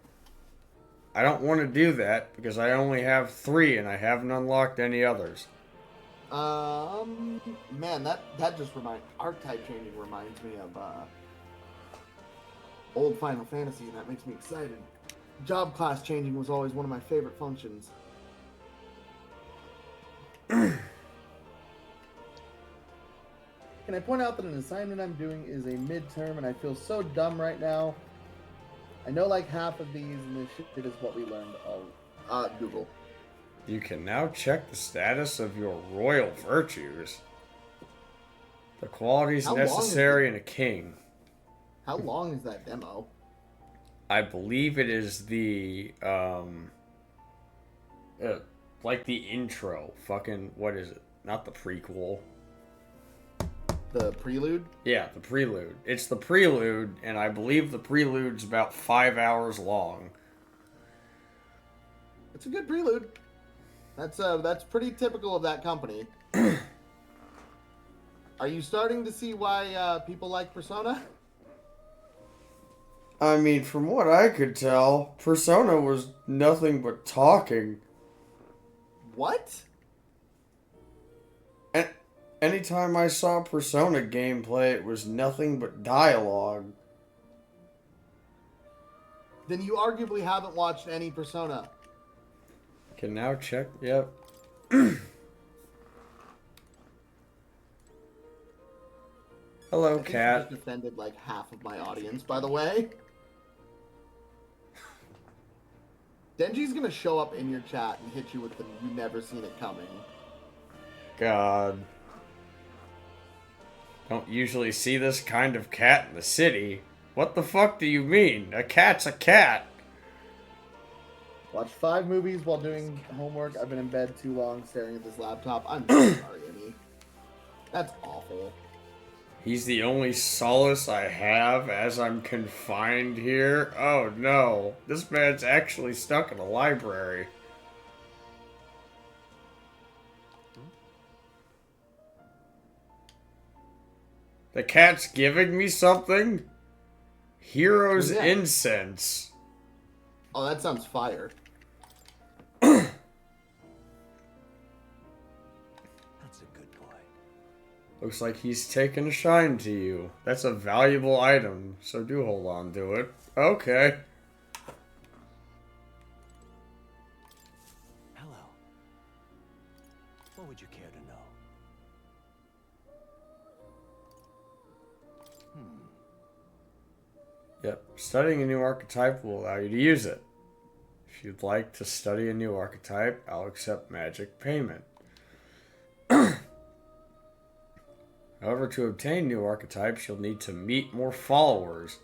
I don't want to do that because I only have 3 and I haven't unlocked any others. Man, that just archetype changing reminds me of old Final Fantasy, and that makes me excited. Job class changing was always one of my favorite functions. Can I point out that an assignment I'm doing is a midterm, and I feel so dumb right now. I know like half of these, and this shit is what we learned. Google. You can now check the status of your royal virtues. The qualities necessary in a king. How long is that demo? I believe it is the, like the intro. Fucking, what is it? Not the prequel. The prelude? Yeah, the prelude. It's the prelude, and I believe the prelude's about 5 hours long. It's a good prelude. That's pretty typical of that company. Are you starting to see why people like Persona? I mean, from what I could tell, Persona was nothing but talking. What? Anytime I saw Persona gameplay, it was nothing but dialogue. Then you arguably haven't watched any Persona. Can now check. Yep. Hello, cat. I just offended like half of my audience, by the way. Denji's gonna show up in your chat and hit you with the "you never seen it coming." God. Don't usually see this kind of cat in the city. What the fuck do you mean? A cat's a cat. Watched 5 movies while doing homework. I've been in bed too long staring at this laptop. I'm so sorry, Emmy. That's awful. He's the only solace I have as I'm confined here. Oh no, this man's actually stuck in a library. The cat's giving me something? Hero's Yeah. incense. Oh, that sounds fire. That's a good boy. Looks like he's taken a shine to you. That's a valuable item, so do hold on to it. Okay. Hello. What would you care to know? Yep, studying a new archetype will allow you to use it. If you'd like to study a new archetype, I'll accept magic payment. However, to obtain new archetypes, you'll need to meet more followers.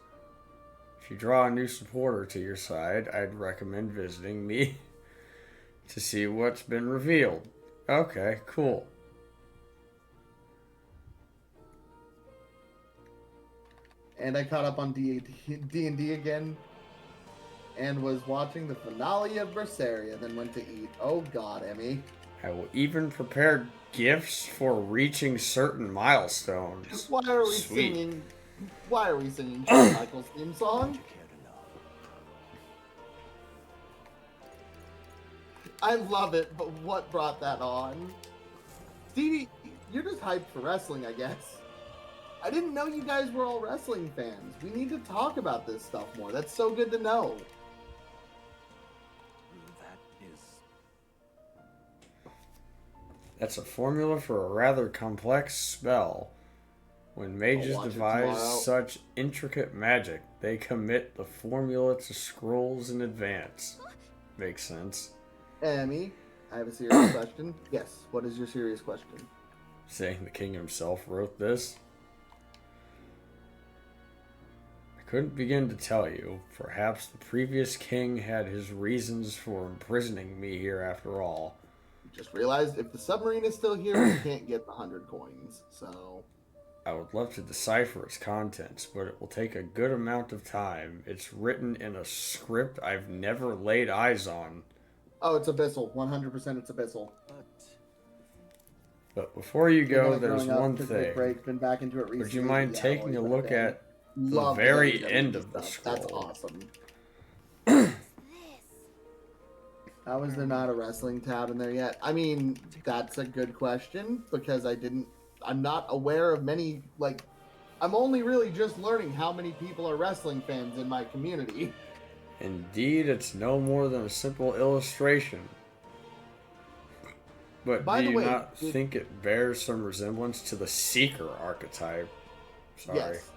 If you draw a new supporter to your side, I'd recommend visiting me to see what's been revealed. Okay, cool. And I caught up on D&D again and was watching the finale of Berseria, then went to eat. Oh god, Emmy. I will even prepare gifts for reaching certain milestones. Why are we Sweet. singing? Why are we singing Shawn Michaels' theme song? I love it, but what brought that on? Stevie, you're just hyped for wrestling, I guess. I didn't know you guys were all wrestling fans. We need to talk about this stuff more. That's so good to know. That's a formula for a rather complex spell. When mages watch it devise tomorrow. such intricate magic, they commit the formula to scrolls in advance. Makes sense. Emmy, I have a serious question. Yes, what is your serious question? Saying the king himself wrote this? I couldn't begin to tell you. Perhaps the previous king had his reasons for imprisoning me here after all. Just realized if the submarine is still here, we can't get the 100 coins. So I would love to decipher its contents, but it will take a good amount of time. It's written in a script I've never laid eyes on. oh, it's Abyssal. 100% it's Abyssal. But before you go, Kinda there's growing up, one took a big thing. break, been back into it recently. Would you mind Yeah, taking a always look been a fan. at the Love very WWE end of the stuff. scroll? That's awesome. How is there not a wrestling tab in there yet? I mean, that's a good question because I'm not aware of many, like, I'm only really just learning how many people are wrestling fans in my community. Indeed, it's no more than a simple illustration. But By do the you way, not think it bears some resemblance to the Seeker archetype? Sorry. Yes.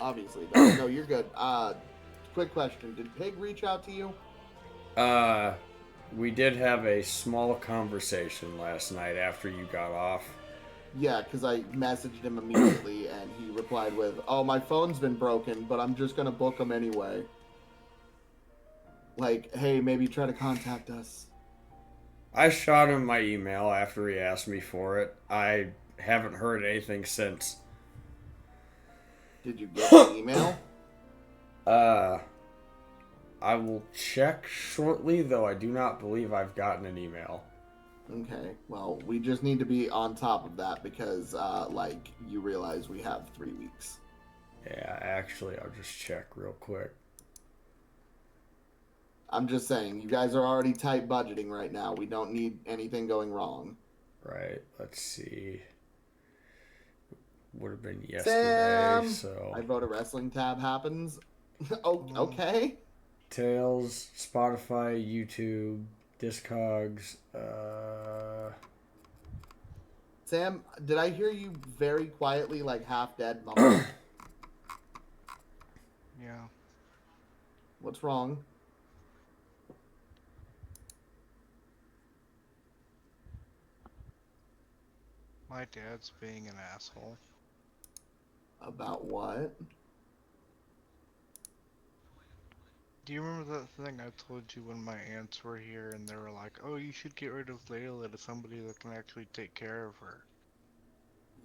Obviously. No, you're good. Quick question. Did Pig reach out to you? We did have a small conversation last night after you got off. Yeah, because I messaged him immediately and he replied with, "Oh, my phone's been broken, but I'm just going to book them anyway. Like, hey, maybe try to contact us." I shot him my email after he asked me for it. I haven't heard anything since. Did you get the email? I will check shortly, though I do not believe I've gotten an email. Okay, well, we just need to be on top of that because, like, you realize we have 3 weeks. Yeah, actually, I'll just check real quick. I'm just saying, you guys are already tight budgeting right now. We don't need anything going wrong. Right, let's see. Would have been yesterday, Sam! so... I vote a wrestling tab happens. Oh, okay. Tails, Spotify, YouTube, Discogs, Sam, did I hear you very quietly, like half dead mumble? Yeah. What's wrong? my dad's being an asshole. About what? Do you remember that thing I told you when my aunts were here and they were like, oh, you should get rid of Layla to somebody that can actually take care of her?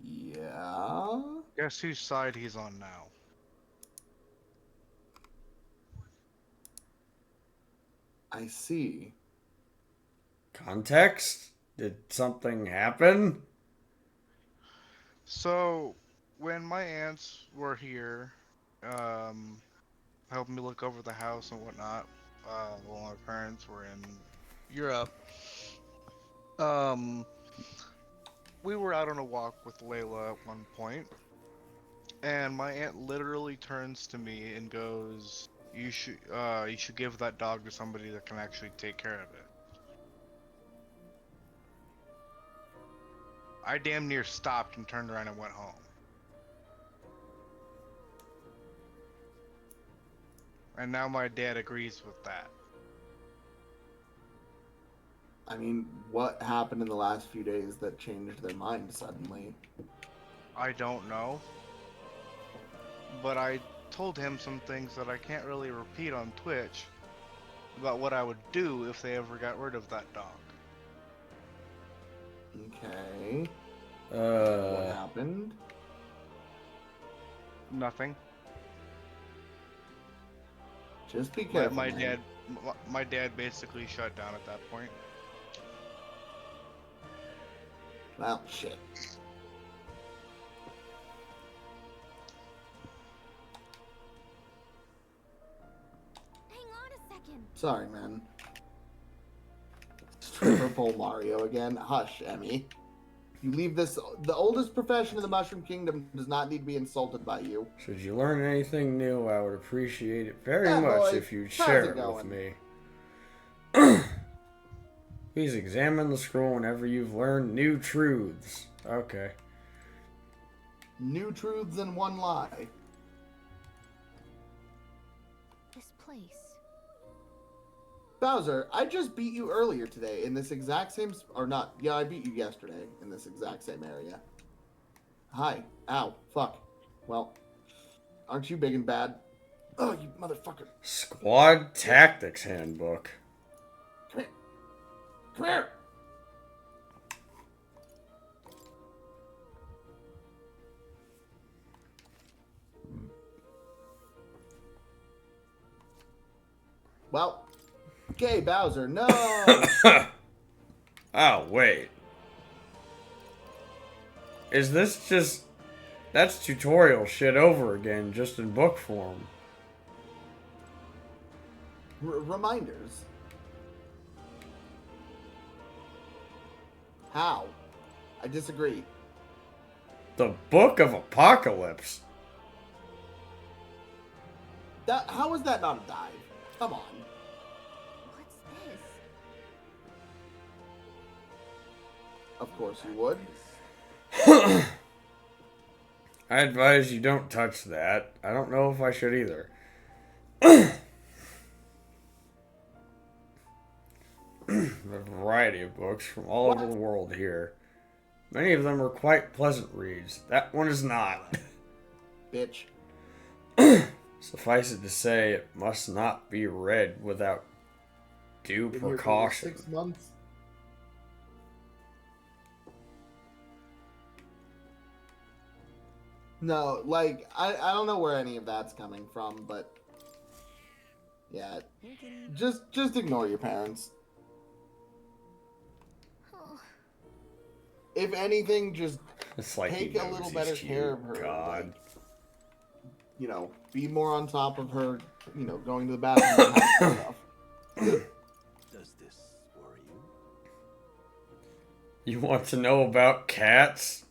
Yeah? Guess whose side he's on now? I see. Context? Did something happen? So, when my aunts were here, helping me look over the house and whatnot, while my parents were in Europe, um, we were out on a walk with Layla at one point, and my aunt literally turns to me and goes, you should give that dog to somebody that can actually take care of it. I damn near stopped and turned around and went home. And now my dad agrees with that. I mean, what happened in the last few days that changed their mind suddenly? I don't know. But I told him some things that I can't really repeat on Twitch about what I would do if they ever got rid of that dog. Okay. What happened? Nothing. Just be careful, my dad basically shut down at that point. Well, shit. Hang on a second. Sorry, man. Stripper pole Mario again. Hush, Emmy. You leave this. The oldest profession in the Mushroom Kingdom does not need to be insulted by you. Should you learn anything new, I would appreciate it very Yeah, much boy. if you'd How's share it it with going? me. Please examine the scroll whenever you've learned new truths. Okay. New truths and one lie. This place. Bowser, I just beat you earlier today in this exact same... Or not. Yeah, I beat you yesterday in this exact same area. Hi. Ow. Fuck. Well, aren't you big and bad? Oh, you motherfucker. Squad Tactics Handbook. Come here. Come here. Well, okay, Bowser, no! Oh, wait. Is this just... That's tutorial shit over again, just in book form. Reminders. How? I disagree. The Book of Apocalypse. How is that not a dive? Come on. What's this? Of course you would. I advise you don't touch that. I don't know if I should either. A variety of books from all over the world here. Many of them are quite pleasant reads. That one is not. Bitch. Suffice it to say, it must not be read without due Been here for precaution. 6 months. No, like, I don't know where any of that's coming from, but yeah, just ignore your parents. If anything, just It's like take he a knows little he's better cute. care of her. God. Like, you know, be more on top of her, you know, going to the bathroom and stuff. Does this worry you? You want to know about cats?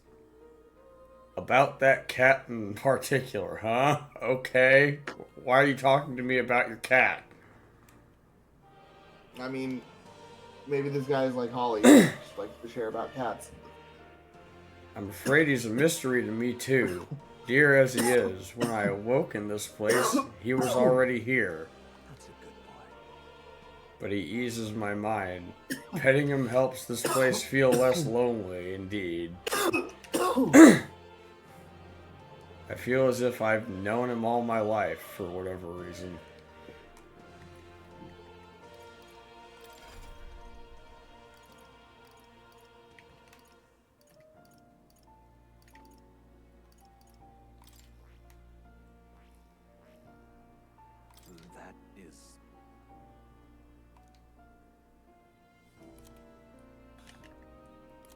About that cat in particular, huh? Okay. Why are you talking to me about your cat? I mean, maybe this guy's like Holly, just likes to share about cats. I'm afraid he's a mystery to me too. Dear as he is, when I awoke in this place, he was already here. That's a good boy. but he eases my mind. Petting him helps this place feel less lonely, indeed. I feel as if I've known him all my life, for whatever reason. That is...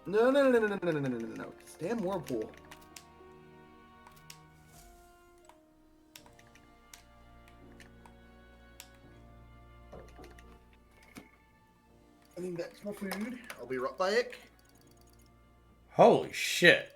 No, no, no, no, no, no, no, no, no, no, no. It's damn whirlpool. I think that's my food. I'll be right back. Holy shit.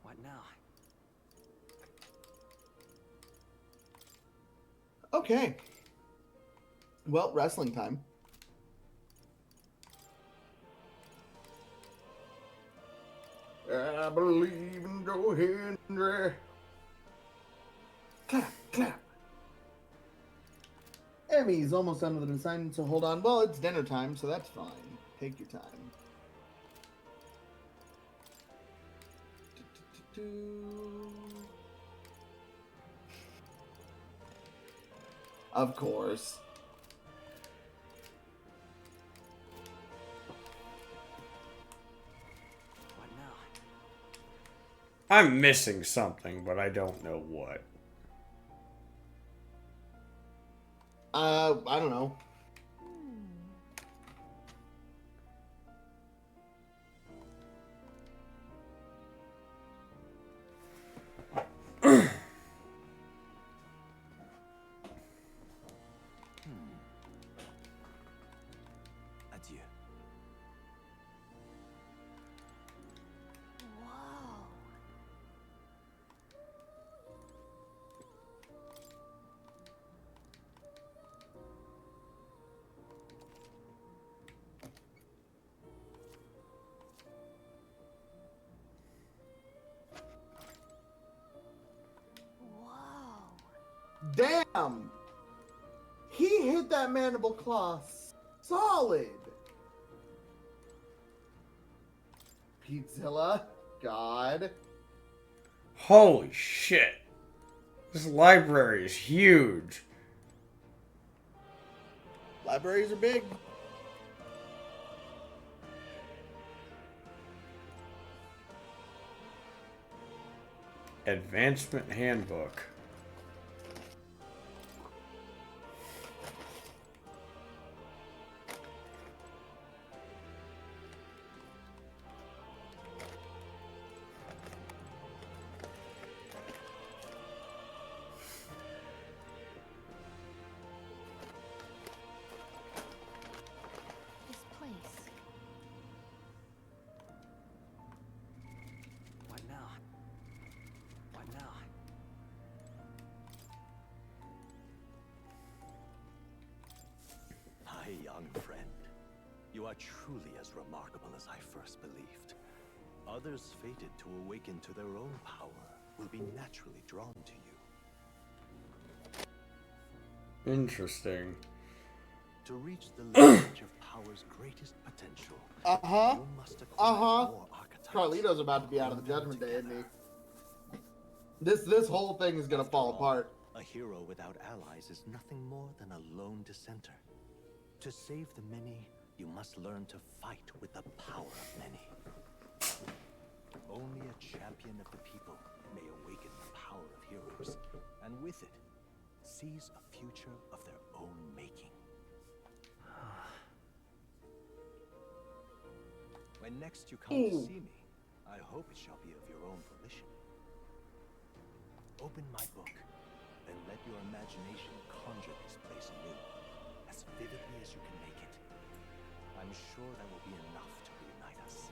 What now? Okay. Well, wrestling time. I believe in Joe Hendry. Clap, clap. Emmy's almost done with an assignment, so hold on. Well, it's dinner time, so that's fine. Take your time. Of course. What now? I'm missing something, but I don't know what. I don't know. Adieu. Damn! He hit that mandible claw solid. Petzilla, God. Holy shit. This library is huge. Libraries are big. Advancement Handbook. This place. What now? What now? My young friend, you are truly as remarkable as I first believed. Others fated to awaken to their own power will be naturally drawn to you. Interesting. To reach the lineage of power's greatest potential, you must acquire more archetypes. Carlito's about to be out of the Judgment Day, isn't he? This whole thing is gonna fall apart. A hero without allies is nothing more than a lone dissenter. To save the many, you must learn to fight with the power of many. Only a champion of the people may awaken the power of heroes, and with it, seize a future of their own making. When next you come to see me, I hope it shall be of your own volition. Open my book, and let your imagination conjure this place anew, as vividly as you can make it. I'm sure that will be enough to reunite us.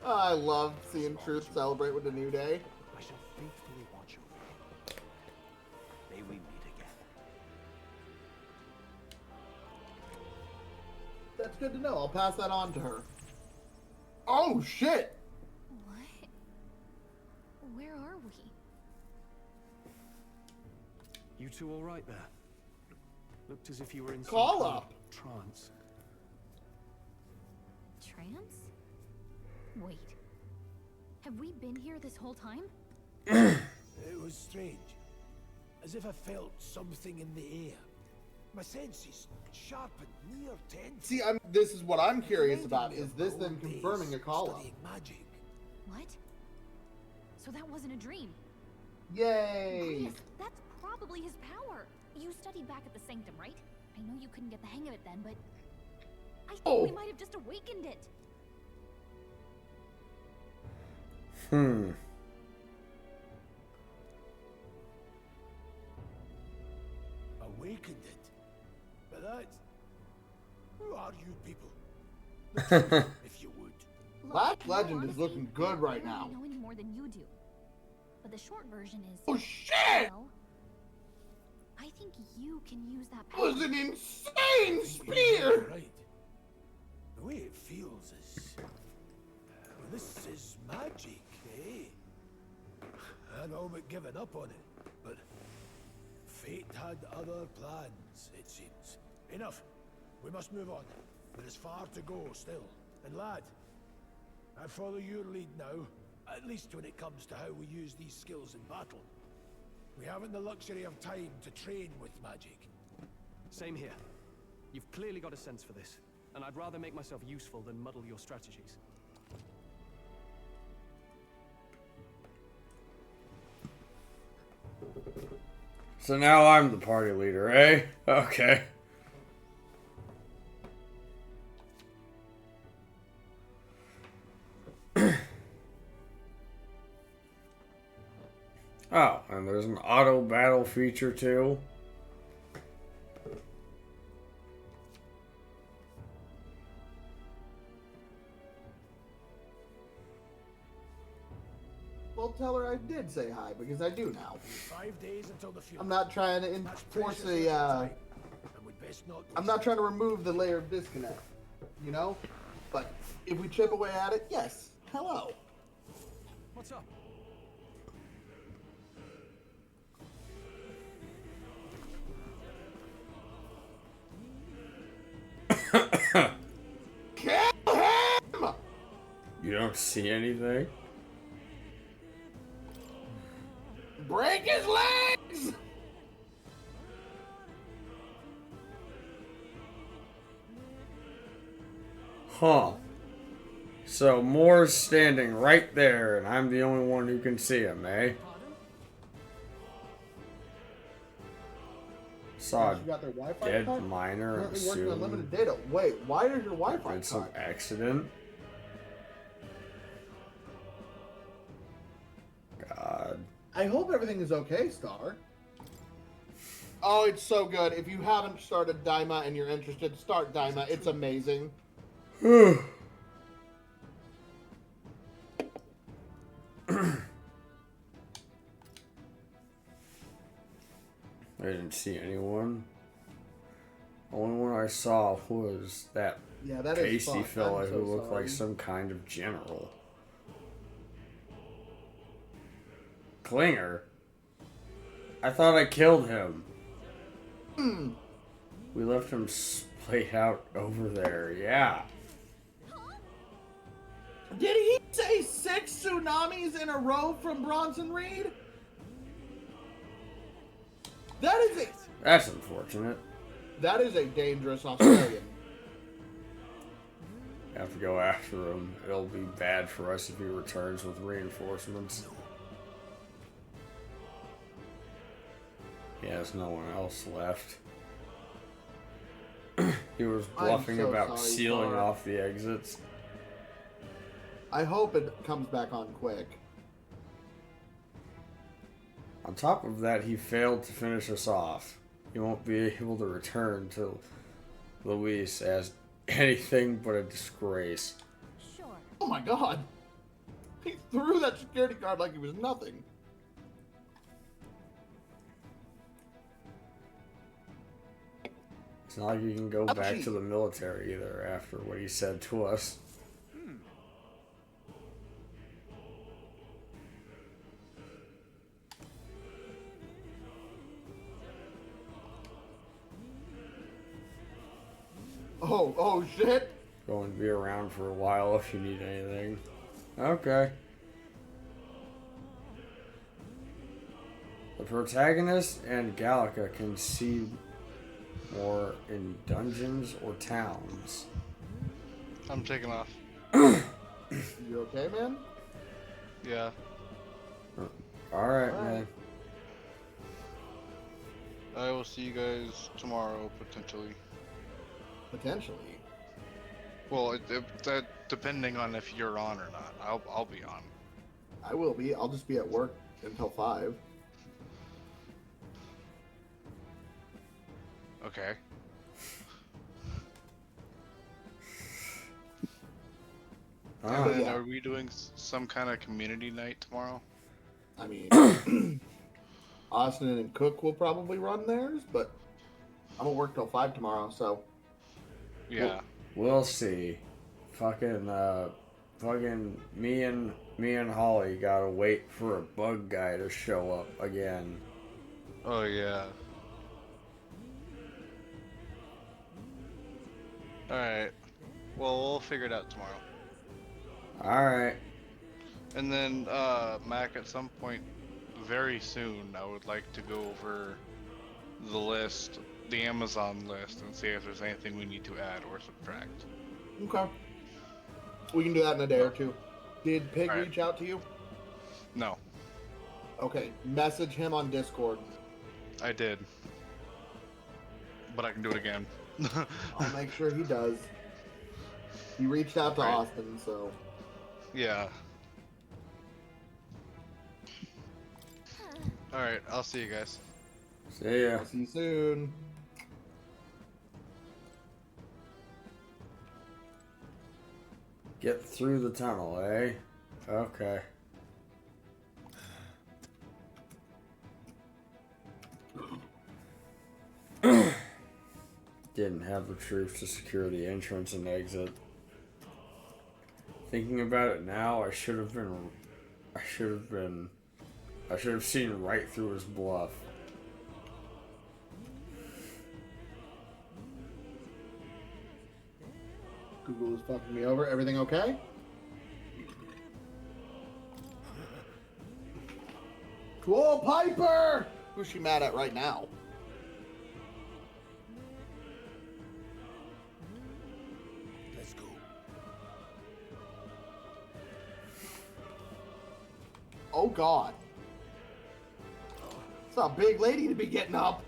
I love seeing Truth celebrate with a new day. I shall faithfully watch over you. May we meet again. That's good to know. I'll pass that on to her. Oh, shit! What? Where are we? You two all right there? Looked as if you were in Call some kind up. of trance. Trance? Wait. Have we been here this whole time? It was strange. As if I felt something in the air. My senses sharp and near tense. See, this is what I'm curious about. Is this them confirming a call up? Magic. What? So that wasn't a dream. Yay! Yes, that's probably his power. You studied back at the Sanctum, right? I know you couldn't get the hang of it then, but I think we might have just awakened it. Awakened it. But that's... Who are you people? If you would. Last Legend is looking good right I now. don't know any more than you do. But the short version is... Oh, shit! Well, I think you can use that That power. was an insane spear! Right. The way it feels is... Well, this is magic, eh? I'd all but given up on it, but... Fate had other plans, it seems. Enough. We must move on. There is far to go still. And lad, I follow your lead now, at least when it comes to how we use these skills in battle. We haven't the luxury of time to train with magic. Same here. You've clearly got a sense for this, and I'd rather make myself useful than muddle your strategies. So now I'm the party leader, eh? Okay. Oh, and there's an auto battle feature too. Well, tell her I did say hi, because I do now. 5 days until the funeral. I'm not trying to enforce a, I'm not trying to remove the layer of disconnect, you know? But if we chip away at it, yes. Hello. What's up? Kill him! You don't see anything? Break his legs! Huh. So Moore's standing right there, and I'm the only one who can see him, eh? Saw You got their a Wi-Fi dead cut? miner, I'm Currently working on assuming. limited data. Wait, why is your Wi-Fi Did some cut? accident? God. I hope everything is okay, Star. Oh, it's so good. If you haven't started Daima and you're interested, start Daima. It's amazing. I didn't see anyone. Only one I saw was that Yeah, that is pasty fucked. fella I'm so who looked sorry. like some kind of general. Klinger? I thought I killed him. We left him splayed out over there, yeah. Did he say 6 tsunamis in a row from Bronson Reed? That is a... That's unfortunate. That is a dangerous Australian. Have to go after him. It'll be bad for us if he returns with reinforcements. He has no one else left. He was bluffing so about sorry, sealing Star. off the exits. I hope it comes back on quick. On top of that, he failed to finish us off. He won't be able to return to Luis as anything but a disgrace. Sure. Oh my god. He threw that security guard like he was nothing. It's not like you can go back to the military either after what he said to us. Oh shit! Going to be around for a while if you need anything. Okay. The protagonist and Gallica can see more in dungeons or towns. I'm taking off. You okay, man? Yeah. Alright, man. I will see you guys tomorrow, potentially. Potentially? Well, that depending on if you're on or not. I'll be on. I will be. I'll just be at work until 5. Okay. And then are we doing some kind of community night tomorrow? I mean, Austin and Cook will probably run theirs, but I don't work till 5 tomorrow, so. Yeah. We'll see. Fucking me and Holly gotta wait for a bug guy to show up again. Oh yeah. Alright. Well, we'll figure it out tomorrow. Alright. And then, Mac, at some point very soon, I would like to go over the list, the Amazon list, and see if there's anything we need to add or subtract. Okay. We can do that in a day or two. Did Pig reach out to you? No. Okay. Message him on Discord. I did. But I can do it again. I'll make sure he does. He reached out to Austin, so. Yeah. Alright, I'll see you guys. See ya. I'll see you soon. Get through the tunnel, eh? Okay. Didn't have the troops to secure the entrance and exit. Thinking about it now, I should have seen right through his bluff. Google is fucking me over. Everything okay? Cool, Piper! Who's she mad at right now? Let's go. Oh God. It's a big lady to be getting up.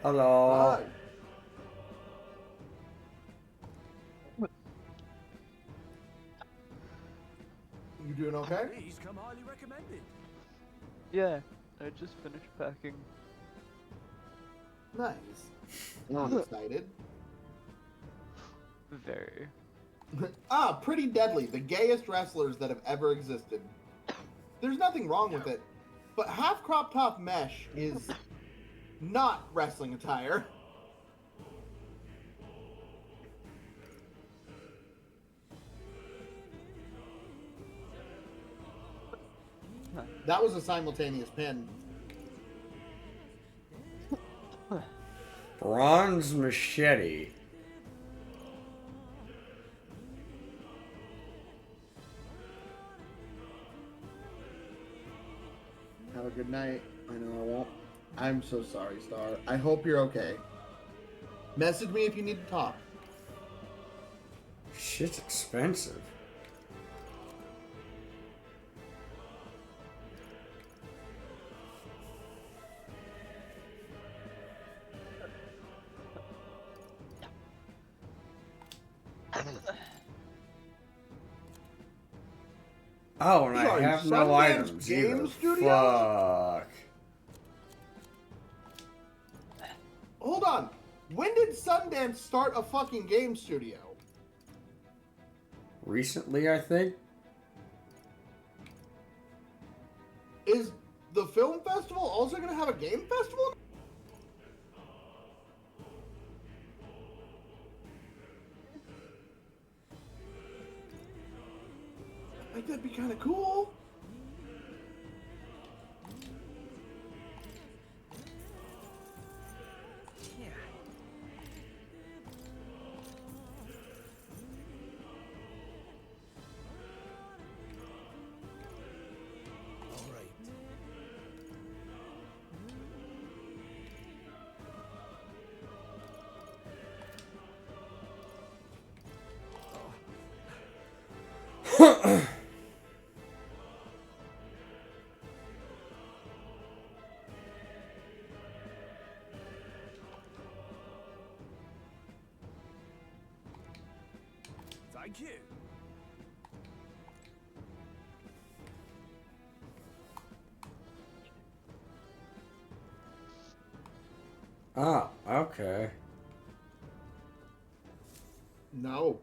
Hello. Hi. You doing okay? Please come highly recommended. Yeah, I just finished packing. Nice. I'm excited. Very. Pretty Deadly, the gayest wrestlers that have ever existed. There's nothing wrong with it, but half crop top mesh is not wrestling attire. That was a simultaneous pin. Bronze machete. Have a good night. I know I won't. I'm so sorry, Star. I hope you're okay. Message me if you need to talk. Shit's expensive. Oh, and I have no items either. Fuck. Hold on. When did Sundance start a fucking game studio? recently, I think. Is the film festival also going to have a game festival? I think that'd be kind of cool. Thank you. Ah, okay. No.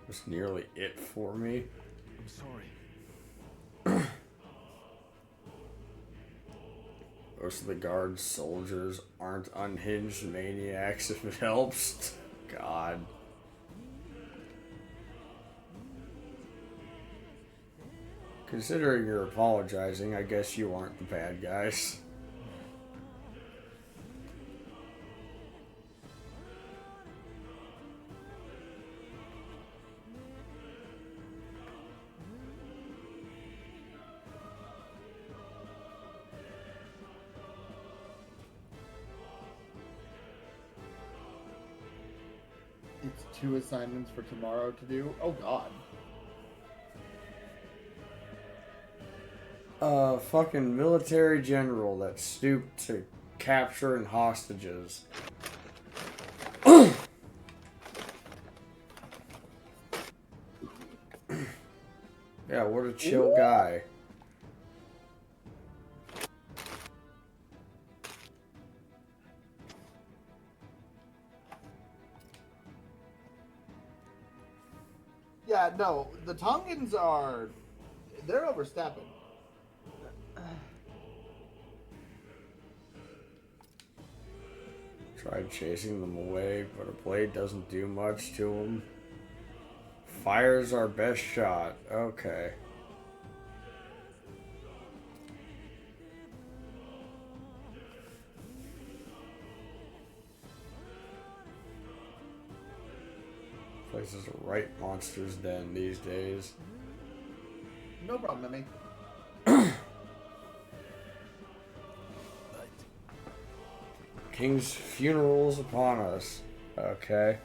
That's nearly it for me. I'm sorry. Most of the guard soldiers aren't unhinged maniacs if it helps. God. Considering you're apologizing, I guess you aren't the bad guys. It's 2 assignments for tomorrow to do. Oh God. Fucking military general that stooped to capturing hostages. Yeah, what a chill guy. Yeah, no, the Tongans are... They're overstepping. Tried chasing them away, but a blade doesn't do much to them. Fire's our best shot. Okay. Place is a right monster's den these days. No problem, Emmy. King's funeral's upon us. Okay.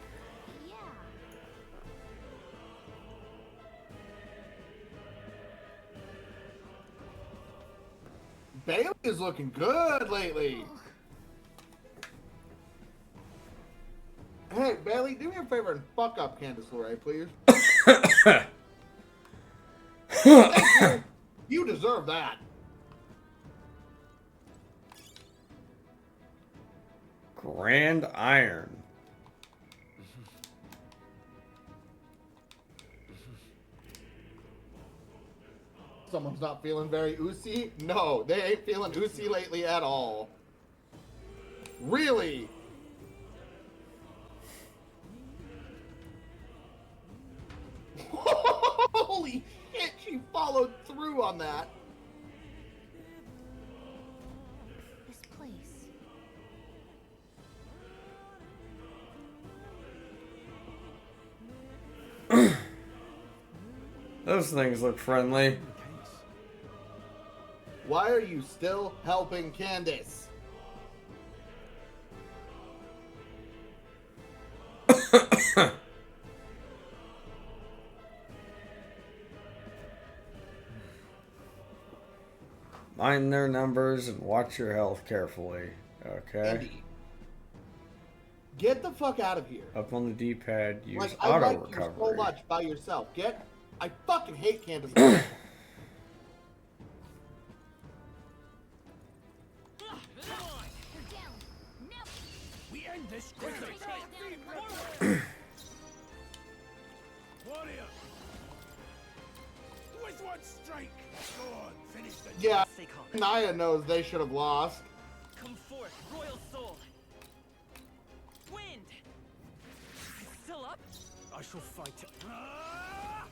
Bailey is looking good lately. Hey, Bailey, do me a favor and fuck up Candace LeRae, please. You deserve that. Grand Iron. Someone's not feeling very oozy? No, they ain't feeling oozy lately at all. Really? Holy shit, she followed through on that. This place. Those things look friendly. Why are you still helping Candace? Mind their numbers and watch your health carefully. Okay. Andy, get the fuck out of here. Up on the D-pad, use Like, I auto like recovery. you so much by yourself. I fucking hate Candace. We end this finish quickly. Warrior! With one strike! Go on, finish the Yeah, job. Naya knows they should have lost. Come forth, royal soul. Wind. Still up? I shall fight it. Ah!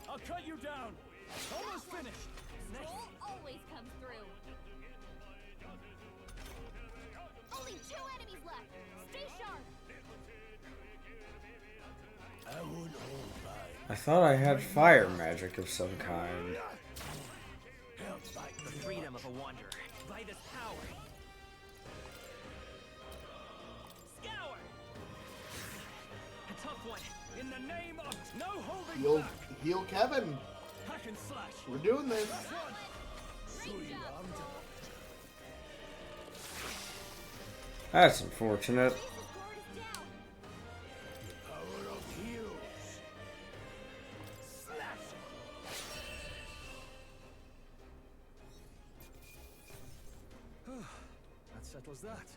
I'll cut you down. Almost finished. Stroll always comes through. Only 2 enemies left. Stay sharp. I won't hold by. I thought I had fire magic of some kind. The freedom of a wanderer. By this power. Scour. A tough one. In the name of no holding Heal, back. heal Kevin. Hack and slash. We're doing this. That's unfortunate. Power of heroes. Slash. That settles that.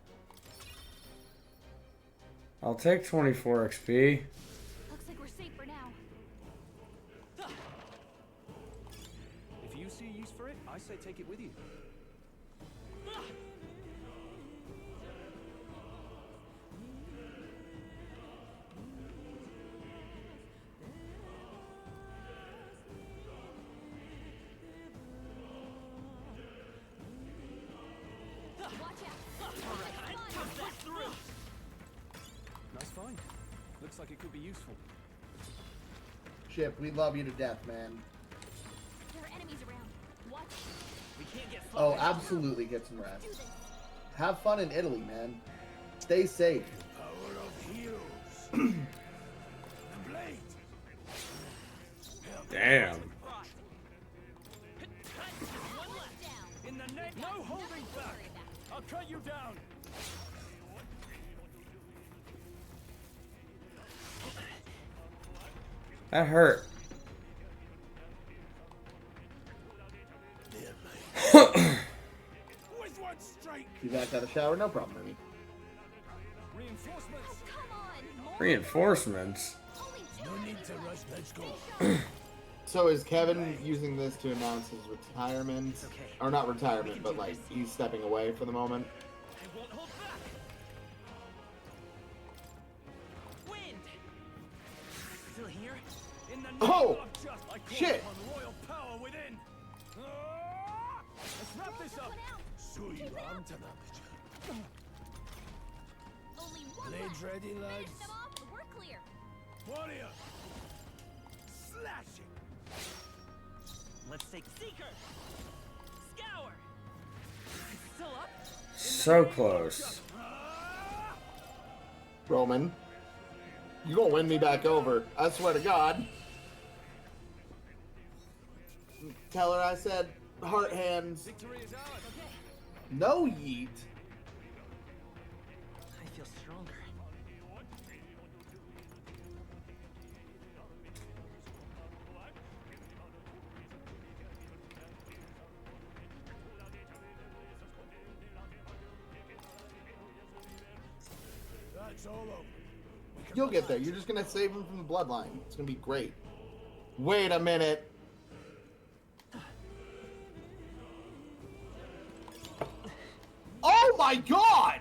I'll take 24 XP. Looks like we're safe for now. If you see use for it, I say take it with you. Nice find. Looks like it could be useful. Chip, we love you to death, man. There are enemies around. Watch. We can't get Oh, absolutely get some rest. Have fun in Italy, man. Stay safe. Power of heroes. The blade. Damn. In the name, no holding back. I'll cut you down. That hurt. With one strike. You back out of the shower? No problem, Remy. Reinforcements. Reinforcements. No need to rush. Let's go. So is Kevin using this to announce his retirement? Or not retirement, but like he's stepping away for the moment? I won't hold back. Wind. Still here? In the name Oh! of just, I call Shit! upon royal power within. Ah! Let's wrap this up. Sui Ramtana. Only one Blades left. ready, Finish lads. them off. We're clear. Warrior. Slashing. Let's take Seeker. Scour. Still up? So close. Roman, you gonna win me back over. I swear to God. Tell her I said heart hands. Victory is ours. No yeet. I feel stronger. That's all over. You'll get there. You're just gonna save him from the bloodline. It's gonna be great. Wait a minute. Oh my God!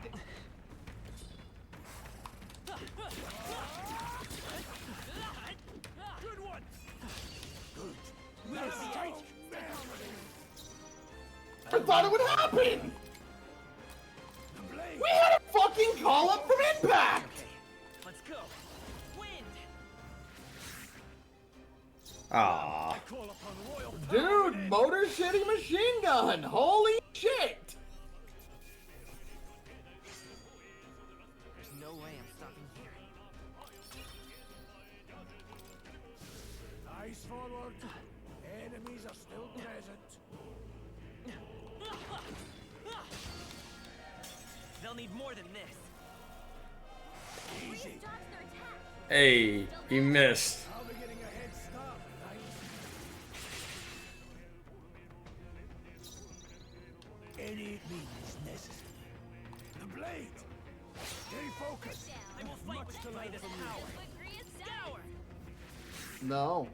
Good one. I thought it would happen! We had a fucking call up from Impact! Let's go. Wind. Ah. Call upon royal power Dude, within. Motor City Machine Gun! Holy shit! There's no way I'm stopping here. Eyes forward. Enemies are still present. They'll need more than this. Easy. Hey, he missed. I'll be getting a head start, Any means necessary. The blade. Stay this power. Scour. No.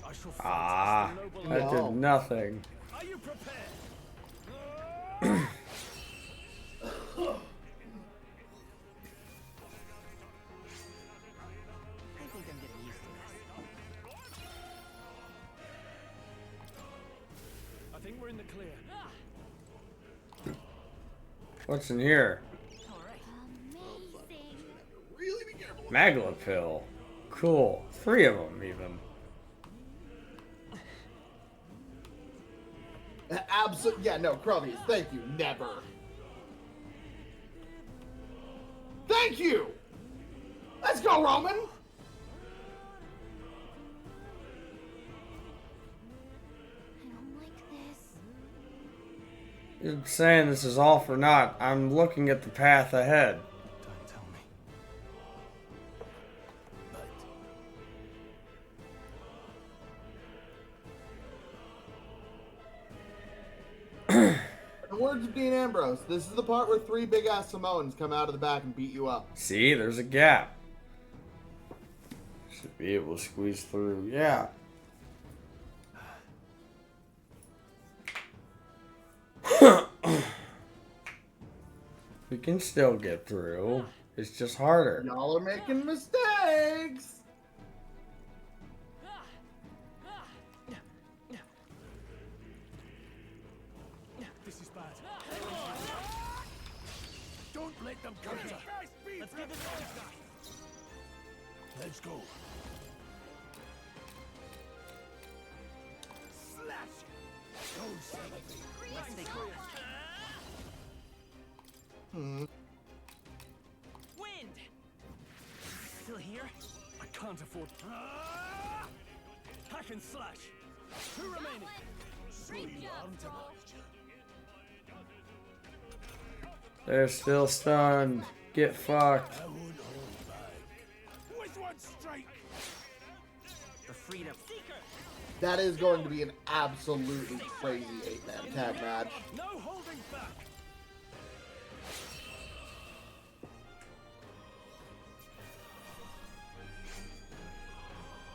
I shall fight Ah, as the noble that did nothing. Are you prepared? I think I'm getting used to this. I think we're in the clear. What's in here? Magla pill. Cool. 3 of them, even. Absolutely. Yeah, no, Crobius, thank you. Never. Thank you! Let's go, Roman! You're saying this is all for naught. I'm looking at the path ahead. Don't tell me. In the words of Dean Ambrose, this is the part where 3 big-ass Samoans come out of the back and beat you up. See, there's a gap. Should be able to squeeze through. Yeah. We can still get through. It's just harder. Y'all are making mistakes! This is bad. Don't let them counter. Let's give this a shot. Let's go. Slash. Don't save me. Let's stay clear. Wind! Still here? I can't afford. Hack and slash. 2 remaining. So you armed him. They're still stunned. Get fucked. I won't hold back. With one strike. The freedom. That is going to be an absolutely crazy 8-man tag match. No holding back.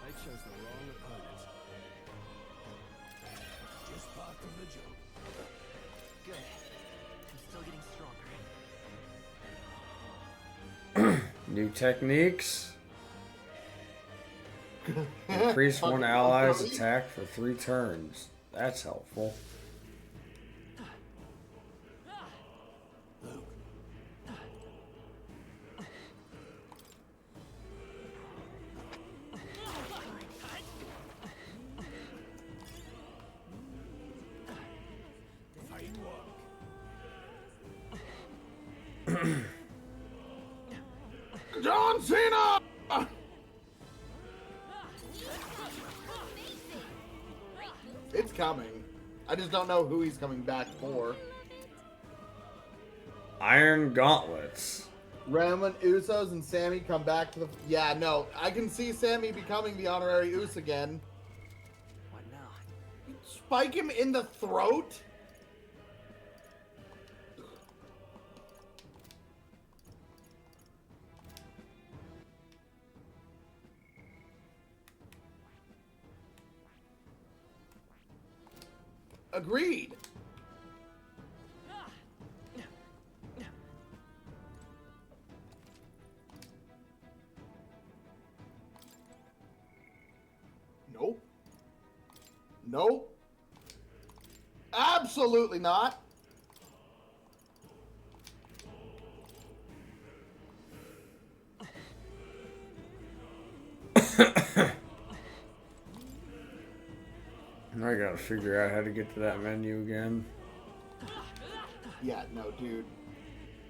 I chose the wrong opponent. Just part of the job. Good. I'm still getting stronger. New techniques. Increase one ally's attack for 3 turns. That's helpful. Fine work. John Cena! It's coming. I just don't know who he's coming back for. Iron gauntlets. Roman, Usos, and Sammy come back to the... Yeah, no. I can see Sammy becoming the honorary Us again. What now? Spike him in the throat? Agreed. Nope. Nope. Absolutely not. I gotta figure out how to get to that menu again. Yeah, no, dude.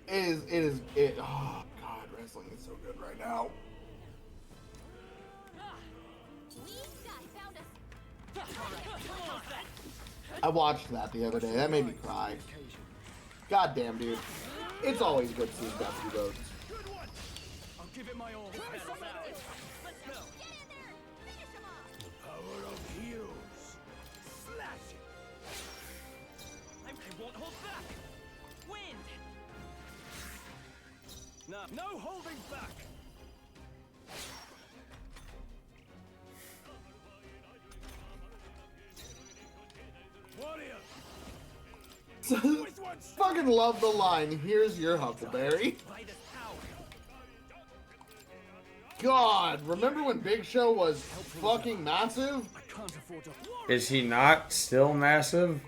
Oh, God, wrestling is so good right now. I watched that the other day. That made me cry. God damn, dude. It's always good seeing Dusty Rhodes. I'll give it my all. The power of heroes. Slash it. I won't hold back. Wind. No holding back. Fucking love the line, here's your Huckleberry. God, remember when Big Show was fucking massive? Is he not still massive?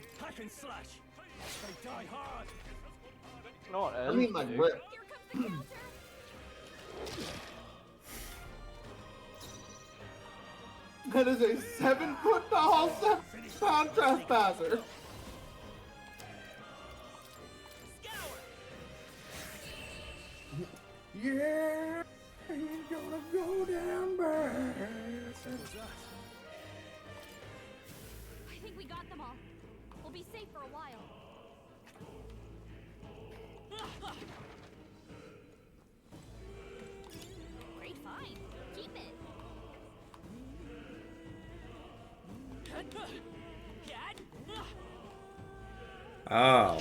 Not as I mean, like, big. rip. That is a 7-foot tall, 7-pound trespasser. Yeah, he's gonna go down bad. I think we got them all. We'll be safe for a while. Great find. Keep it. Oh.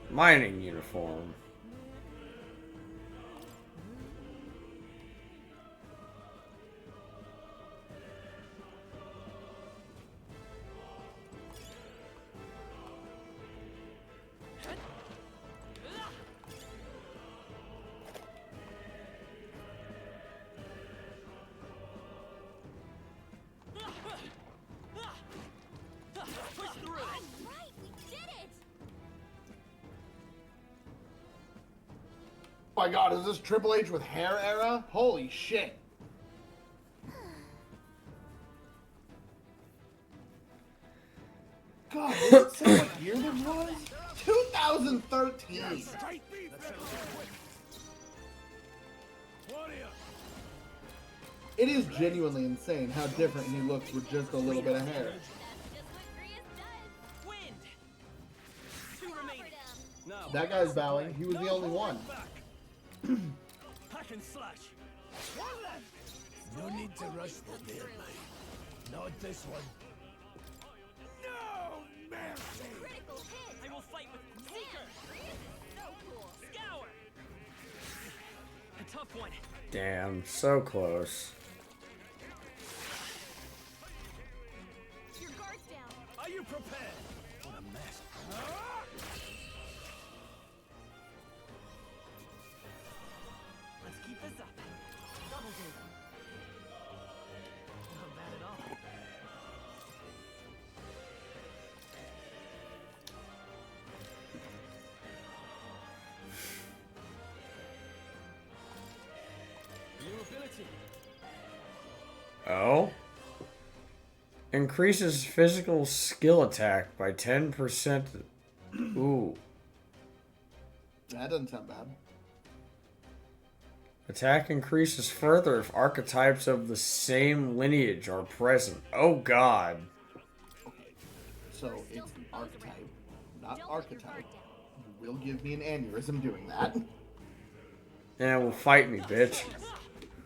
Mining uniform. Oh my god, is this Triple H with hair era? Holy shit. God, does it say what year this was? 2013. It is genuinely insane how different he looks with just a little bit of hair. That guy's bowing. He was the only one. Hack and slash. No need to rush the deal, mate. Not this one. No mercy. Critical hit. I will fight with Seeker. So cool. Scour. A tough one. Damn, so close. Your guard's down. Are you prepared? What a mess. Let's keep this up. Double dig. Not bad at all. New ability. Oh? Increases physical skill attack by 10%. Ooh. That doesn't sound bad. Attack increases further if archetypes of the same lineage are present. Oh god. So it's an archetype, not archetype. You will give me an aneurysm doing that. Yeah, well, fight me, bitch.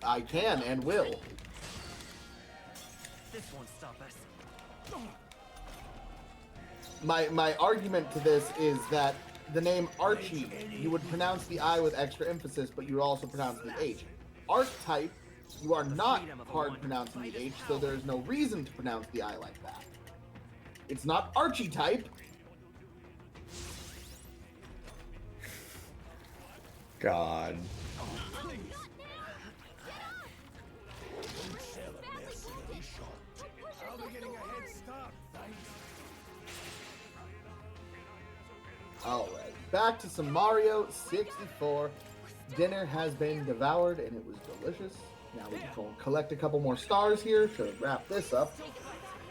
I can and will. This won't stop us. My argument to this is that the name Archie, you would pronounce the I with extra emphasis, but you would also pronounce the H. Archetype, you are not hard pronouncing the H, so there's no reason to pronounce the I like that. It's not Archie type. God. How are we getting a head start? Thanks. Alright, back to some Mario 64. Dinner has been devoured and it was delicious. Now we can go and collect a couple more stars here to wrap this up.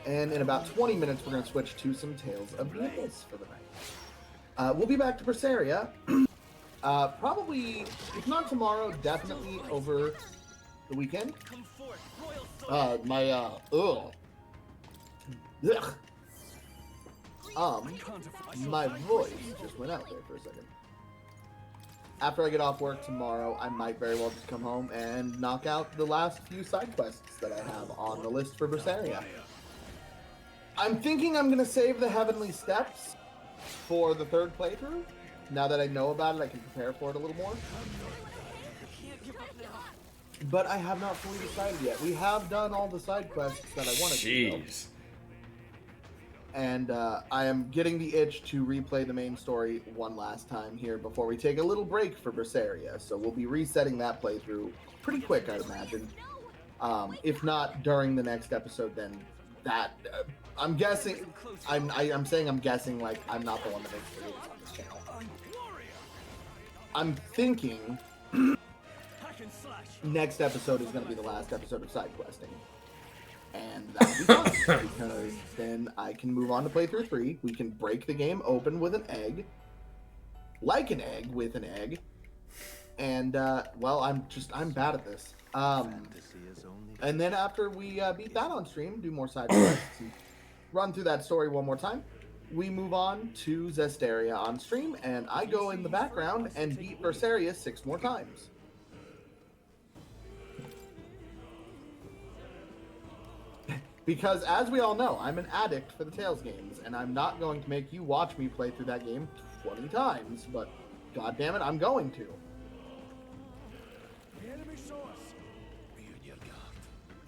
And in about 20 minutes, we're going to switch to some Tales of the Abyss for the night. We'll be back to Berseria. Probably, if not tomorrow, definitely over the weekend. Ugh. My voice just went out there for a second. After I get off work tomorrow, I might very well just come home and knock out the last few side quests that I have on the list for Berseria. I'm thinking I'm going to save the Heavenly Steps for the third playthrough. Now that I know about it, I can prepare for it a little more. but I have not fully decided yet. We have done all the side quests that I wanted to. Jeez. And I am getting the itch to replay the main story one last time here before we take a little break for Berseria. So we'll be resetting that playthrough pretty quick, I'd imagine. If not during the next episode, then that I'm guessing. I'm saying I'm guessing, like I'm not the one that makes videos on this channel. I'm thinking next episode is going to be the last episode of side questing. And that'll be fun, because then I can move on to playthrough 3. We can break the game open with an egg. Like an egg with an egg. And, well, I'm bad at this. And then after we beat that on stream, do more side quests, and run through that story one more time, we move on to Zestiria on stream, and I go in the background and beat Berseria 6 more times. Because, as we all know, I'm an addict for the Tales games, and I'm not going to make you watch me play through that game 20 times, but god damn it, I'm going to.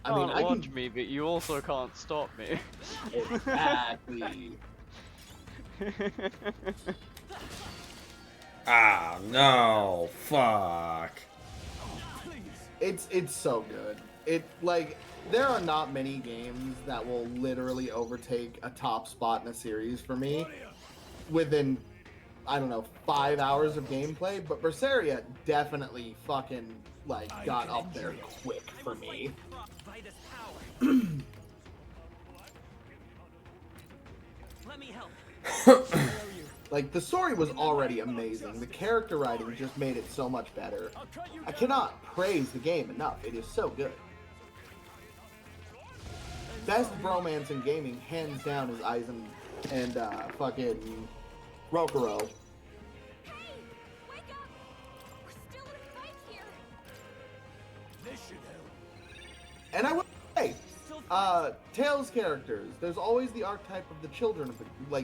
I mean, I watch can... me, but you also can't stop me. Exactly. Ah, no. Fuck. It's so good. There are not many games that will literally overtake a top spot in a series for me within, I don't know, 5 hours of gameplay, but Berseria definitely fucking, got up there quick for me. Let me help. The story was already amazing. The character writing just made it so much better. I cannot praise the game enough. It is so good. Best bromance in gaming, hands down, is Aizen and fucking Rokuro. And I would say, Tales characters, there's always the archetype of the children of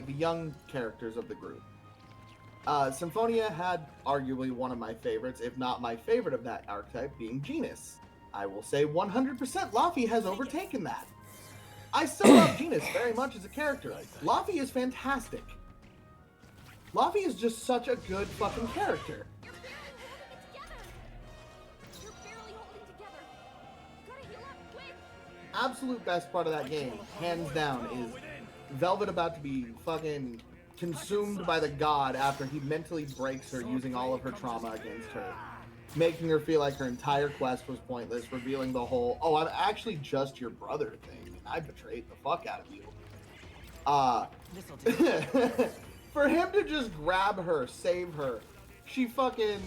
the young characters of the group. Symphonia had arguably one of my favorites, if not my favorite of that archetype, being Genus. I will say 100% Laffy has overtaken that. I still love Genus very much as a character. Laffy is fantastic. Laffy is just such a good fucking character. Absolute best part of that game, hands down, is Velvet about to be fucking consumed by the god after he mentally breaks her using all of her trauma against her, making her feel like her entire quest was pointless, revealing the whole, oh, I'm actually just your brother thing, and I betrayed the fuck out of you. For him to just grab her, save her, she fucking,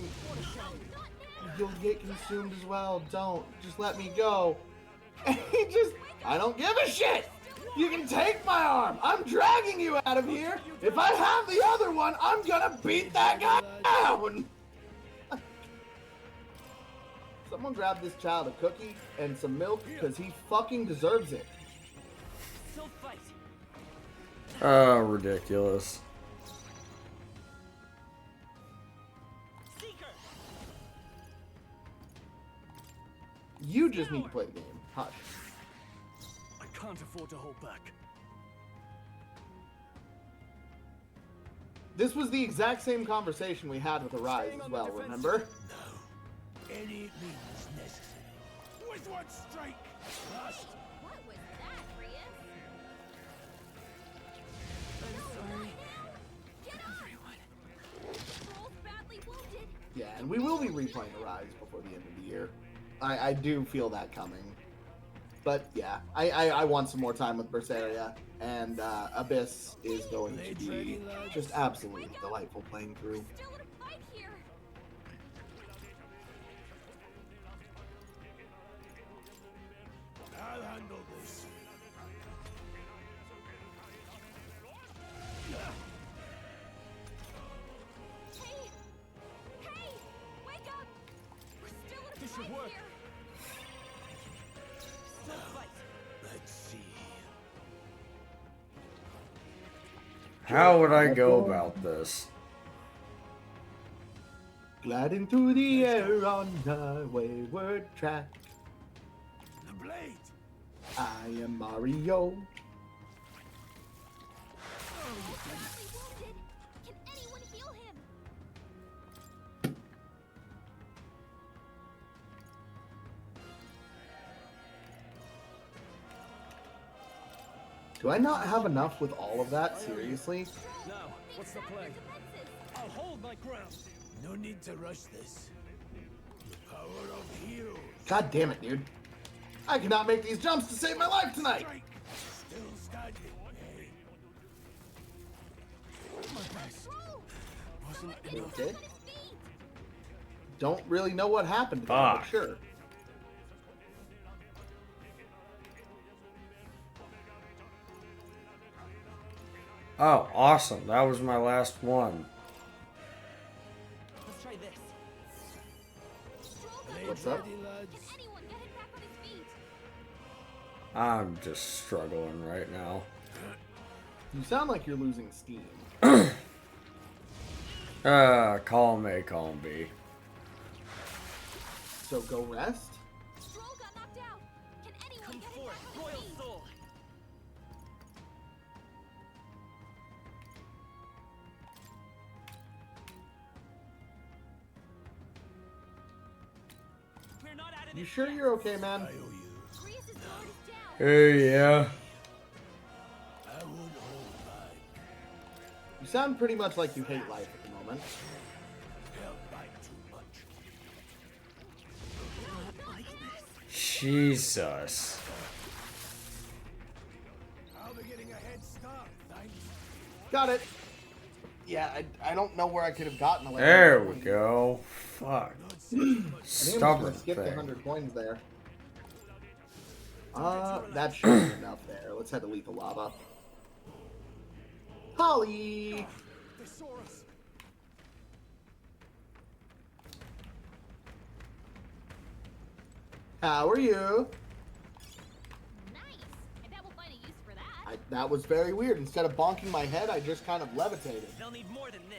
you'll get consumed as well, don't, just let me go. And he just, I don't give a shit! You can take my arm! I'm dragging you out of here! If I have the other one, I'm gonna beat that guy down! Someone grab this child a cookie and some milk, because he fucking deserves it. Oh, ridiculous. You just need to play the game. Hush. I can't afford to hold back. This was the exact same conversation we had with Arise as well, remember? No. Any means necessary. With what strike? Must. What was that, Rias? I'm sorry. Get up! Troll's badly wounded. Yeah, and we will be replaying Arise before the end of the year. I do feel that coming. But yeah, I want some more time with Berseria, and Abyss is going to be just absolutely delightful playing through. I'll handle this. Hey! Wake up! We're still in a This should fight work. here. Let's see. How would I go about this? Gliding through the air on a wayward track. The blade! I am Mario. Can anyone heal him? Do I not have enough with all of that? Seriously? Now, what's the play? I'll hold my ground. No need to rush this. The power of heroes. God damn it, dude. I cannot make these jumps to save my life tonight. Still standing. Hey. My best wasn't enough. Okay. Don't really know what happened there, Fuck. but sure. Oh, awesome. That was my last one. Let's try this. What's up? I'm just struggling right now. You sound like you're losing steam. Column A, column B. So go rest? Come forth, royal soul. We're not out of You this sure yet. you're okay, man? Hey, yeah. You sound pretty much like you hate life at the moment. Jesus. I'll be getting a head start, thanks. Got it. Yeah, I don't know where I could have gotten a There we go. Fuck. I think I'm just Stubborn gonna skip the thing. 100 coins there. That should be enough there. Let's head to Lethal Lava. Holly! They saw us. How are you? Nice. I bet we'll find a use for that. That was very weird. Instead of bonking my head, I just kind of levitated. They'll need more than this.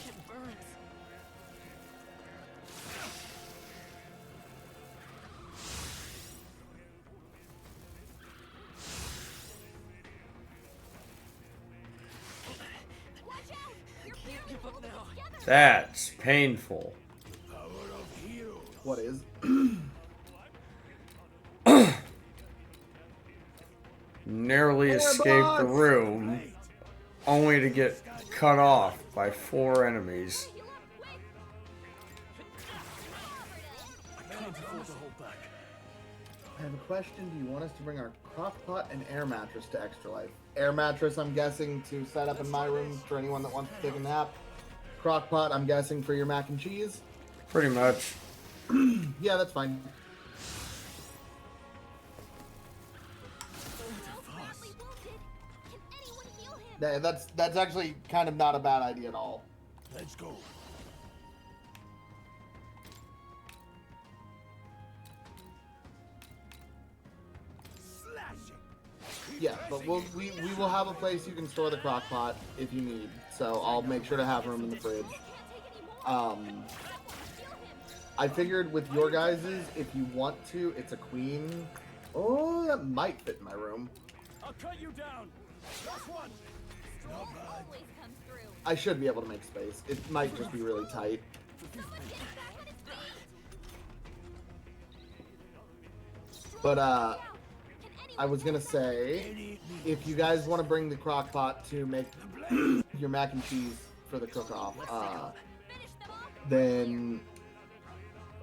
It burns. Can't give up now. That's painful. What is? Narrowly There, escaped the boss! room, only to get cut off by 4 enemies. I can't afford to hold back. I have a question. Do you want us to bring our crock pot and air mattress to Extra Life? Air mattress, I'm guessing, to set up in my room for anyone that wants to take a nap. Crock pot, I'm guessing, for your mac and cheese. Pretty much. Yeah, that's fine. That's actually kind of not a bad idea at all. Let's go. Yeah, but we will have a place you can store the crock pot if you need. So I'll make sure to have room in the fridge. I figured with your guys's, if you want to, it's a queen. Oh, that might fit in my room. I'll cut you down. Last one. I should be able to make space. It might just be really tight. But I was gonna say, if you guys want to bring the crock pot to make your mac and cheese for the cook-off, then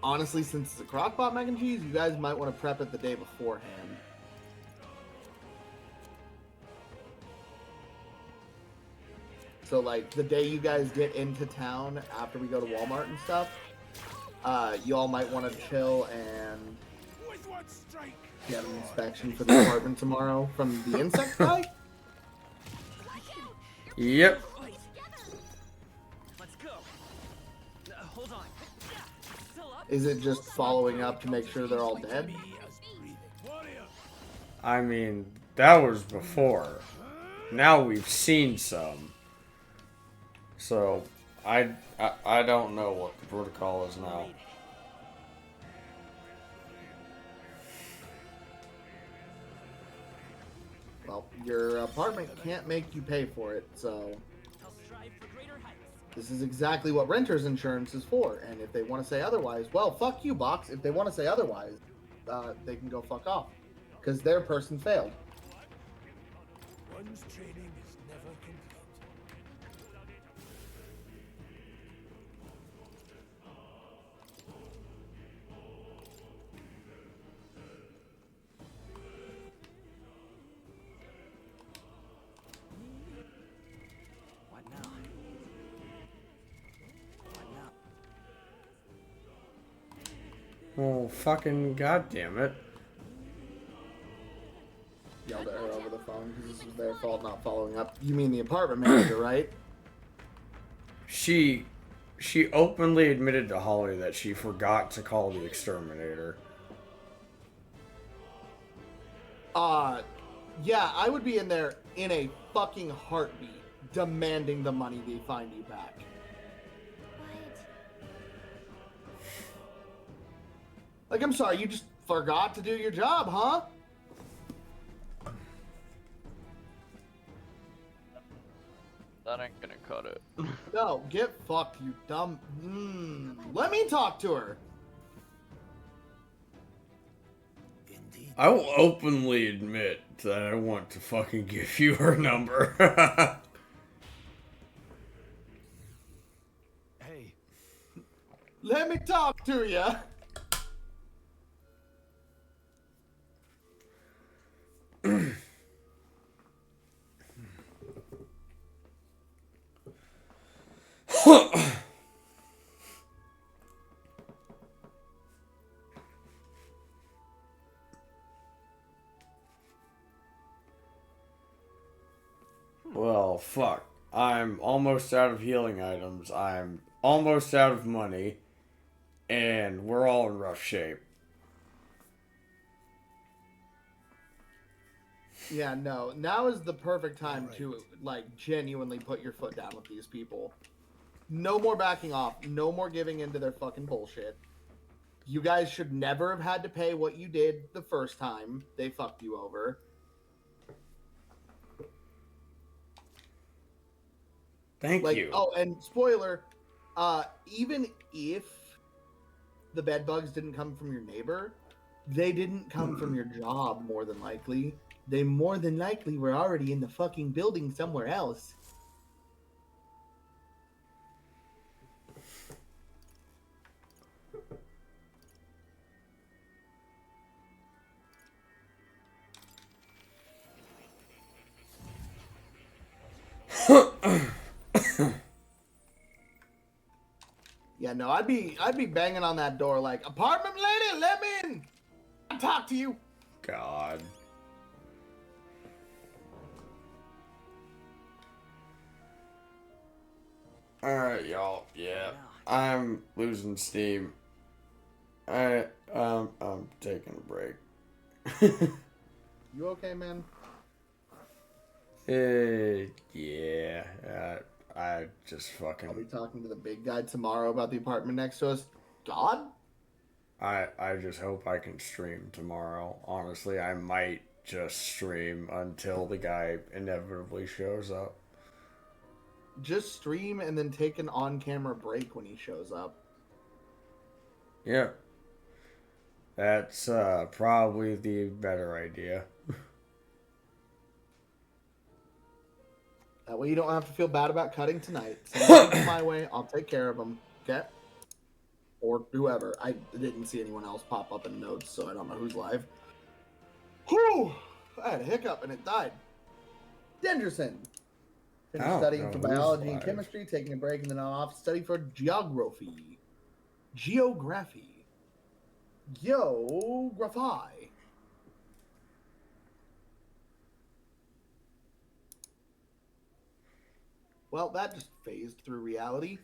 honestly, since it's a crock pot mac and cheese, you guys might want to prep it the day beforehand. So like the day you guys get into town after we go to Walmart and stuff, you all might want to chill and get an inspection for the apartment tomorrow from the insect guy. Yep. Let's go. Hold on. Still up? Is it just following up to make sure they're all dead? I mean, that was before. Now we've seen some. So, I don't know what the protocol is now. Well, your apartment can't make you pay for it, so this is exactly what renter's insurance is for. And if they want to say otherwise, well, fuck you, Box. If they want to say otherwise, they can go fuck off, because their person failed. One's training is never complete. What now? What now? Oh, fucking goddamn it. Yelled at her over the phone because this was their fault not following up. You mean the apartment manager, right? She openly admitted to Holly that she forgot to call the exterminator. Yeah, I would be in there in a fucking heartbeat, demanding the money they find you back. Like, I'm sorry, you just forgot to do your job, huh? That ain't gonna cut it. No, get fucked, you dumb. Let me talk to her. I will openly admit that I want to fucking give you her number. Hey. Let me talk to you. Well, fuck. I'm almost out of healing items. I'm almost out of money. And we're all in rough shape. Yeah, no. Now is the perfect time to, like, genuinely put your foot down with these people. No more backing off. No more giving into their fucking bullshit. You guys should never have had to pay what you did the first time they fucked you over. Thank you. Oh, and spoiler, even if the bed bugs didn't come from your neighbor, they didn't come from your job, more than likely. They more than likely were already in the fucking building somewhere else. Yeah, no, I'd be banging on that door like, apartment lady, let me in. I'll talk to you. God. Alright, y'all. Yeah. I'm losing steam. I'm taking a break. You okay, man? Yeah. I just fucking... I'll be talking to the big guy tomorrow about the apartment next to us. God? I just hope I can stream tomorrow. Honestly, I might just stream until the guy inevitably shows up. Just stream and then take an on-camera break when he shows up. Yeah. That's probably the better idea. That way you don't have to feel bad about cutting tonight. Send them my way. I'll take care of them. Okay? Or whoever. I didn't see anyone else pop up in notes, so I don't know who's live. Whew! I had a hiccup and it died. Denderson. Finished studying for biology and chemistry, taking a break, and then off to study for geography. Geography. Geography. Well, that just phased through reality.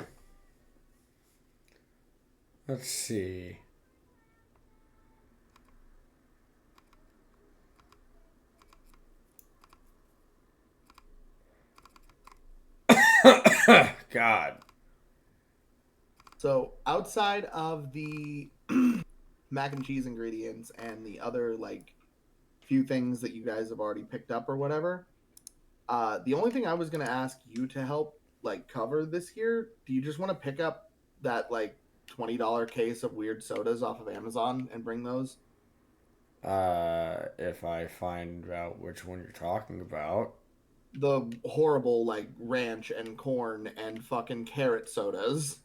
Let's see. God. So outside of the mac and cheese ingredients and the other like few things that you guys have already picked up or whatever, the only thing I was gonna ask you to help like cover this year, do you just want to pick up that like $20 case of weird sodas off of Amazon and bring those? If I find out which one you're talking about. The horrible like ranch and corn and fucking carrot sodas.